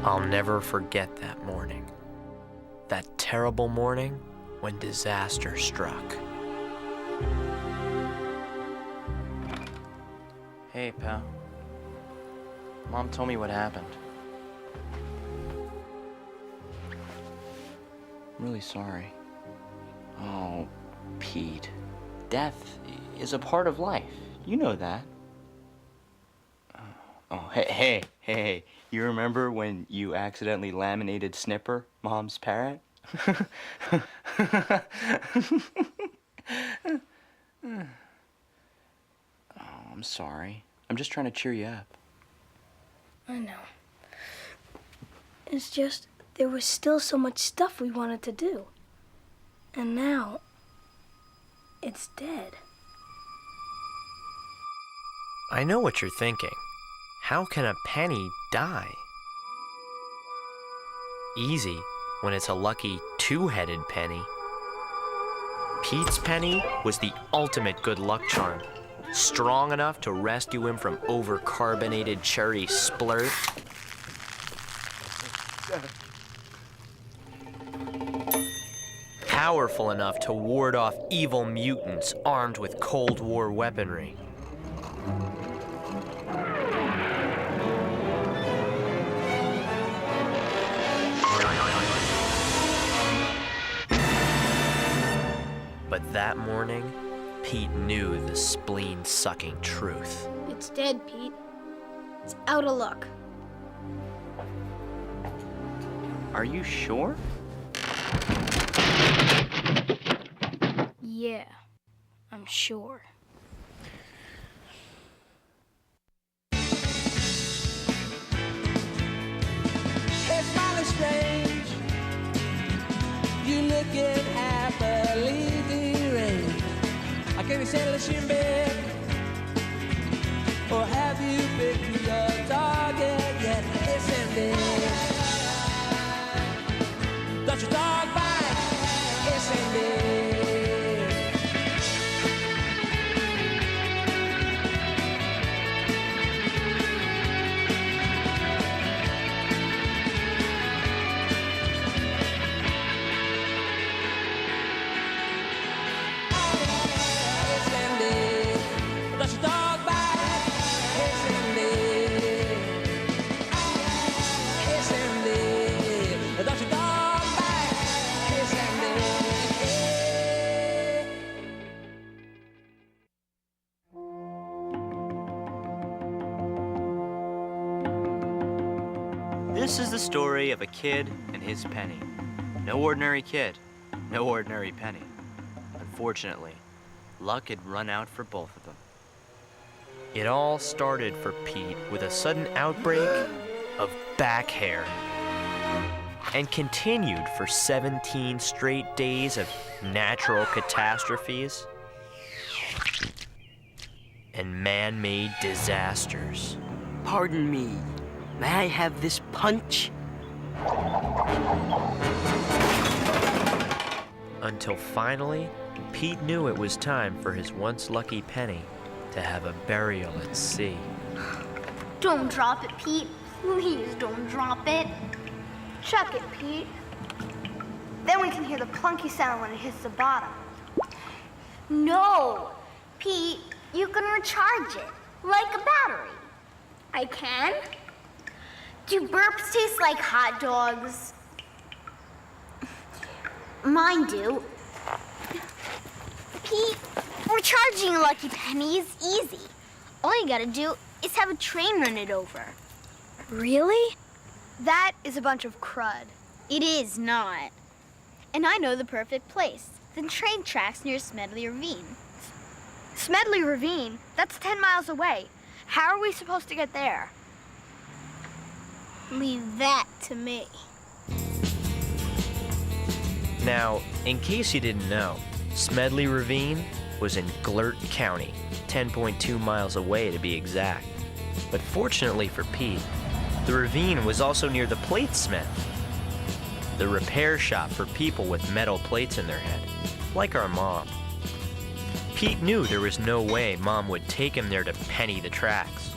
I'll never forget that morning. That terrible morning when disaster struck. Hey, pal. Mom told me what happened. I'm really sorry. Oh, Pete. Death is a part of life. You know that. Oh, hey. You remember when you accidentally laminated Snipper, Mom's parrot? I'm sorry. I'm just trying to cheer you up. I know. It's just there was still so much stuff we wanted to do. And now, it's dead. I know what you're thinking. How can a penny die? Easy, when it's a lucky two-headed penny. Pete's penny was the ultimate good luck charm, strong enough to rescue him from over-carbonated cherry splurt, powerful enough to ward off evil mutants armed with Cold War weaponry. But that morning, Pete knew the spleen-sucking truth. It's dead, Pete. It's out of luck. Are you sure? Yeah, I'm sure. It's mighty strange. You looking happily deranged. I can't settle in bed. Or have you picked your target yet? It's ended. Does your dog bite? It's ended. This is the story of a kid and his penny. No ordinary kid, no ordinary penny. Unfortunately, luck had run out for both of them. It all started for Pete with a sudden outbreak of back hair, and continued for 17 straight days of natural catastrophes and man-made disasters. Pardon me. May I have this punch? Until finally, Pete knew it was time for his once lucky penny to have a burial at sea. Don't drop it, Pete. Please don't drop it. Chuck it, Pete. Then we can hear the plunky sound when it hits the bottom. No! Pete, you can recharge it, like a battery. I can? Do burps taste like hot dogs? Mine do. Pete, recharging a lucky penny is easy. All you gotta do is have a train run it over. Really? That is a bunch of crud. It is not. And I know the perfect place. The train tracks near Smedley Ravine. Smedley Ravine? That's 10 miles away. How are we supposed to get there? Leave that to me. Now, in case you didn't know, Smedley Ravine was in Glurt County, 10.2 miles away to be exact. But fortunately for Pete, the ravine was also near the platesmith, the repair shop for people with metal plates in their head, like our mom. Pete knew there was no way Mom would take him there to penny the tracks,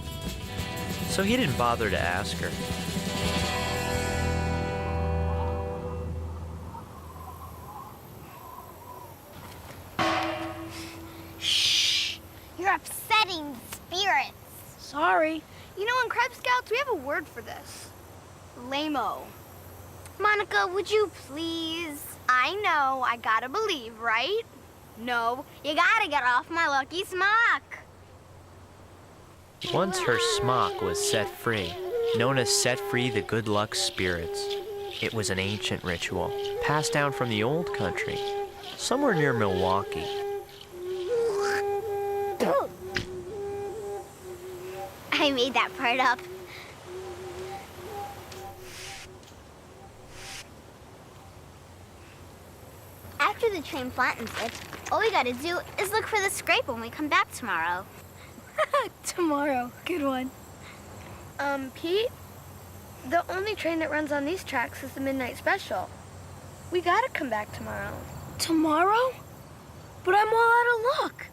so he didn't bother to ask her. Shh! You're upsetting spirits. Sorry. You know, in Cub Scouts, we have a word for this. Lame-o. Monica, would you please? I know, I gotta believe, right? No, you gotta get off my lucky smock. Once her smock was set free, Nona set free the good luck spirits. It was an ancient ritual, passed down from the old country, somewhere near Milwaukee. I made that part up. After the train flattens it, all we gotta do is look for the scrape when we come back tomorrow. Tomorrow. Good one. Pete, the only train that runs on these tracks is the Midnight Special. We gotta come back tomorrow. Tomorrow? But I'm all out of luck.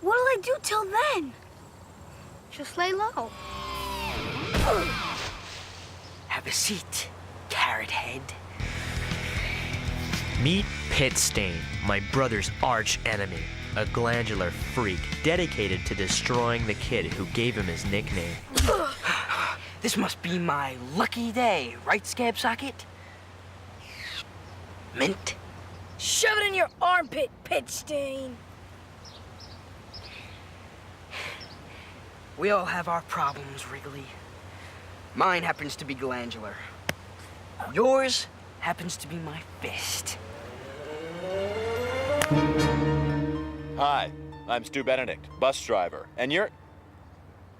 What'll I do till then? Just lay low. Have a seat, carrot head. Meet Pit Stain, my brother's arch enemy, a glandular freak dedicated to destroying the kid who gave him his nickname. This must be my lucky day, right, Scab Socket? Mint? Shove it in your armpit, Pit Stain. We all have our problems, Wrigley. Mine happens to be glandular. Yours happens to be my fist. Hi, I'm Stu Benedict, bus driver, and you're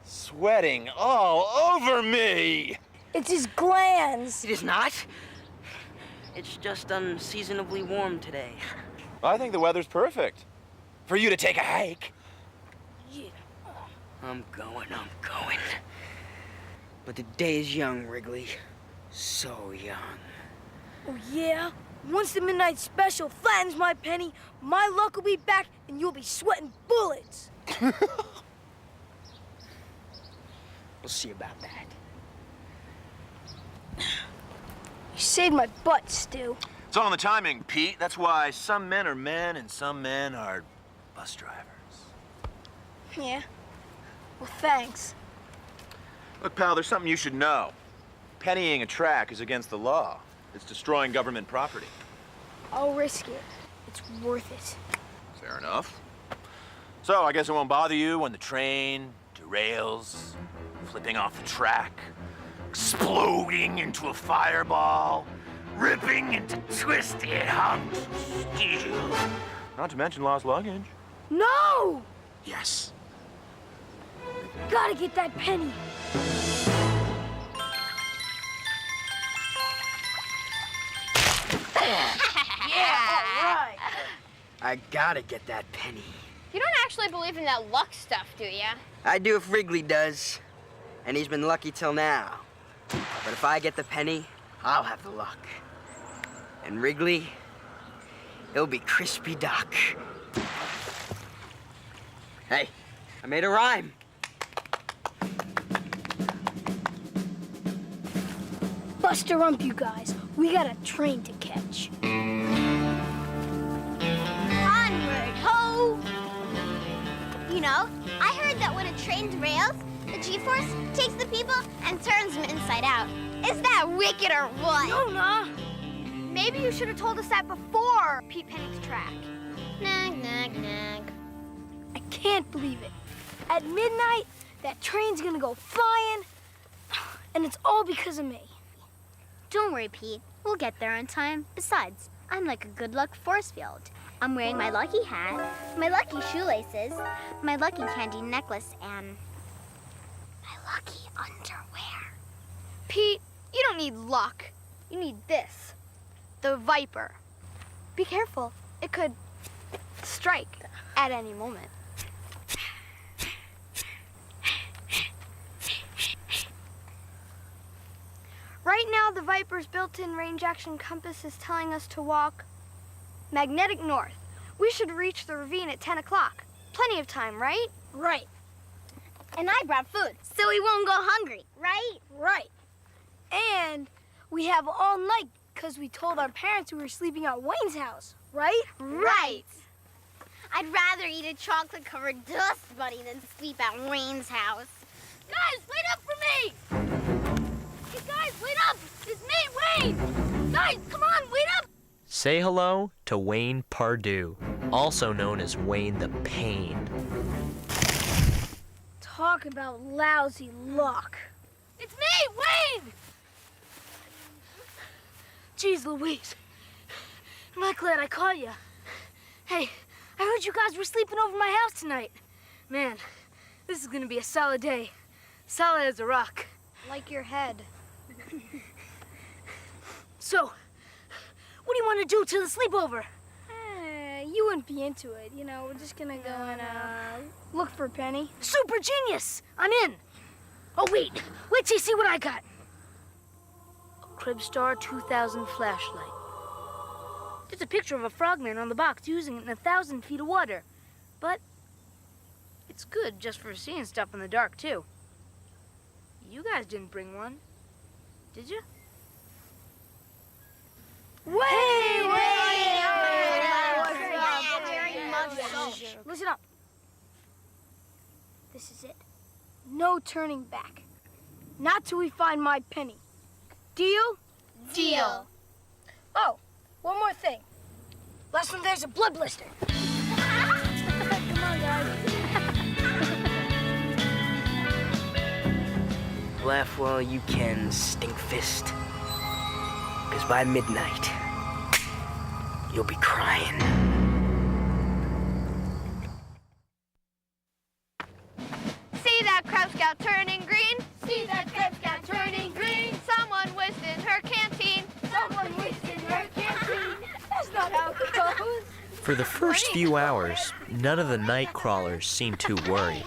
sweating all over me! It's his glands. It is not. It's just unseasonably warm today. I think the weather's perfect for you to take a hike. Yeah. I'm going. But the day is young, Wrigley. So young. Oh, yeah? Once the Midnight Special flattens my penny, my luck will be back and you'll be sweating bullets. We'll see about that. You saved my butt, Stu. It's all in the timing, Pete. That's why some men are men and some men are bus drivers. Yeah? Well, thanks. Look, pal, there's something you should know. Pennying a track is against the law. It's destroying government property. I'll risk it. It's worth it. Fair enough. So I guess it won't bother you when the train derails, flipping off the track, exploding into a fireball, ripping into twisted hunks of steel. Not to mention lost luggage. No! Yes. Gotta get that penny. Yeah, all right. I gotta get that penny. You don't actually believe in that luck stuff, do ya? I do if Wrigley does. And he's been lucky till now. But if I get the penny, I'll have the luck. And Wrigley, he'll be crispy duck. Hey, I made a rhyme. Bust a rump, you guys. We got a train to catch. Onward, ho! You know, I heard that when a train derails, the G-force takes the people and turns them inside out. Is that wicked or what? No, nah. Maybe you should have told us that before Pete Penny's track. Nag, nag, nag. I can't believe it. At midnight, that train's gonna go flying, and it's all because of me. Don't worry, Pete. We'll get there on time. Besides, I'm like a good luck force field. I'm wearing my lucky hat, my lucky shoelaces, my lucky candy necklace, and my lucky underwear. Pete, you don't need luck. You need this. The Viper. Be careful. It could strike at any moment. Right now, the Viper's built-in range action compass is telling us to walk magnetic north. We should reach the ravine at 10 o'clock. Plenty of time, right? Right. And I brought food, so we won't go hungry, right? Right. And we have all night because we told our parents we were sleeping at Wayne's house, right? Right. I'd rather eat a chocolate-covered dust bunny than sleep at Wayne's house. Guys, wait up for me! Hey, guys, wait up! It's me, Wayne! Guys, come on, wait up! Say hello to Wayne Pardue, also known as Wayne the Pain. Talk about lousy luck. It's me, Wayne! Jeez Louise. I'm not glad I caught you. Hey, I heard you guys were sleeping over my house tonight. Man, this is gonna be a solid day. Solid as a rock. Like your head. So, what do you want to do till the sleepover? You wouldn't be into it. You know, we're just gonna go and look for Penny. Super genius! I'm in. Oh, wait till you see what I got. A Cribstar 2000 flashlight. There's a picture of a frogman on the box using it in 1,000 feet of water. But it's good just for seeing stuff in the dark, too. You guys didn't bring one, did you? Listen up. This is it. No turning back. Not till we find my Penny. Deal? Deal. Oh, one more thing. Last one there's a blood blister. Come on, guys. Laugh while you can, Stinkfist. Because by midnight, you'll be crying. See that Cub Scout turning green? See that Cub Scout turning green? Someone whizzed in her canteen. Someone whizzed in her canteen. That's not how it goes. For the first few hours, none of the night crawlers seemed too worried.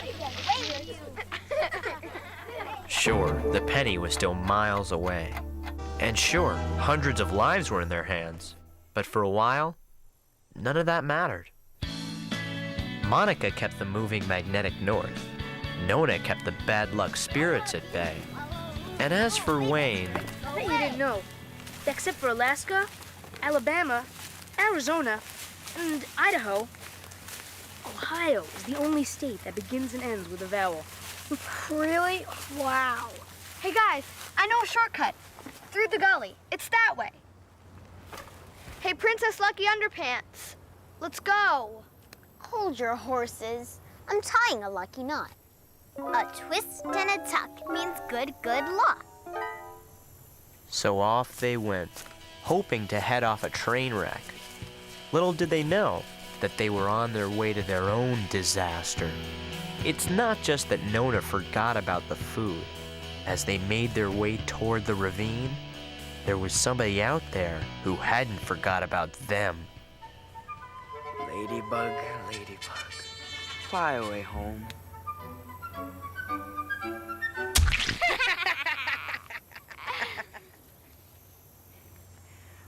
Sure, the penny was still miles away. And sure, hundreds of lives were in their hands. But for a while, none of that mattered. Monica kept the moving magnetic north. Nona kept the bad luck spirits at bay. And as for Wayne... I bet you didn't know. Except for Alaska, Alabama, Arizona, and Idaho, Ohio is the only state that begins and ends with a vowel. Really? Wow. Hey guys, I know a shortcut. Through the gully. It's that way. Hey, Princess Lucky Underpants. Let's go. Hold your horses. I'm tying a lucky knot. A twist and a tuck means good luck. So off they went, hoping to head off a train wreck. Little did they know that they were on their way to their own disaster. It's not just that Nona forgot about the food. As they made their way toward the ravine, there was somebody out there who hadn't forgot about them. Ladybug, ladybug, fly away home.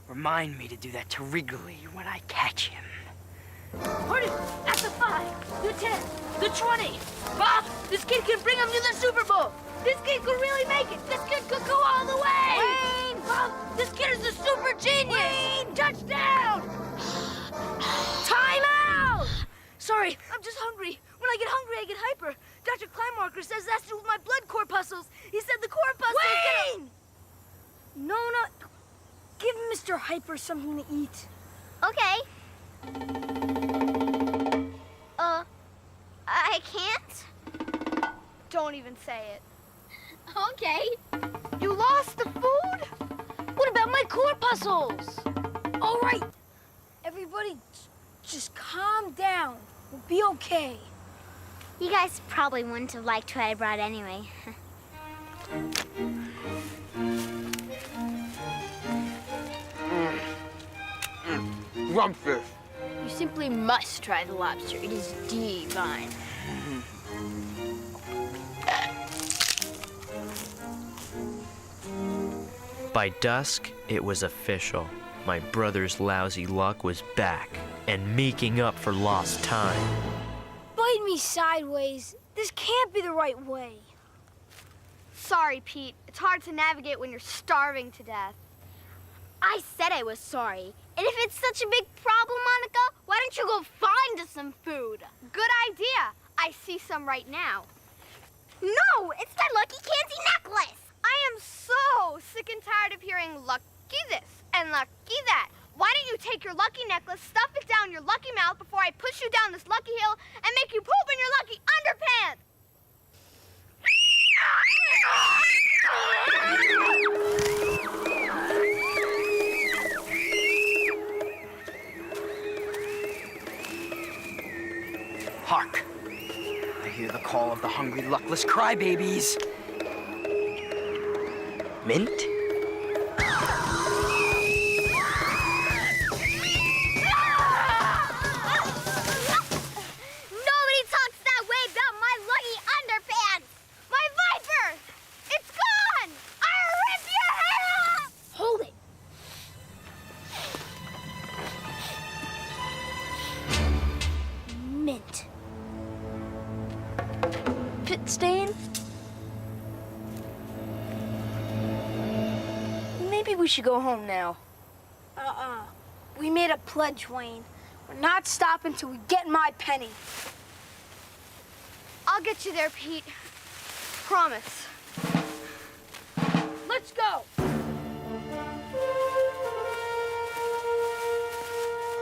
Remind me to do that to Wrigley when I catch him. Party, that's a 5, the 10, the 20. Bob, this kid can bring him to the Super Bowl. This kid could really make it. This kid could go all the way. Wayne! Bob, this kid is a super genius. Wayne! Touchdown! Time out! Sorry, I'm just hungry. When I get hungry, I get hyper. Dr. Kleinmarker says that's to do with my blood corpuscles. He said the corpuscles... Wayne! Nona, give Mr. Hyper something to eat. Okay. I can't? Don't even say it. Okay. You lost the food? What about my corpuscles? All right. Everybody, just calm down. We'll be okay. You guys probably wouldn't have liked what I brought anyway. Lumpfish. You simply must try the lobster. It is divine. By dusk, it was official. My brother's lousy luck was back and making up for lost time. Bite me sideways. This can't be the right way. Sorry, Pete. It's hard to navigate when you're starving to death. I said I was sorry. And if it's such a big problem, Monica, why don't you go find us some food? Good idea. I see some right now. No, it's that lucky candy necklace. I am so sick and tired of hearing lucky this and lucky that. Why don't you take your lucky necklace, stuff it down your lucky mouth before I push you down this lucky hill and make you poop in your lucky underpants? hear the call of the hungry, luckless crybabies. Mint? Nobody talks that way about my lucky underpants! My Viper! It's gone! I'll rip your hair off! Hold it. Mint. Pit stain? Maybe we should go home now. We made a pledge, Wayne. We're not stopping till we get my penny. I'll get you there, Pete. Promise. Let's go.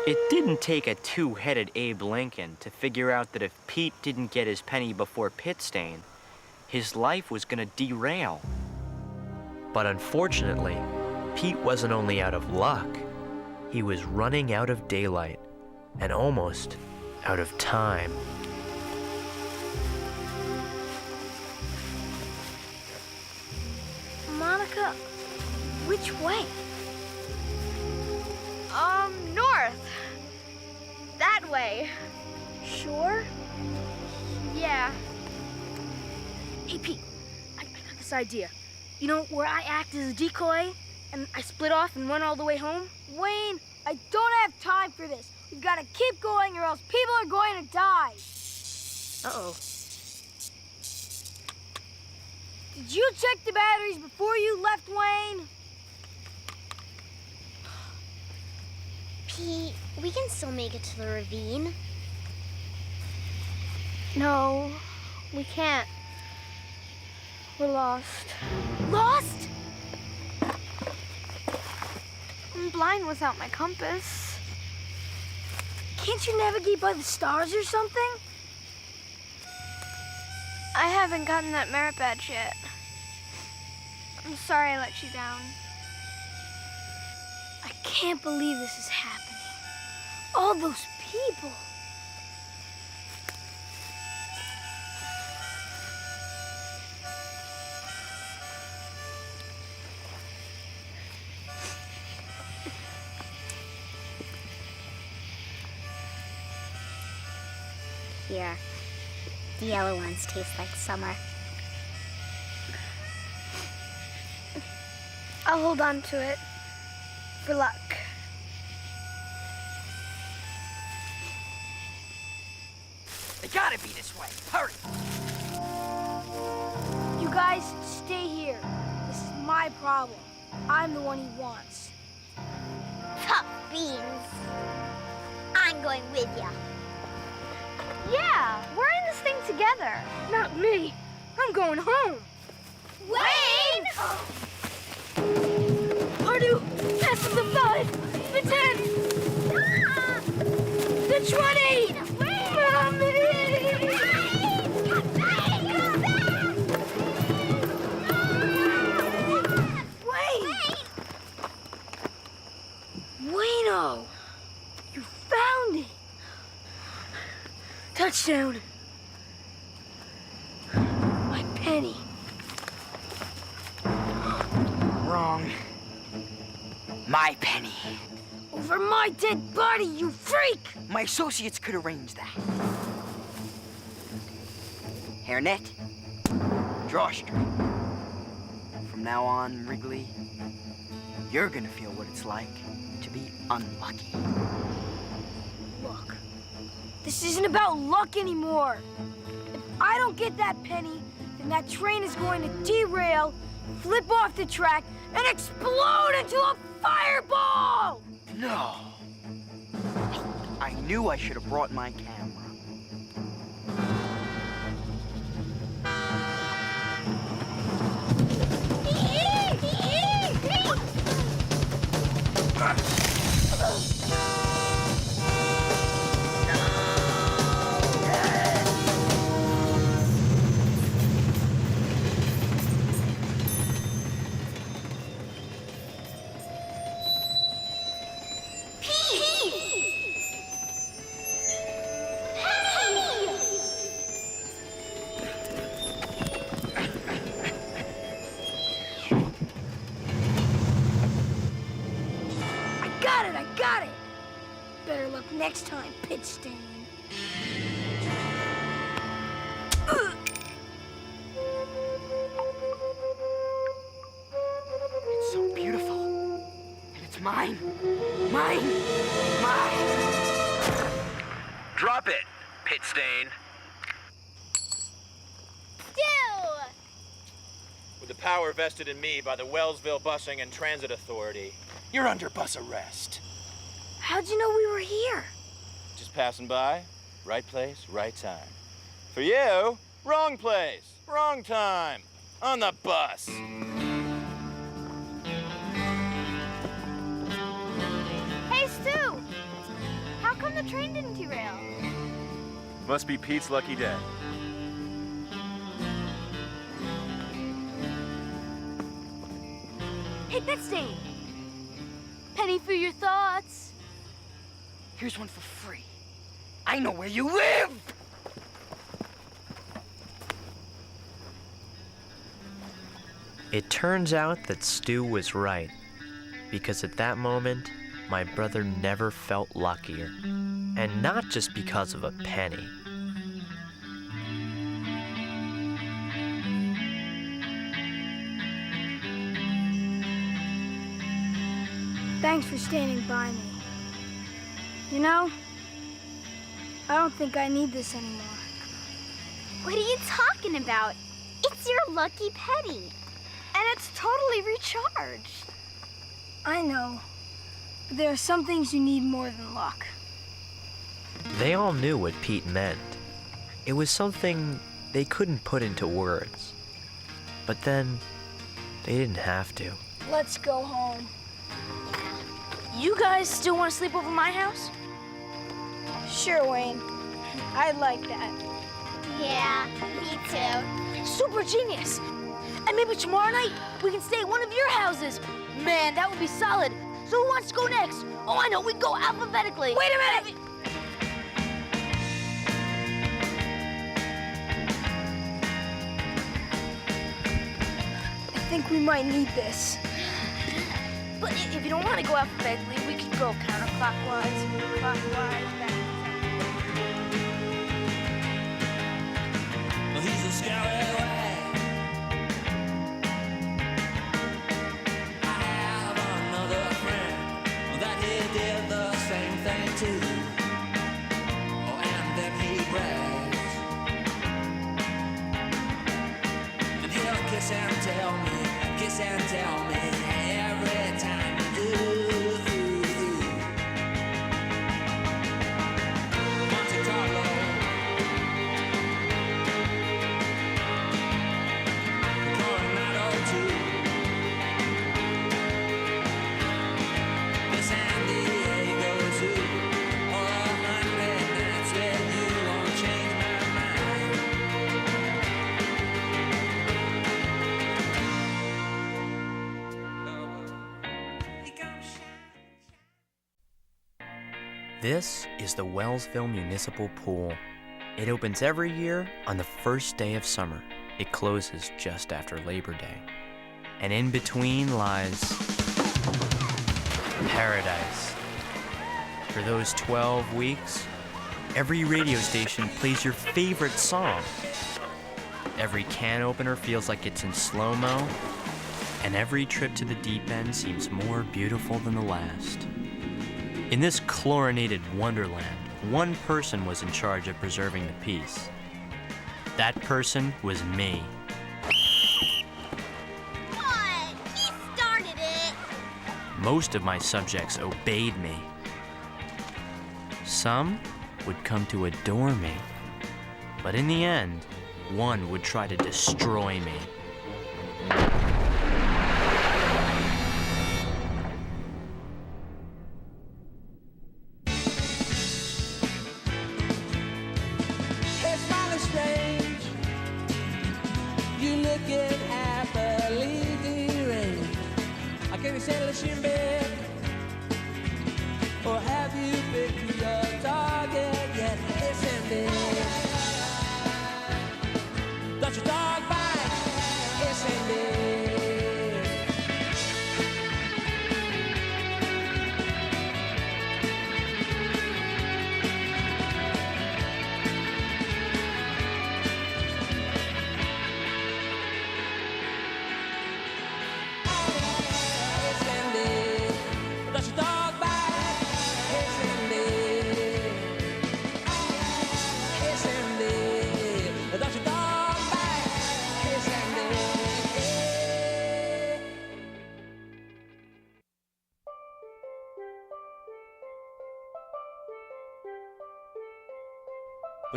It didn't take a two-headed Abe Lincoln to figure out that if Pete didn't get his penny before pit stain, his life was gonna derail. But unfortunately, Pete wasn't only out of luck, he was running out of daylight and almost out of time. Monica, which way? North. That way. Sure? Yeah. Hey, Pete, I got this idea. You know, where I act as a decoy and I split off and run all the way home? Wayne, I don't have time for this. We've got to keep going or else people are going to die. Uh-oh. Did you check the batteries before you left, Wayne? Pete, we can still make it to the ravine. No, we can't. We're lost. Lost? I'm blind without my compass. Can't you navigate by the stars or something? I haven't gotten that merit badge yet. I'm sorry I let you down. I can't believe this is happening. All those people. Here, the yellow ones taste like summer. I'll hold on to it for luck. They gotta be this way. Hurry! You guys stay here. This is my problem. I'm the one he wants. Tough beans. I'm going with ya. Yeah, we're in this thing together. Not me. I'm going home. Wayne! Pardu, pass the 5, the 10, the 20. Mommy! Wayno! You found it! Touchdown! My penny. Wrong. My penny. Over my dead body, you freak! My associates could arrange that. Hairnet, drawstring. From now on, Wrigley, you're gonna feel what it's like to be unlucky. Look, this isn't about luck anymore. If I don't get that penny, then that train is going to derail, flip off the track, and explode into a fireball! No. I knew I should have brought my camera. Next time, Pit Stain. It's so beautiful. And it's mine. Mine. Mine. Drop it, Pit Stain. Stu! With the power vested in me by the Wellsville Busing and Transit Authority, you're under bus arrest. How'd you know we were here? Just passing by. Right place, right time. For you, wrong place, wrong time. On the bus. Hey, Stu! How come the train didn't derail? Must be Pete's lucky day. Hey, Pit Stain. Penny for your thoughts. Here's one for free. I know where you live! It turns out that Stu was right, because at that moment, my brother never felt luckier. And not just because of a penny. Thanks for standing by me. You know, I don't think I need this anymore. What are you talking about? It's your lucky penny. And it's totally recharged. I know, but there are some things you need more than luck. They all knew what Pete meant. It was something they couldn't put into words. But then, they didn't have to. Let's go home. You guys still want to sleep over my house? Sure, Wayne. I'd like that. Yeah, me too. Super genius. And maybe tomorrow night we can stay at one of your houses. Man, that would be solid. So who wants to go next? Oh, I know. We go alphabetically. Wait a minute! I think we might need this. But if you don't want to go alphabetically, we could go counterclockwise, clockwise, Well, he's a scallywag. I have another friend that he did the same thing to. Oh, and then he brags. And he'll kiss and tell me every time you do. Monte Carlo. Coronado too. The San Diego Zoo. Or 100 nights with you won't change my mind. This is the Wellsville Municipal Pool. It opens every year on the first day of summer. It closes just after Labor Day. And in between lies paradise. For those 12 weeks, every radio station plays your favorite song. Every can opener feels like it's in slow-mo, and every trip to the deep end seems more beautiful than the last. In this chlorinated wonderland, one person was in charge of preserving the peace. That person was me. What? He started it. Most of my subjects obeyed me. Some would come to adore me. But in the end, one would try to destroy me. Hey, smiling strange. You looking happily deranged. Can you settle a shin bed? Or have you picked your target yet? Listen, babe. Got your dog bite? Listen, babe.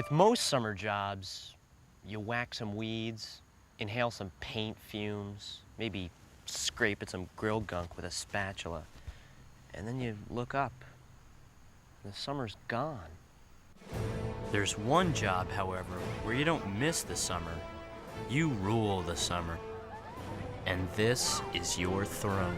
With most summer jobs, you whack some weeds, inhale some paint fumes, maybe scrape at some grill gunk with a spatula, and then you look up, and the summer's gone. There's one job, however, where you don't miss the summer. You rule the summer. And this is your throne,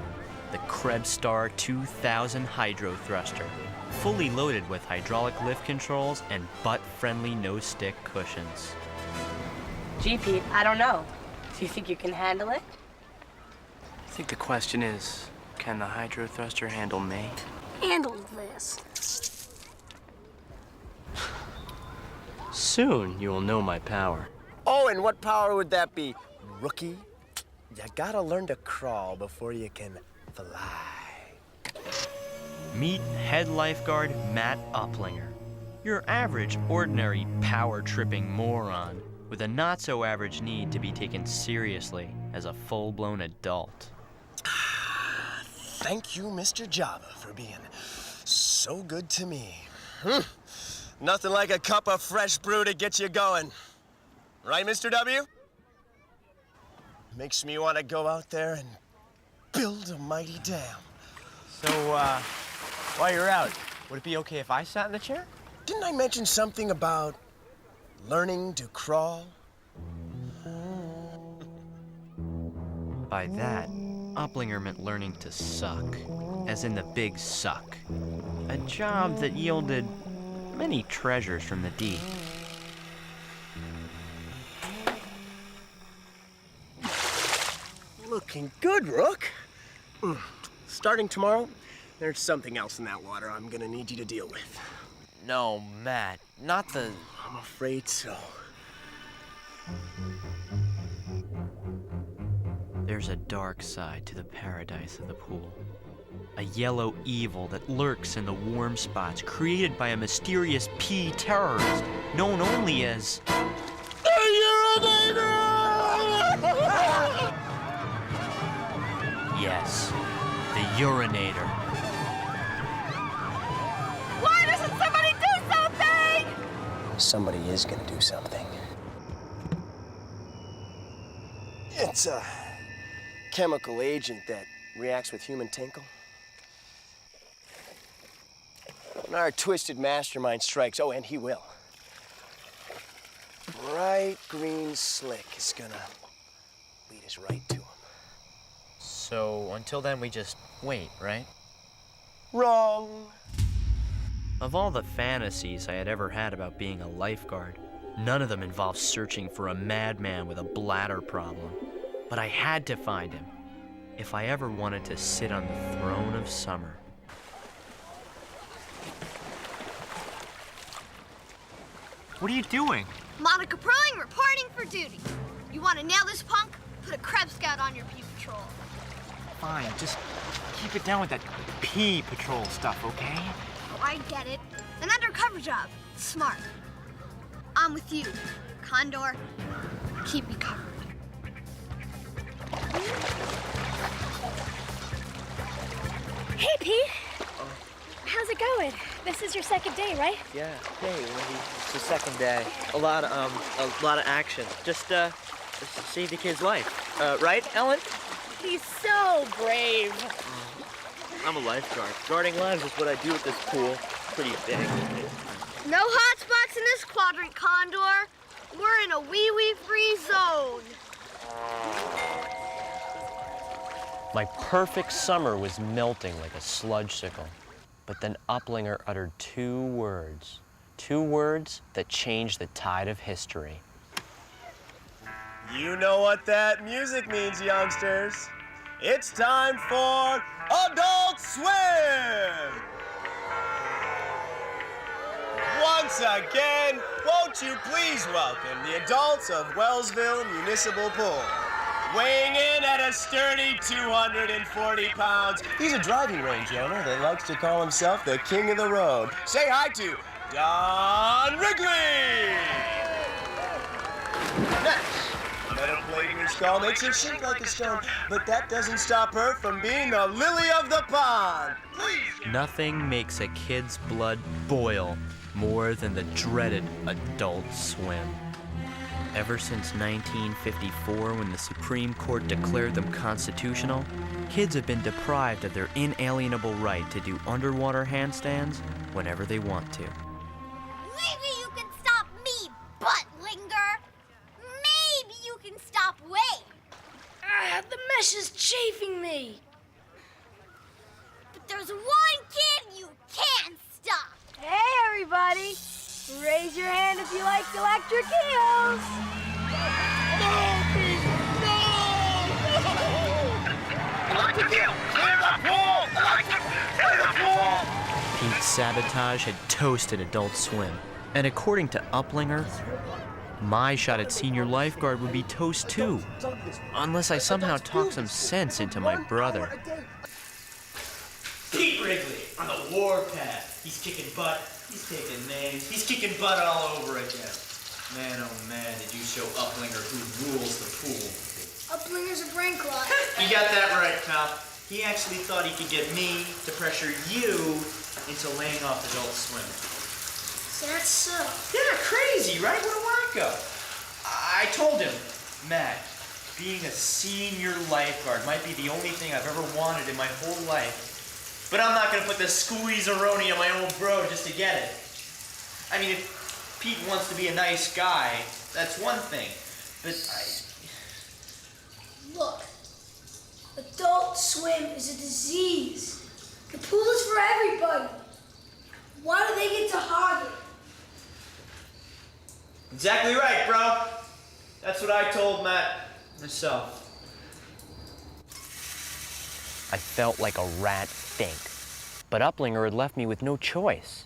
the Krebstar 2000 Hydro Thruster, fully loaded with hydraulic lift controls and butt-friendly no-stick cushions. Gee, Pete, I don't know. Do you think you can handle it? I think the question is, can the Hydro Thruster handle me? Handle this. Soon you will know my power. Oh, and what power would that be, rookie? You gotta learn to crawl before you can fly. Meet head lifeguard Matt Uplinger, your average, ordinary, power-tripping moron with a not-so-average need to be taken seriously as a full-blown adult. Thank you, Mr. Java, for being so good to me. Nothing like a cup of fresh brew to get you going. Right, Mr. W? Makes me want to go out there and build a mighty dam. So, while you're out, would it be okay if I sat in the chair? Didn't I mention something about learning to crawl? By that, Uplinger meant learning to suck, as in the big suck. A job that yielded many treasures from the deep. Looking good, Rook. Starting tomorrow, there's something else in that water I'm gonna need you to deal with. No, Matt, not the... I'm afraid so. There's a dark side to the paradise of the pool. A yellow evil that lurks in the warm spots created by a mysterious pea terrorist known only as... Yes, the urinator. Why doesn't somebody do something? Somebody is gonna do something. It's a chemical agent that reacts with human tinkle. When our twisted mastermind strikes, oh, and he will, bright green slick is gonna lead us right to him. So, until then, we just wait, right? Wrong. Of all the fantasies I had ever had about being a lifeguard, none of them involved searching for a madman with a bladder problem. But I had to find him if I ever wanted to sit on the throne of summer. What are you doing? Monica Proing reporting for duty. You want to nail this punk? Put a Krebs Scout on your pea patrol. Fine, just keep it down with that pea patrol stuff, okay? Oh, I get it. An undercover job. Smart. I'm with you, Condor. Keep me covered. Hey, Pete. How's it going? This is your second day, right? Yeah, hey, Wendy, it's the second day. A lot of action. Just save the kid's life. Right, Ellen? He's so brave. I'm a lifeguard. Guarding lives is what I do at this pool. Pretty big. No hot spots in this quadrant, Condor. We're in a wee-wee free zone. My perfect summer was melting like a sludge-sickle. But then Uplinger uttered two words that changed the tide of history. You know what that music means, youngsters. It's time for Adult Swim! Once again, won't you please welcome the adults of Wellsville Municipal Pool. Weighing in at a sturdy 240 pounds, he's a driving range owner that likes to call himself the king of the road. Say hi to Don Wrigley! Next, metal plate in her skull makes her shake like a stone, but that doesn't stop her from being the lily of the pond. Please! Nothing makes a kid's blood boil more than the dreaded Adult Swim. Ever since 1954, when the Supreme Court declared them constitutional, kids have been deprived of their inalienable right to do underwater handstands whenever they want to. Maybe you can stop me, butt-linger. Maybe you can stop Wade. The mesh is chafing me. But there's one kid you can't stop. Hey, everybody. Raise your hand if you like electric eels. Electric eel! Clear the pool! Electric! Clear the pool! Pete's sabotage had toasted Adult Swim, and according to Uplinger, my shot at senior lifeguard would be toast too, unless I somehow talk some sense into my brother. Pete Wrigley on the warpath. He's kicking butt. He's taking names. He's kicking butt all over again. Man, oh man, did you show Uplinger who rules the pool. Uplinger's a brain clot. You got that right, pal. He actually thought he could get me to pressure you into laying off Adult Swim. That's so. Yeah, crazy, right? What a wacko. I told him, Matt, being a senior lifeguard might be the only thing I've ever wanted in my whole life. But I'm not gonna put the squeeze-a-roni on my old bro just to get it. I mean, if Pete wants to be a nice guy, that's one thing. But Look, Adult Swim is a disease. The pool is for everybody. Why do they get to hog it? Exactly right, bro. That's what I told Matt myself. I felt like a rat stink, but Uplinger had left me with no choice.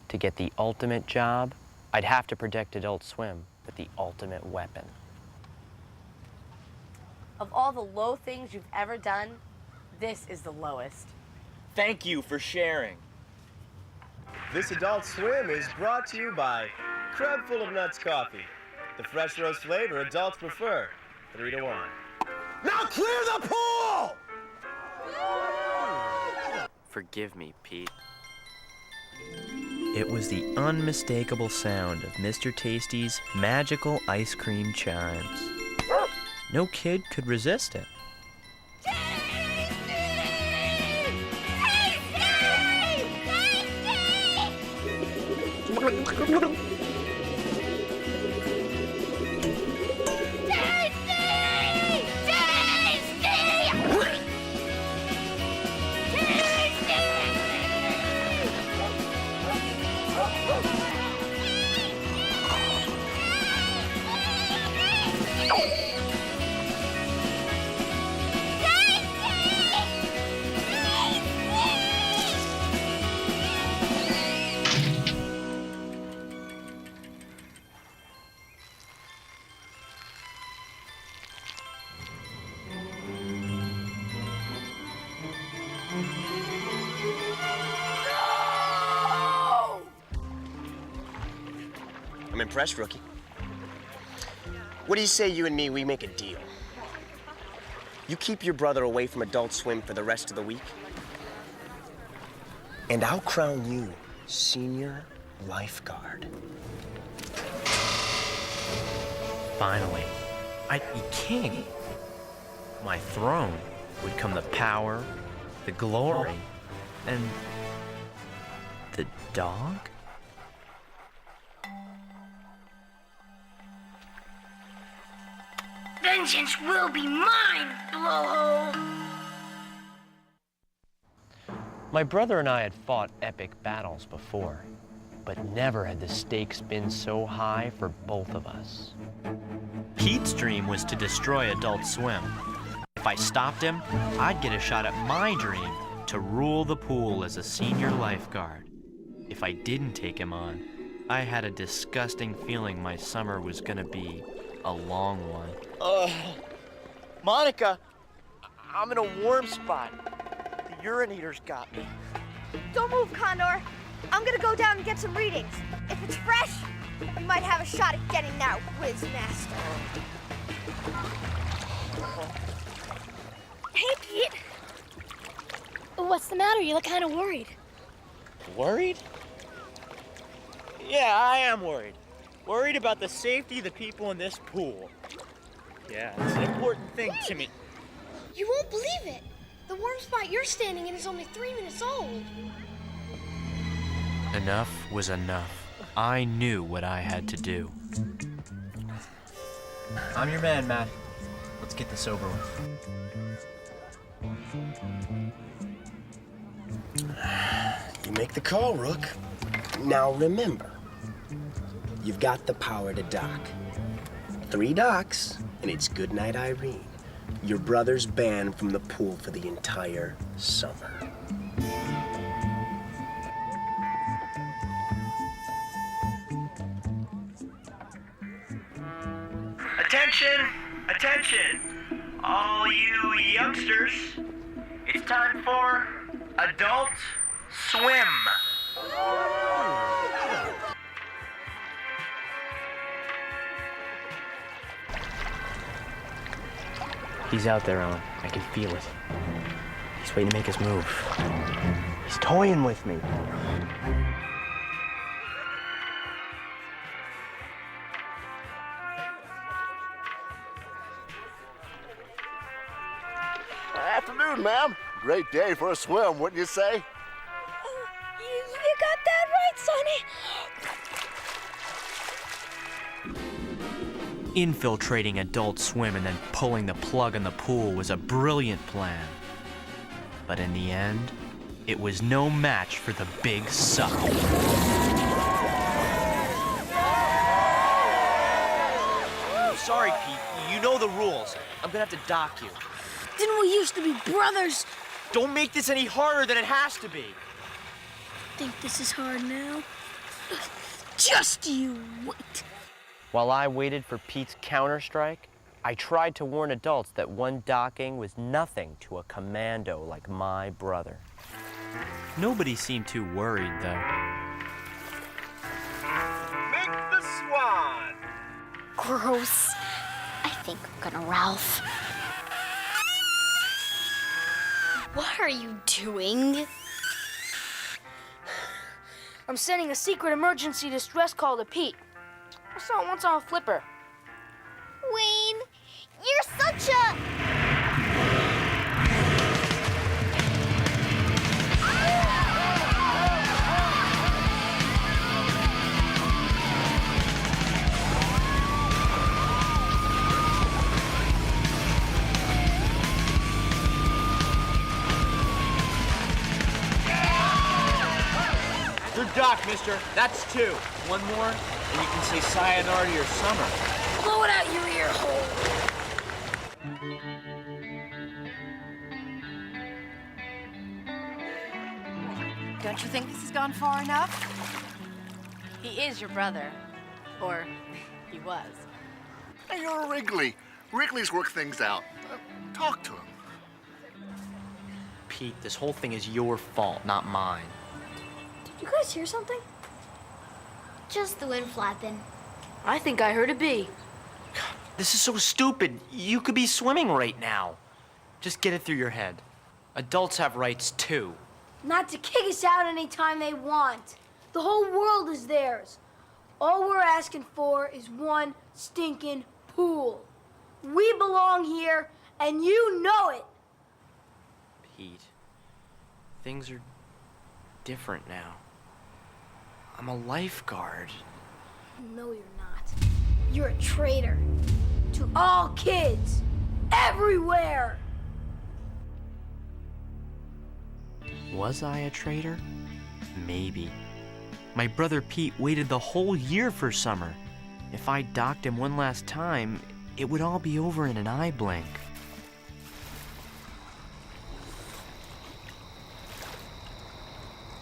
To get the ultimate job, I'd have to protect Adult Swim with the ultimate weapon. Of all the low things you've ever done, this is the lowest. Thank you for sharing. This Adult Swim is brought to you by Crab Full of Nuts Coffee. The fresh roast flavor adults prefer. 3-1. Now clear the pool! Forgive me, Pete. It was the unmistakable sound of Mr. Tasty's magical ice cream chimes. No kid could resist it. I'm impressed, rookie. What do you say you and me, we make a deal? You keep your brother away from Adult Swim for the rest of the week, and I'll crown you senior lifeguard. Finally, I'd be king. My throne would come the power, the glory, and the dog? Vengeance will be mine, blowhole. My brother and I had fought epic battles before, but never had the stakes been so high for both of us. Pete's dream was to destroy Adult Swim. If I stopped him, I'd get a shot at my dream to rule the pool as a senior lifeguard. If I didn't take him on, I had a disgusting feeling my summer was gonna be a long one. Monica, I'm in a warm spot. The urinator's got me. Don't move, Condor. I'm gonna go down and get some readings. If it's fresh, we might have a shot at getting that whiz master. Hey, Pete. What's the matter? You look kind of worried. Worried? Yeah, I am worried. Worried about the safety of the people in this pool. Yeah, it's an important thing to me. You won't believe it. The warm spot you're standing in is only 3 minutes old. Enough was enough. I knew what I had to do. I'm your man, Matt. Let's get this over with. You make the call, Rook. Now remember, you've got the power to dock. 3 docks, and it's goodnight, Irene. Your brother's banned from the pool for the entire summer. Attention! Attention! All you youngsters, it's time for Adult Swim. He's out there, Owen. I can feel it. He's waiting to make his move. He's toying with me. Afternoon, ma'am. Great day for a swim, wouldn't you say? You got that right, Sonny. Infiltrating Adult Swim and then pulling the plug on the pool was a brilliant plan. But in the end, it was no match for the big suck. Sorry, Pete. You know the rules. I'm gonna have to dock you. Didn't we used to be brothers? Don't make this any harder than it has to be. Think this is hard now? Just you wait. While I waited for Pete's counterstrike, I tried to warn adults that one docking was nothing to a commando like my brother. Nobody seemed too worried, though. Make the swan. Gross. I think I'm gonna Ralph. What are you doing? I'm sending a secret emergency distress call to Pete. I saw it once on a flipper. Wayne, you're such a... You're docked, mister. That's 2. One more, and you can say sayonara to your summer. Blow it out your ear hole. Don't you think this has gone far enough? He is your brother. Or he was. Hey, you're Wrigley. Wrigley's worked things out. Talk to him. Pete, this whole thing is your fault, not mine. Did you guys hear something? Just the wind flapping. I think I heard a bee. This is so stupid. You could be swimming right now. Just get it through your head. Adults have rights too. Not to kick us out anytime they want. The whole world is theirs. All we're asking for is one stinking pool. We belong here, and you know it. Pete, things are different now. I'm a lifeguard. No, you're not. You're a traitor. To all kids. Everywhere. Was I a traitor? Maybe. My brother Pete waited the whole year for summer. If I docked him one last time, it would all be over in an eye blink.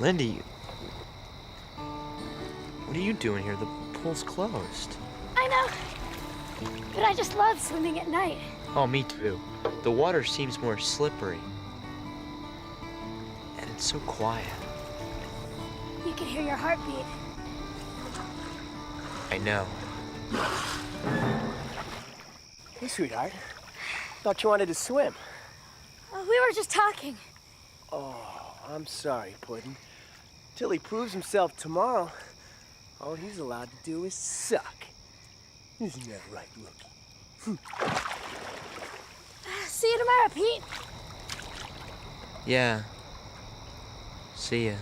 Lindy, what are you doing here? The pool's closed. I know. But I just love swimming at night. Oh, me too. The water seems more slippery. And it's so quiet. You can hear your heartbeat. I know. Hey, sweetheart. Thought you wanted to swim. We were just talking. Oh, I'm sorry, Puddin'. Till he proves himself tomorrow, all he's allowed to do is suck. Isn't that right, rookie? See you tomorrow, Pete. Yeah. See ya.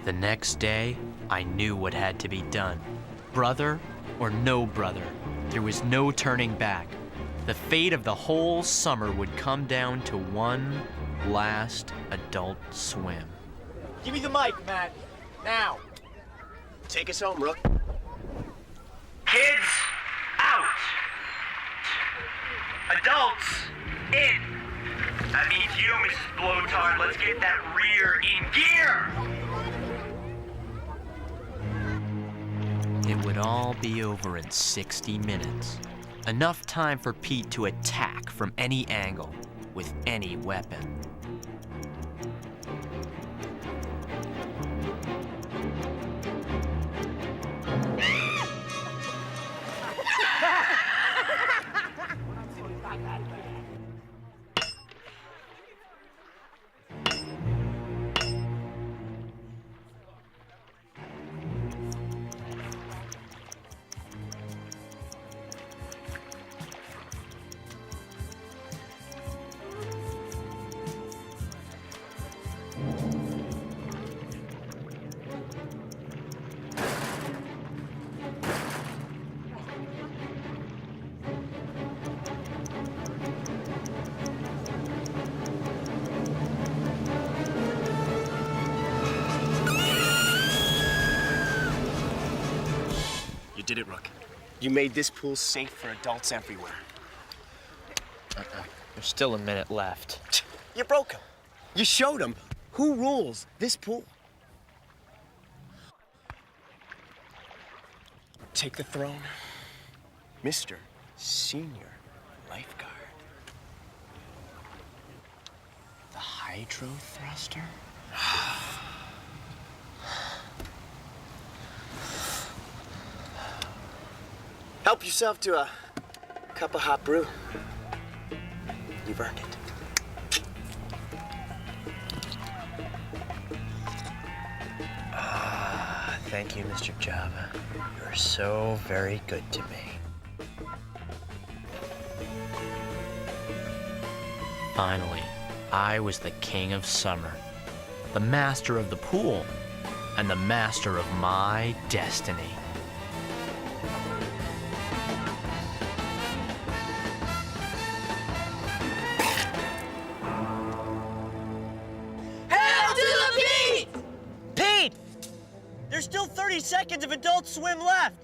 The next day, I knew what had to be done. Brother or no brother, there was no turning back. The fate of the whole summer would come down to one last Adult Swim. Give me the mic, Matt. Now. Take us home, Rook. Kids, out. Adults, in. That means you, Mrs. Blowtard. Let's get that rear in gear. It would all be over in 60 minutes. Enough time for Pete to attack from any angle, with any weapon. You did it, Rook. You made this pool safe for adults everywhere. There's still a minute left. You broke him. You showed him who rules this pool. Take the throne, Mr. Senior Lifeguard. The hydro thruster? Help yourself to a cup of hot brew. You've earned it. Thank you, Mr. Java. You're so very good to me. Finally, I was the king of summer, the master of the pool, and the master of my destiny. Hail to the Pete! Pete! There's still 30 seconds of Adult Swim left.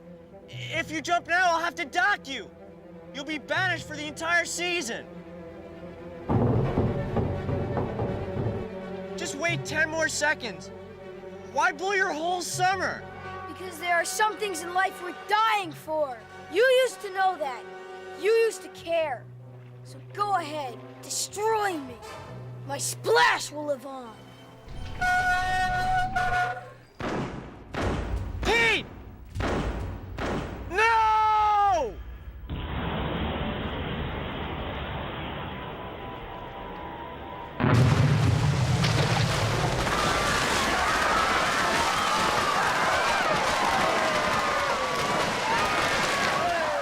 If you jump now, I'll have to dock you. You'll be banished for the entire season. Just wait 10 more seconds. Why blow your whole summer? Because there are some things in life worth dying for. You used to know that. You used to care. So go ahead, destroy me. My splash will live on. Pete! No!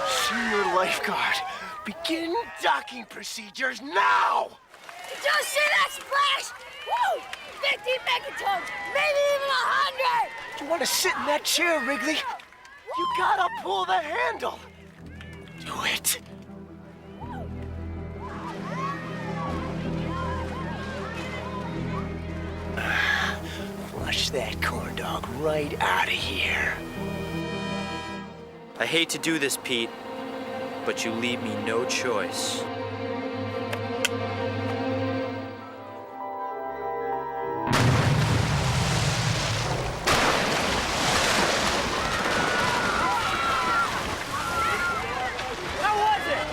Senior Lifeguard, begin docking procedures now! Did you see that splash? Woo! 50 megatons, maybe even 100! You want to sit in that chair, Wrigley? You gotta pull the handle. Do it. Flush that corn dog right out of here. I hate to do this, Pete, but you leave me no choice.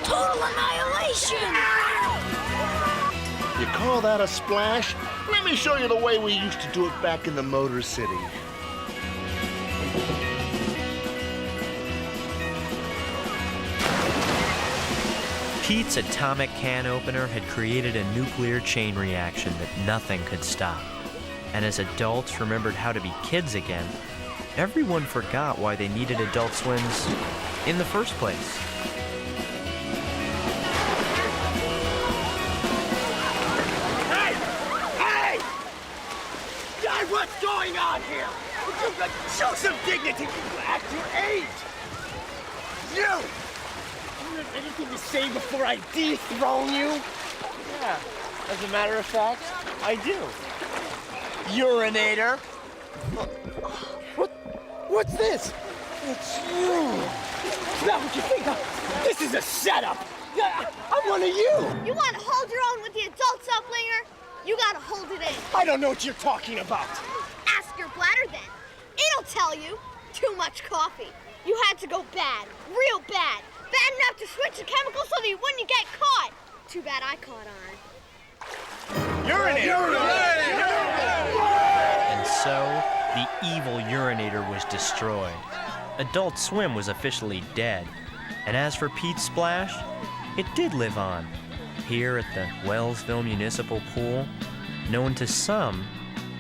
Total annihilation! You call that a splash? Let me show you the way we used to do it back in the Motor City. Pete's atomic can opener had created a nuclear chain reaction that nothing could stop. And as adults remembered how to be kids again, everyone forgot why they needed Adult Swims in the first place. Hey! God, what's going on here? Show some dignity. You act your age. You have anything to say before I dethrone you? Yeah, as a matter of fact, I do. Urinator. What's this? It's you. Is that what you think? This is a setup. I'm one of you. You want to hold your own with the adults, Uplinger? You gotta hold it in. I don't know what you're talking about. Ask your bladder then. It'll tell you. Too much coffee. You had to go bad. Real bad. Bad enough to switch the chemicals so that you wouldn't get caught. Too bad I caught on. Urinator. And so, the evil urinator was destroyed. Adult Swim was officially dead. And as for Pete's Splash, it did live on, here at the Wellsville Municipal Pool, known to some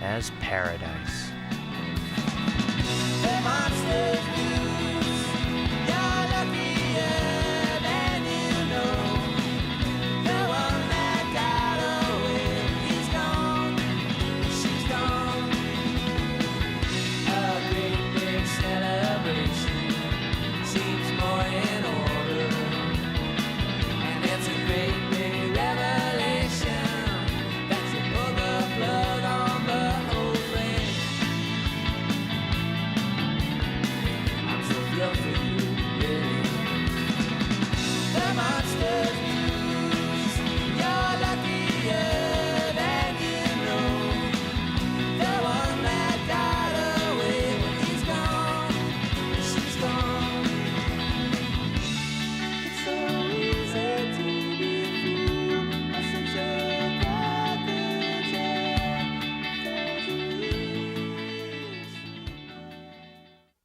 as Paradise. For my